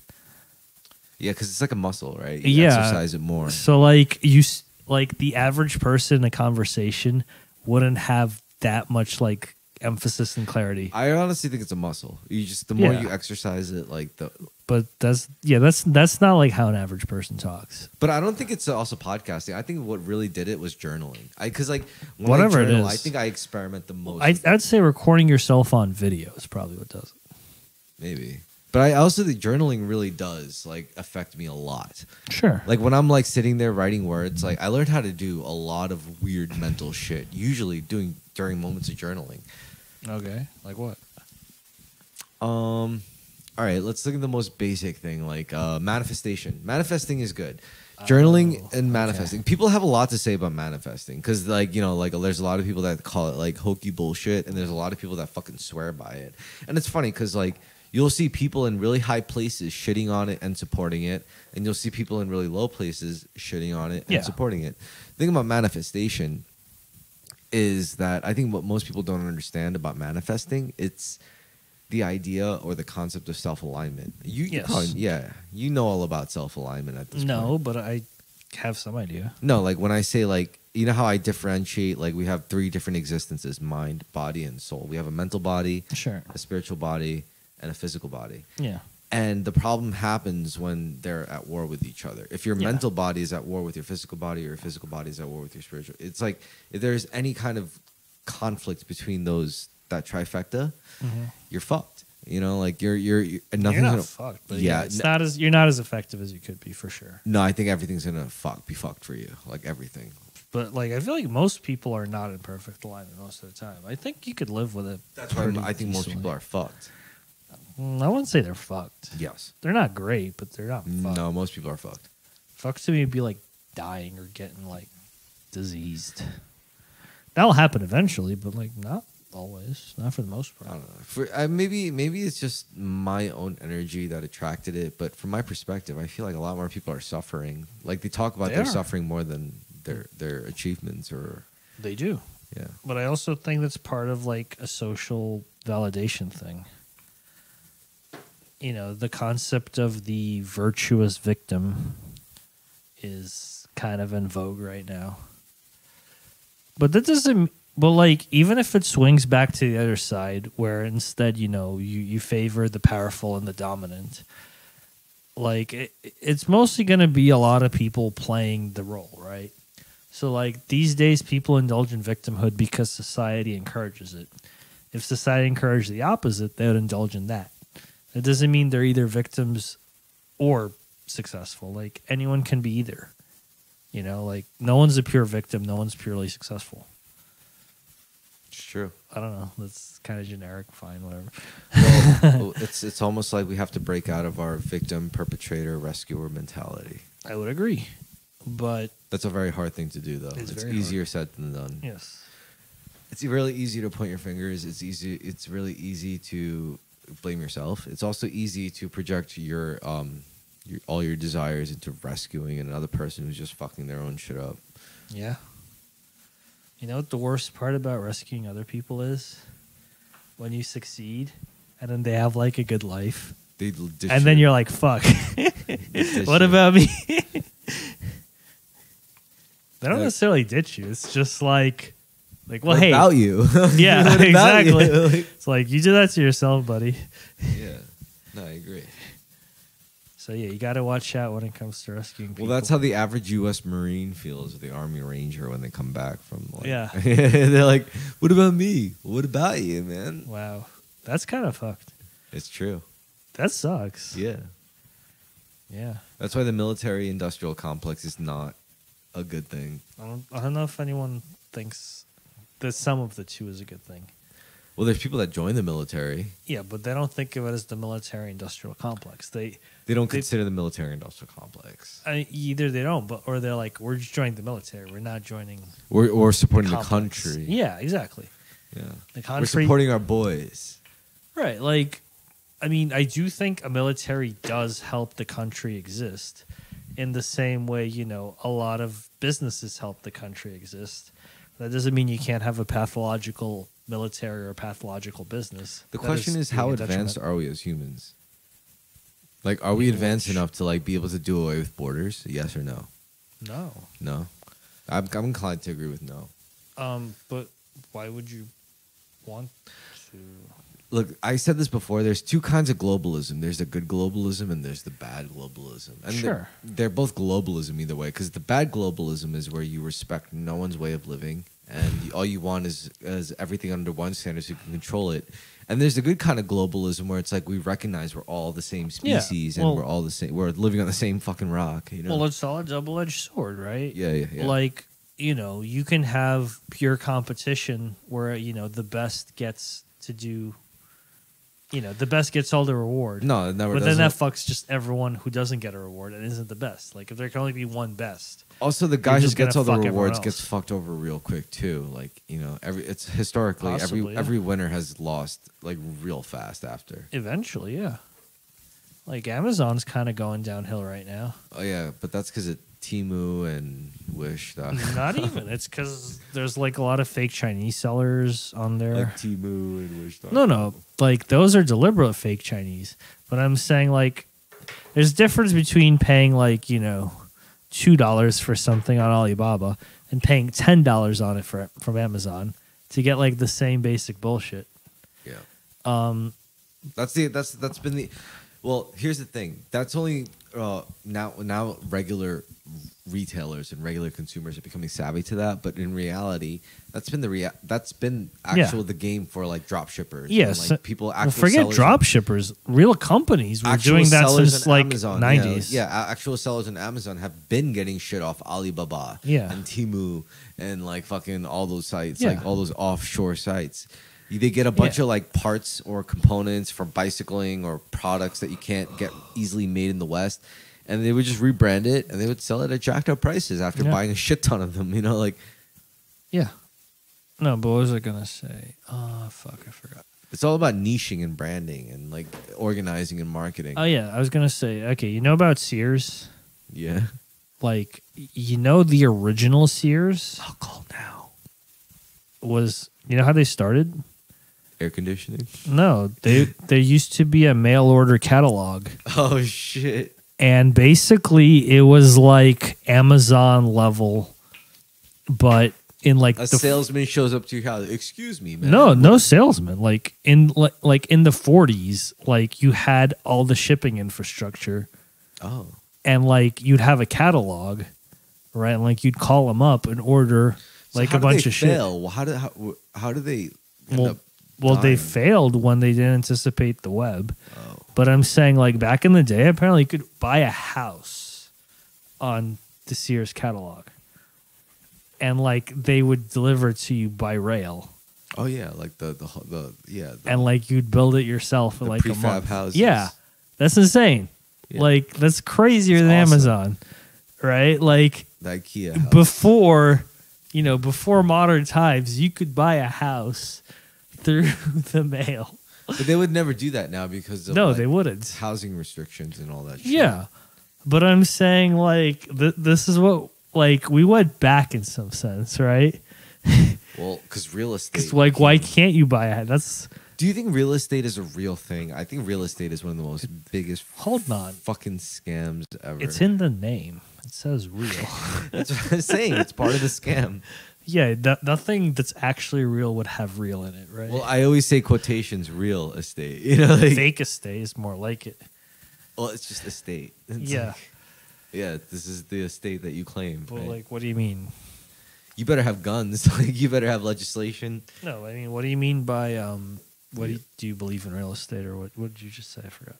Yeah, because it's like a muscle, right? You exercise it more. So like the average person in a conversation wouldn't have that much like emphasis and clarity. I honestly think it's a muscle. You just the more you exercise it, like the. But that's not like how an average person talks. But I don't think it's also podcasting. I think what really did it was journaling. Because like whatever it is, I think I experiment the most. I'd say recording yourself on video is probably what does it. Maybe. But I also think journaling really does like affect me a lot. Sure. Like when I'm like sitting there writing words, like I learned how to do a lot of weird mental shit. Usually during moments of journaling. Okay. Like what? All right, let's look at the most basic thing, like manifestation. Manifesting is good. Journaling and manifesting. Okay. People have a lot to say about manifesting because, like, you know, like there's a lot of people that call it like hokey bullshit, and there's a lot of people that fucking swear by it. And it's funny because, like, you'll see people in really high places shitting on it and supporting it, and you'll see people in really low places shitting on it and supporting it. The thing about manifestation is that I think what most people don't understand about manifesting, it's the idea or the concept of self-alignment. You know all about self-alignment at this point. No, but I have some idea. No, like when I say like, you know how I differentiate, like we have 3 different existences, mind, body, and soul. We have a mental body, a spiritual body, and a physical body. Yeah. And the problem happens when they're at war with each other. If your mental body is at war with your physical body, or your physical body is at war with your spiritual, it's like if there's any kind of conflict between that trifecta, you're fucked. You know, like you're nothing's not fucked. But you're not as effective as you could be for sure. No, I think everything's gonna be fucked for you, like everything. But like I feel like most people are not in perfect alignment most of the time. I think you could live with it. That's why I think most people are fucked. I wouldn't say they're fucked. Yes. They're not great, but they're not fucked. No, most people are fucked. Fucked to me would be like dying or getting like diseased. That'll happen eventually, but like not always. Not for the most part. I don't know. Maybe it's just my own energy that attracted it, but from my perspective, I feel like a lot more people are suffering. Like they talk about their suffering more than their achievements or they do. Yeah. But I also think that's part of like a social validation thing. You know, the concept of the virtuous victim is kind of in vogue right now. But that doesn't, but like, even if it swings back to the other side, where instead, you know, you favor the powerful and the dominant, like, it's mostly going to be a lot of people playing the role, right? So, like, these days, people indulge in victimhood because society encourages it. If society encouraged the opposite, they would indulge in that. It doesn't mean they're either victims or successful. Like, anyone can be either. You know, like, no one's a pure victim. No one's purely successful. It's true. I don't know. That's kind of generic. Fine, whatever. Well, it's almost like we have to break out of our victim, perpetrator, rescuer mentality. I would agree. But that's a very hard thing to do, though. It's easier said than done. Yes. It's really easy to point your fingers. It's really easy to blame yourself. It's also easy to project your all your desires into rescuing another person who's just fucking their own shit up. Yeah. You know what the worst part about rescuing other people is? When you succeed and then they have like a good life. And then you're like, fuck. What about me? They don't necessarily ditch you. It's just like well, what hey. about you? Yeah, exactly. You? It's like, you do that to yourself, buddy. Yeah. No, I agree. So, yeah, you got to watch out when it comes to rescuing people. Well, that's how the average U.S. Marine feels, or the Army Ranger, when they come back from, like... Yeah. They're like, what about me? What about you, man? Wow. That's kind of fucked. It's true. That sucks. Yeah. Yeah. That's why the military-industrial complex is not a good thing. I don't know if anyone thinks that some of the two is a good thing. Well, there's people that join the military. Yeah, but they don't think of it as the military-industrial complex. They don't consider the military-industrial complex. Either they don't, or they're like, we're just joining the military. We're not joining... Or supporting the country. Yeah, exactly. Yeah. The country, we're supporting our boys. Right, like... I mean, I do think a military does help the country exist in the same way, you know, a lot of businesses help the country exist. That doesn't mean you can't have a pathological military or a pathological business. The question is how advanced are we as humans? Like, are we advanced enough to, like, be able to do away with borders? Yes or no? No. No? I'm inclined to agree with no. But why would you want to... Look, I said this before. There's two kinds of globalism. There's the good globalism and there's the bad globalism. And sure. They're both globalism either way, because the bad globalism is where you respect no one's way of living and all you want is everything under one standard so you can control it. And there's the good kind of globalism where it's like we recognize we're all the same species and we're all the same. We're living on the same fucking rock. You know? Well, it's all a double-edged sword, right? Yeah. Like, you know, you can have pure competition where, you know, the best gets to do... You know, the best gets all the reward. No, it never But doesn't. then that fucks just everyone who doesn't get a reward and isn't the best. Like, if there can only be one best. Also, the guy who gets all the rewards else. gets fucked over real quick too. Like, you know, it's historically Possibly, every winner has lost like real fast after. Eventually, yeah. Like, Amazon's kind of going downhill right now. Oh yeah, but that's because of Temu and Wish stuff. Not even. It's because there's like a lot of fake Chinese sellers on there. Like Temu and Wish. No. Like, those are deliberate fake Chinese. But I'm saying, like, there's a difference between paying, like, you know, $2 for something on Alibaba and paying $10 on it from Amazon to get, like, the same basic bullshit. Yeah. That's been the... Well, here's the thing. That's only now regular retailers and regular consumers are becoming savvy to that. But in reality, that's been the game for like drop shippers. Yes, and, like, people actually forget drop shippers. Real companies were doing that since like Amazon, 90s. Yeah, actual sellers on Amazon have been getting shit off Alibaba and Temu and like fucking all those sites, like all those offshore sites. They get a bunch of like parts or components for bicycling or products that you can't get easily made in the West, and they would just rebrand it and they would sell it at jacked up prices after buying a shit ton of them. You know, like No, but what was I gonna say? Oh fuck, I forgot. It's all about niching and branding and like organizing and marketing. Oh yeah, I was gonna say. Okay, you know about Sears? Yeah. Like, you know the original Sears? I'll call now. was, you know how they started? Air conditioning? No, there used to be a mail order catalog. Oh, shit. And basically it was like Amazon level, but in like a salesman shows up to your house. Excuse me, man. No salesman. Like in the 40s, like you had all the shipping infrastructure. Oh. And like you'd have a catalog, right? And like you'd call them up and order like a bunch of shit. Well, how do they Well, they failed when they didn't anticipate the web. Oh. But I'm saying, like, back in the day, apparently you could buy a house on the Sears catalog. And, like, they would deliver it to you by rail. Oh, yeah. Like, and, like, you'd build it yourself in, like, a month. Houses. Yeah. That's insane. Yeah. Like, that's crazier than awesome. Amazon. Right? Like, the IKEA house. Before modern times, you could buy a house through the mail. But they would never do that now because of they wouldn't. Housing restrictions and all that shit. Yeah. But I'm saying, like, this is what, like, we went back in some sense, right? Well, because real estate. Like, why can't you buy a house? Do you think real estate is a real thing? I think real estate is one of the most biggest fucking scams ever. It's in the name. It says real. That's what I'm saying. It's part of the scam. Yeah, nothing that's actually real would have real in it, right? Well, I always say quotations, real estate. You know, like, fake estate is more like it. Well, it's just estate. It's yeah. Like, yeah, this is the estate that you claim. Well, right? like, what do you mean? You better have guns. Like, you better have legislation. No, I mean, what do you mean by do you believe in real estate, or what did you just say? I forgot.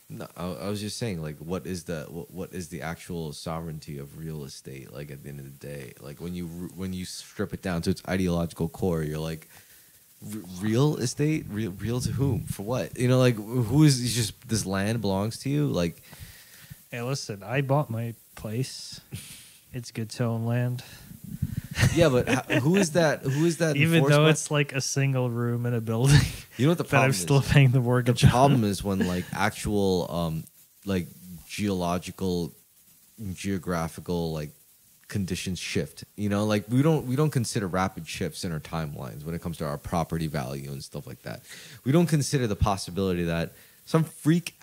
No, I was just saying, like, what is the actual sovereignty of real estate? Like, at the end of the day, like when you strip it down to its ideological core, you're like, real estate, real to whom, for what? You know, like, who is just this land belongs to you? Like, hey, listen, I bought my place. It's good to own land. Yeah, but who is that? Who is that? Even though it's like a single room in a building. You know what the problem is? I'm still paying the mortgage. The problem is when like actual like geographical like conditions shift. You know, like we don't consider rapid shifts in our timelines when it comes to our property value and stuff like that. We don't consider the possibility that some freak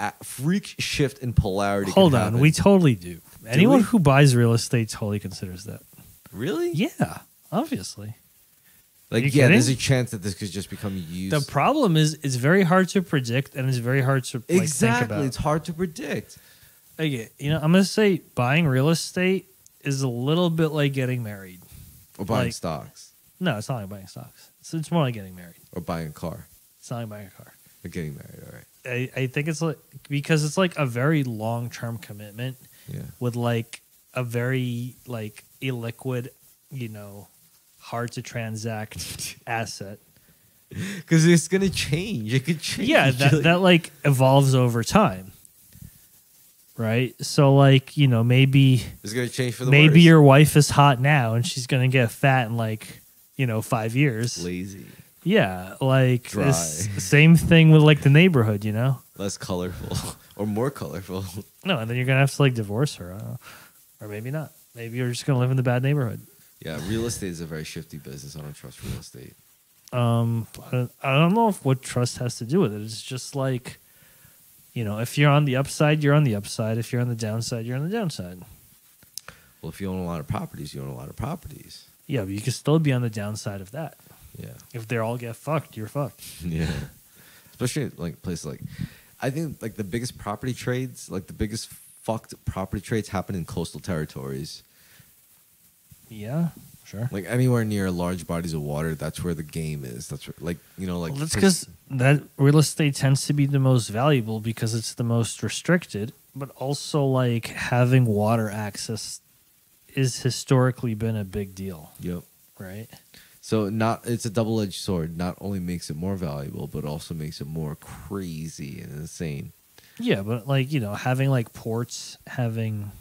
shift in polarity. Hold on, we totally do. Anyone who buys real estate totally considers that. Really? Yeah, obviously. Like, yeah, there's a chance that this could just become used. The problem is it's very hard to predict, and it's very hard to think about. It's hard to predict. Okay, I'm going to say buying real estate is a little bit like getting married. Or buying stocks. No, it's not like buying stocks. It's more like getting married. Or buying a car. It's not like buying a car. Or getting married, all right. I think it's like, because it's like a very long-term commitment with like a very like illiquid, hard to transact asset. Because it's going to change. It could change. Yeah, that like evolves over time. Right? So like, maybe it's going to change for the maybe worse. Your wife is hot now and she's going to get fat in like, 5 years. Lazy. Yeah, like dry. Same thing with like the neighborhood, Less colorful or more colorful. No, and then you're going to have to like divorce her. Or maybe not. Maybe you're just going to live in the bad neighborhood. Yeah, real estate is a very shifty business. I don't trust real estate. I don't know what trust has to do with it. It's just like, if you're on the upside, you're on the upside. If you're on the downside, you're on the downside. Well, if you own a lot of properties, you own a lot of properties. Yeah, but you can still be on the downside of that. Yeah. If they all get fucked, you're fucked. Yeah. Especially like places like, I think like the biggest property trades, like the biggest fucked property trades happen in coastal territories. Yeah, sure. Like anywhere near large bodies of water, that's where the game is. That's where, like, like. Well, that's because that real estate tends to be the most valuable because it's the most restricted, but also like having water access is historically been a big deal. Yep. Right. So it's a double-edged sword. Not only makes it more valuable, but also makes it more crazy and insane. Yeah, but like, having like ports, having,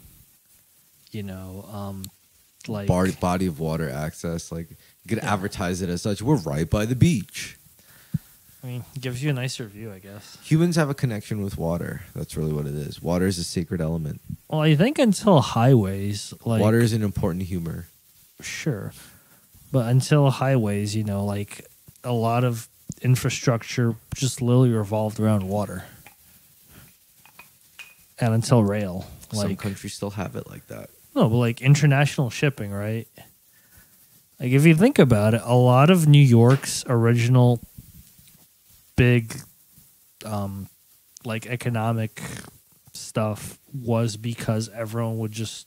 like body of water access, like you could advertise it as such. We're right by the beach. I mean, it gives you a nicer view, I guess. Humans have a connection with water. That's really what it is. Water is a sacred element. Well, I think until highways, like water is an important humor. Sure. But until highways, you know, like a lot of infrastructure just literally revolved around water. And until rail. Some countries still have it like that. No, but like international shipping, right? Like if you think about it, a lot of New York's original big like economic stuff was because everyone would just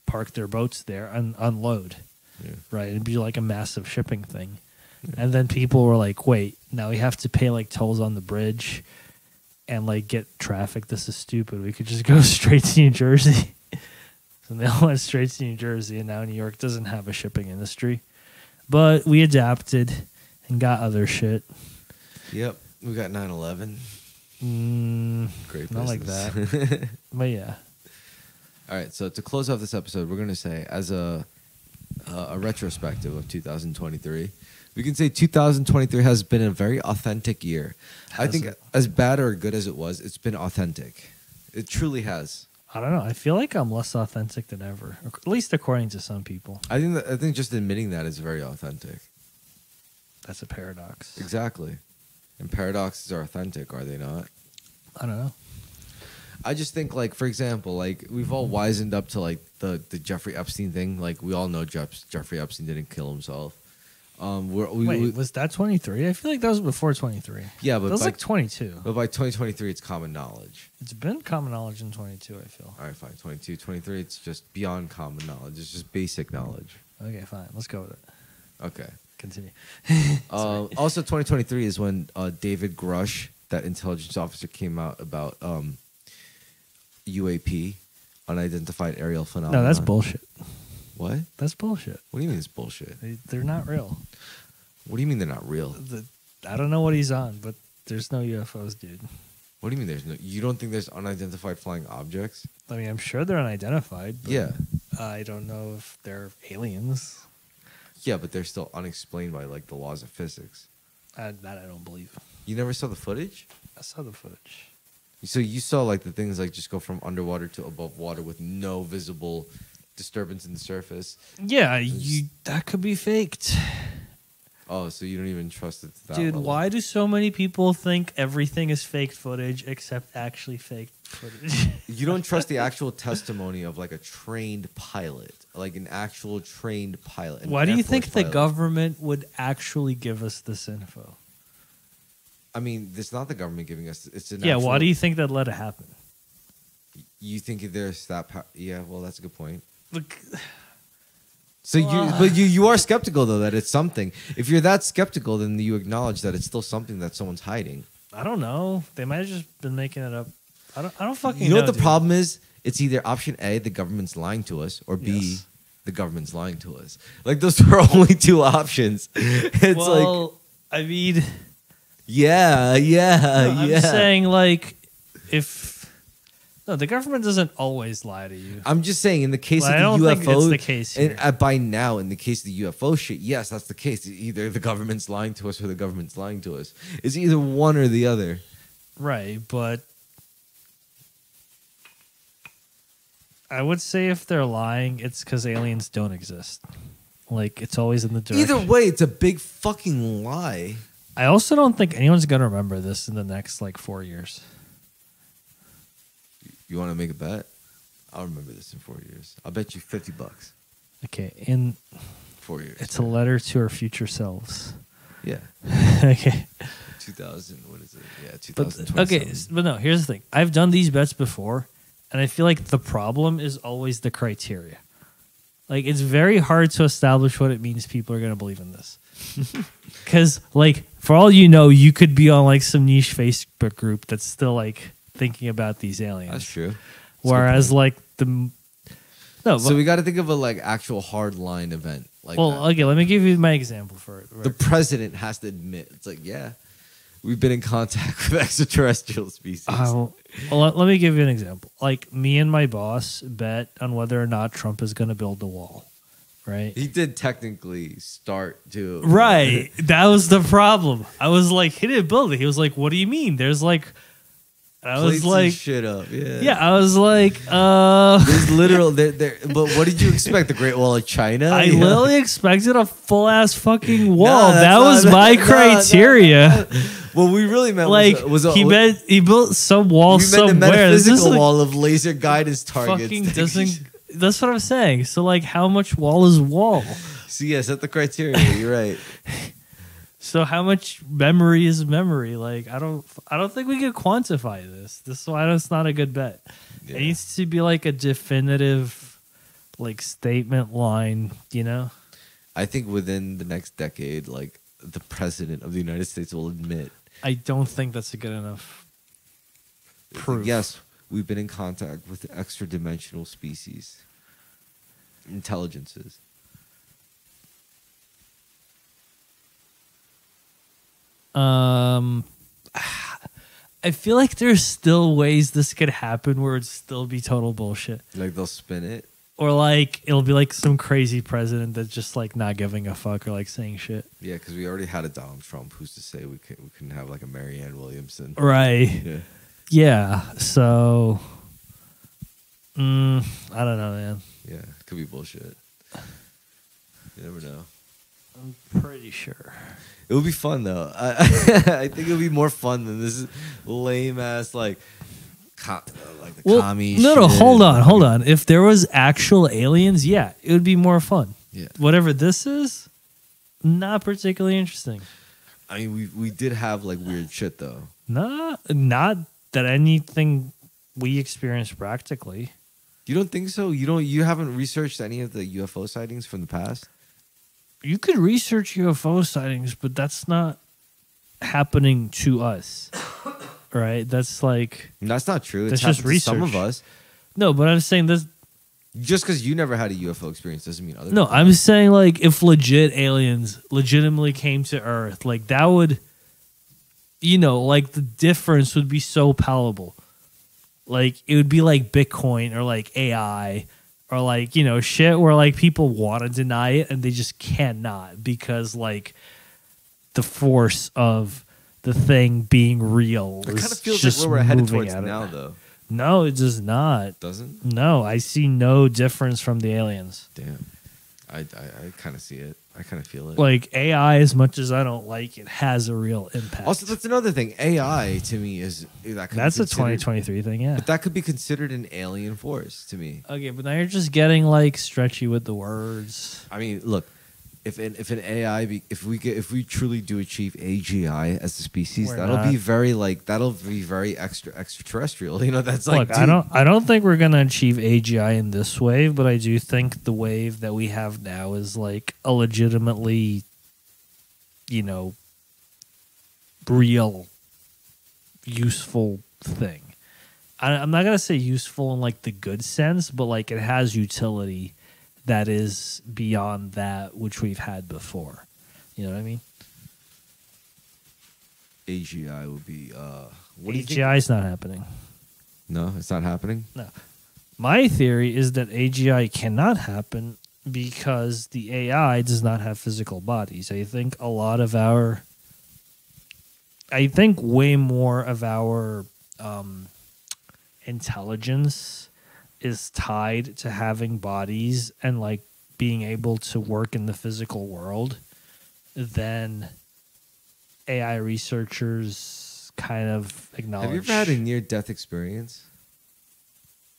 park their boats there and unload. Yeah. Right? It'd be like a massive shipping thing. Yeah. And then people were like, wait, now we have to pay like tolls on the bridge and like get traffic. This is stupid. We could just go straight to New Jersey. So they all went straight to New Jersey, and now New York doesn't have a shipping industry. But we adapted and got other shit. Yep. We got 9/11. Great business. Not like that. But yeah. All right. So to close off this episode, we're going to say, as a retrospective of 2023, we can say 2023 has been a very authentic year. I think as bad or good as it was, it's been authentic. It truly has. I don't know. I feel like I'm less authentic than ever, at least according to some people. I think just admitting that is very authentic. That's a paradox. Exactly. And paradoxes are authentic, are they not? I don't know. I just think, like, for example, like, we've all wizened up to, like, the Jeffrey Epstein thing. Like, we all know Jeffrey Epstein didn't kill himself. Wait, was that 23? I feel like that was before 23. Yeah, but that was like 22. But by 2023, it's common knowledge. It's been common knowledge in 22, I feel. All right, fine. 22, 23, it's just beyond common knowledge. It's just basic knowledge. Okay, fine. Let's go with it. Okay. Continue. Also, 2023 is when David Grush, that intelligence officer, came out about UAP, unidentified aerial phenomenon. No, that's bullshit. What? That's bullshit. What do you mean it's bullshit? They're not real. What do you mean they're not real? I don't know what he's on, but there's no UFOs, dude. What do you mean there's no? You don't think there's unidentified flying objects? I mean, I'm sure they're unidentified. But yeah. I don't know if they're aliens. Yeah, but they're still unexplained by, like, the laws of physics. That I don't believe. You never saw the footage? I saw the footage. So you saw, like, the things, like, just go from underwater to above water with no visible disturbance in the surface. Yeah, that could be faked. Oh, so you don't even trust it to that Dude, level. why do so many people think everything is faked footage except actually fake footage? You don't trust the actual testimony of, like, a trained pilot, like an actual trained pilot. Why do you think the government would actually give us this info? I mean, it's not the government giving us. It's an yeah. Why do you think that let it happen? You think there's that? Yeah. Well, that's a good point. Look. So you are skeptical though that it's something. If you're that skeptical, then you acknowledge that it's still something that someone's hiding. I don't know. They might have just been making it up. I don't fucking know. You know what the problem is? It's either option A, the government's lying to us, or B, the government's lying to us. Like, those are only two options. It's like, I mean, yeah. I'm saying, like, the government doesn't always lie to you. I'm just saying, in the case of the UFO, I don't think it's the case here. And by now, in the case of the UFO shit, yes, that's the case. Either the government's lying to us or the government's lying to us. It's either one or the other. Right, but I would say if they're lying, it's because aliens don't exist. Like, it's always in the direction. Either way, it's a big fucking lie. I also don't think anyone's going to remember this in the next, 4 years. You want to make a bet? I'll remember this in 4 years. I'll bet you $50. Okay, in 4 years. It's a letter to our future selves. Yeah. Okay. 2000, what is it? Yeah, 2027. Okay, but no, here's the thing. I've done these bets before, and I feel like the problem is always the criteria. Like, it's very hard to establish what it means people are going to believe in this. Because, for all you know, you could be on, some niche Facebook group that's still, thinking about these aliens. That's true. Whereas, so we got to think of a actual hard line event. Okay, let me give you my example for it. The president has to admit, it's we've been in contact with extraterrestrial species. Let me give you an example. Me and my boss bet on whether or not Trump is going to build the wall. Right? He did technically start to. Right. That was the problem. I was like, he didn't build it. He was like, what do you mean? There's And I was like, shit up. Yeah, I was like, There's literal. But what did you expect? The Great Wall of China? I literally expected a full ass fucking wall. No, that was my criteria. What we really meant Like he built some wall we somewhere. meant a metaphysical This wall of laser guidance targets. fucking doesn't. That's what I'm saying. So like, how much wall is wall? So yeah, set the criteria. You're right. So how much memory is memory? Like I don't think we can quantify this. This is why it's not a good bet. Yeah. It needs to be like a definitive, like statement line. You know. I think within the next decade, like the president of the United States will admit. I don't think that's a good enough proof. Yes, we've been in contact with extra-dimensional species, intelligences. I feel like there's still ways this could happen where it'd still be total bullshit. Like they'll spin it. Or like it'll be like some crazy president that's just like not giving a fuck or like saying shit. Yeah, because we already had a Donald Trump. Who's to say we couldn't have like a Marianne Williamson? Right. Yeah. Yeah. So I don't know, man. Yeah, it could be bullshit. You never know. I'm pretty sure. It would be fun though. I think it would be more fun than this lame ass like the commie shit. No, hold on. If there was actual aliens, yeah, it would be more fun. Yeah. Whatever this is, not particularly interesting. I mean, we did have like weird shit though. Not that anything we experienced practically. You don't think so? You haven't researched any of the UFO sightings from the past? You could research UFO sightings, but that's not happening to us. Right? That's like... That's not true. That's it's just happened to research. some of us. No, but I'm saying this... Just because you never had a UFO experience doesn't mean other No, people. I'm saying like if legit aliens legitimately came to Earth, like that would... You know, like the difference would be so palpable. Like it would be like Bitcoin or like AI... Or like, you know, shit where like people want to deny it and they just cannot because like the force of the thing being real. It kind of feels just like where we're headed moving towards at it. now, though. No, it does not. Doesn't? No, I see no difference from the aliens. Damn. I kind of see it. I kind of feel it. Like AI, as much as I don't like it, has a real impact. Also, that's another thing. AI to me is that's a 2023 thing, yeah. But that could be considered an alien force to me. Okay, but now you're just getting like stretchy with the words. I mean, look, if an AI if we truly do achieve AGI as a species, that'll be very extraterrestrial. You know, that's like look, I don't think we're gonna achieve AGI in this wave, but I do think the wave that we have now is like a legitimately, you know, real, useful thing. I'm not gonna say useful in like the good sense, but like it has utility that is beyond that which we've had before. You know what I mean? AGI would be what AGI is not happening. No, it's not happening. No. My theory is that AGI cannot happen because the AI does not have physical bodies. I think way more of our intelligence is tied to having bodies and like being able to work in the physical world than AI researchers kind of acknowledge. Have you ever had a near-death experience?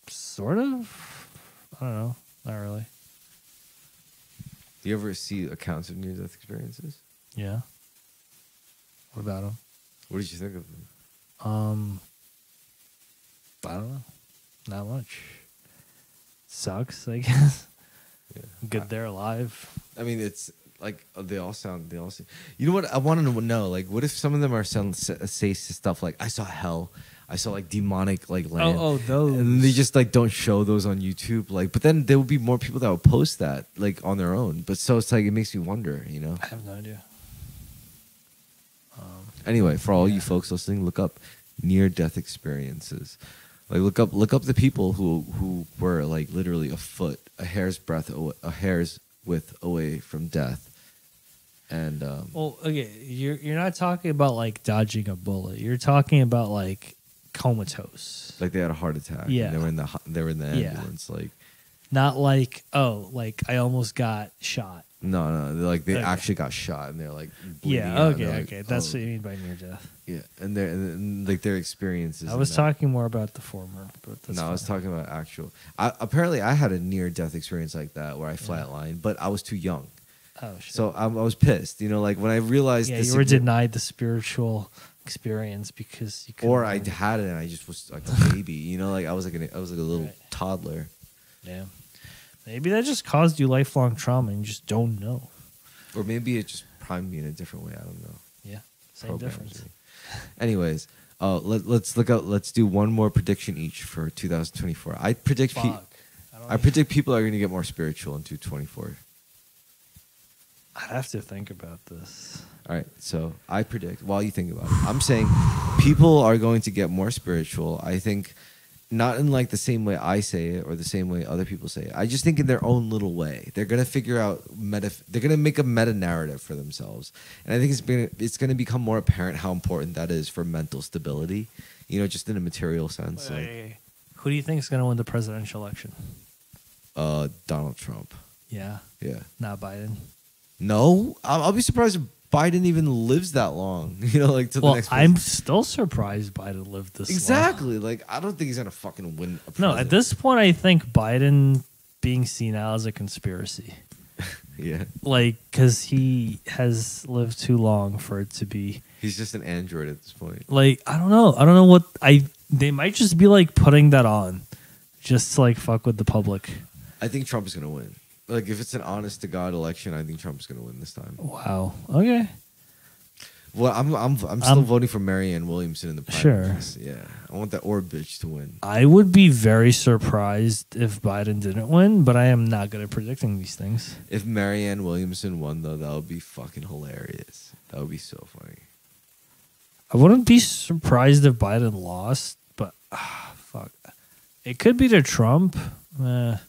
Sort of. I don't know. Not really. Do you ever see accounts of near-death experiences? Yeah. What about them? What did you think of them? I don't know. Not much. Sucks, I guess. Yeah. Good they're alive. I mean, it's like they all seem. You know what? I want to know. Like, what if some of them are say stuff like, "I saw hell," "I saw like demonic like land." Oh, those. And they just like don't show those on YouTube. Like, but then there will be more people that will post that like on their own. But so it's like it makes me wonder. You know. I have no idea. Anyway, for all you folks listening, look up near-death experiences. Like look up the people who were like literally a hair's width away from death. And well, okay, you're not talking about like dodging a bullet. You're talking about like comatose. Like they had a heart attack. Yeah. And they were in the Yeah. ambulance. Like, not like, oh, like I almost got shot. no. Like they Okay. actually got shot and they're like bleeding Yeah. out, and Okay. they're like, Okay. That's oh. what you mean by near death. Yeah. And like their experiences. I was in that. talking more about the former, but that's No, I was fine. talking about actual. Apparently, I had a near-death experience like that where I flatlined, but I was too young. Oh shit. So I was pissed. You know, like when I realized. yeah, the you were denied the spiritual experience because you couldn't. Or I had it and I just was like a baby. You know, like I was like a little Right. toddler. Yeah. Maybe that just caused you lifelong trauma and you just don't know. Or maybe it just primed me in a different way. I don't know. Yeah. Same Programs difference. me. Anyways, let's look out. Let's do one more prediction each for 2024. I predict. I predict people are going to get more spiritual in 2024. I'd have to think about this. All right, so I predict. While you think about it, I'm saying people are going to get more spiritual. I think not in like the same way I say it or the same way other people say it. I just think in their own little way. They're going to figure out they're going to make a meta narrative for themselves. And I think it's going to become more apparent how important that is for mental stability, you know, just in a material sense. Who do you think is going to win the presidential election? Donald Trump. Yeah. Yeah. Not Biden. No, I'll be surprised if Biden even lives that long, you know, like to the next I'm still surprised Biden lived this long. Exactly. Like, I don't think he's going to fucking win a No, president. at this point, I think Biden being senile is a conspiracy. Yeah. Like, because he has lived too long for it to be. He's just an android at this point. Like, I don't know. I don't know what they might just be like putting that on just to like fuck with the public. I think Trump is going to win. Like, if it's an honest to God election, I think Trump's going to win this time. Wow. Okay. Well, I'm still voting for Marianne Williamson in the primaries. Sure. Yeah. I want that Orb bitch to win. I would be very surprised if Biden didn't win, but I am not good at predicting these things. If Marianne Williamson won, though, that would be fucking hilarious. That would be so funny. I wouldn't be surprised if Biden lost, but fuck, it could be to Trump. I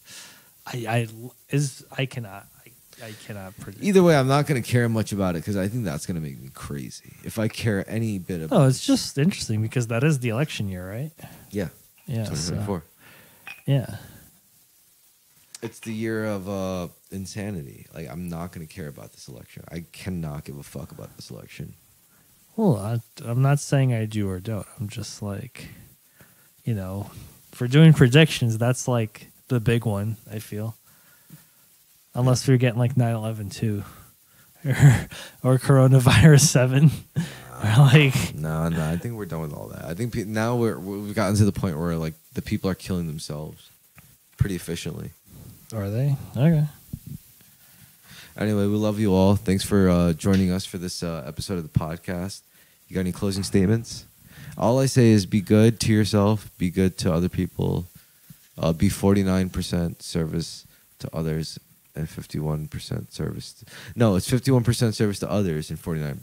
cannot predict. Either way, I'm not going to care much about it because I think that's going to make me crazy. If I care any bit about Oh, it's just interesting because that is the election year, right? Yeah. Yeah. 2024. Yeah. It's the year of insanity. Like, I'm not going to care about this election. I cannot give a fuck about this election. Well, I'm not saying I do or don't. I'm just like, you know, for doing predictions, that's like the big one, I feel. Unless we're getting like 9/11 too, or coronavirus 7, or like. No. I think we're done with all that. I think now we've gotten to the point where like the people are killing themselves pretty efficiently. Are they? Okay. Anyway, we love you all. Thanks for joining us for this episode of the podcast. You got any closing statements? All I say is be good to yourself, be good to other people, be 49% service to others and 51% service. No, it's 51% service to others and 49%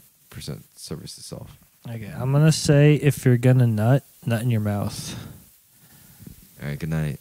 service to self. Okay, I'm gonna say if you're gonna nut in your mouth. All right, good night.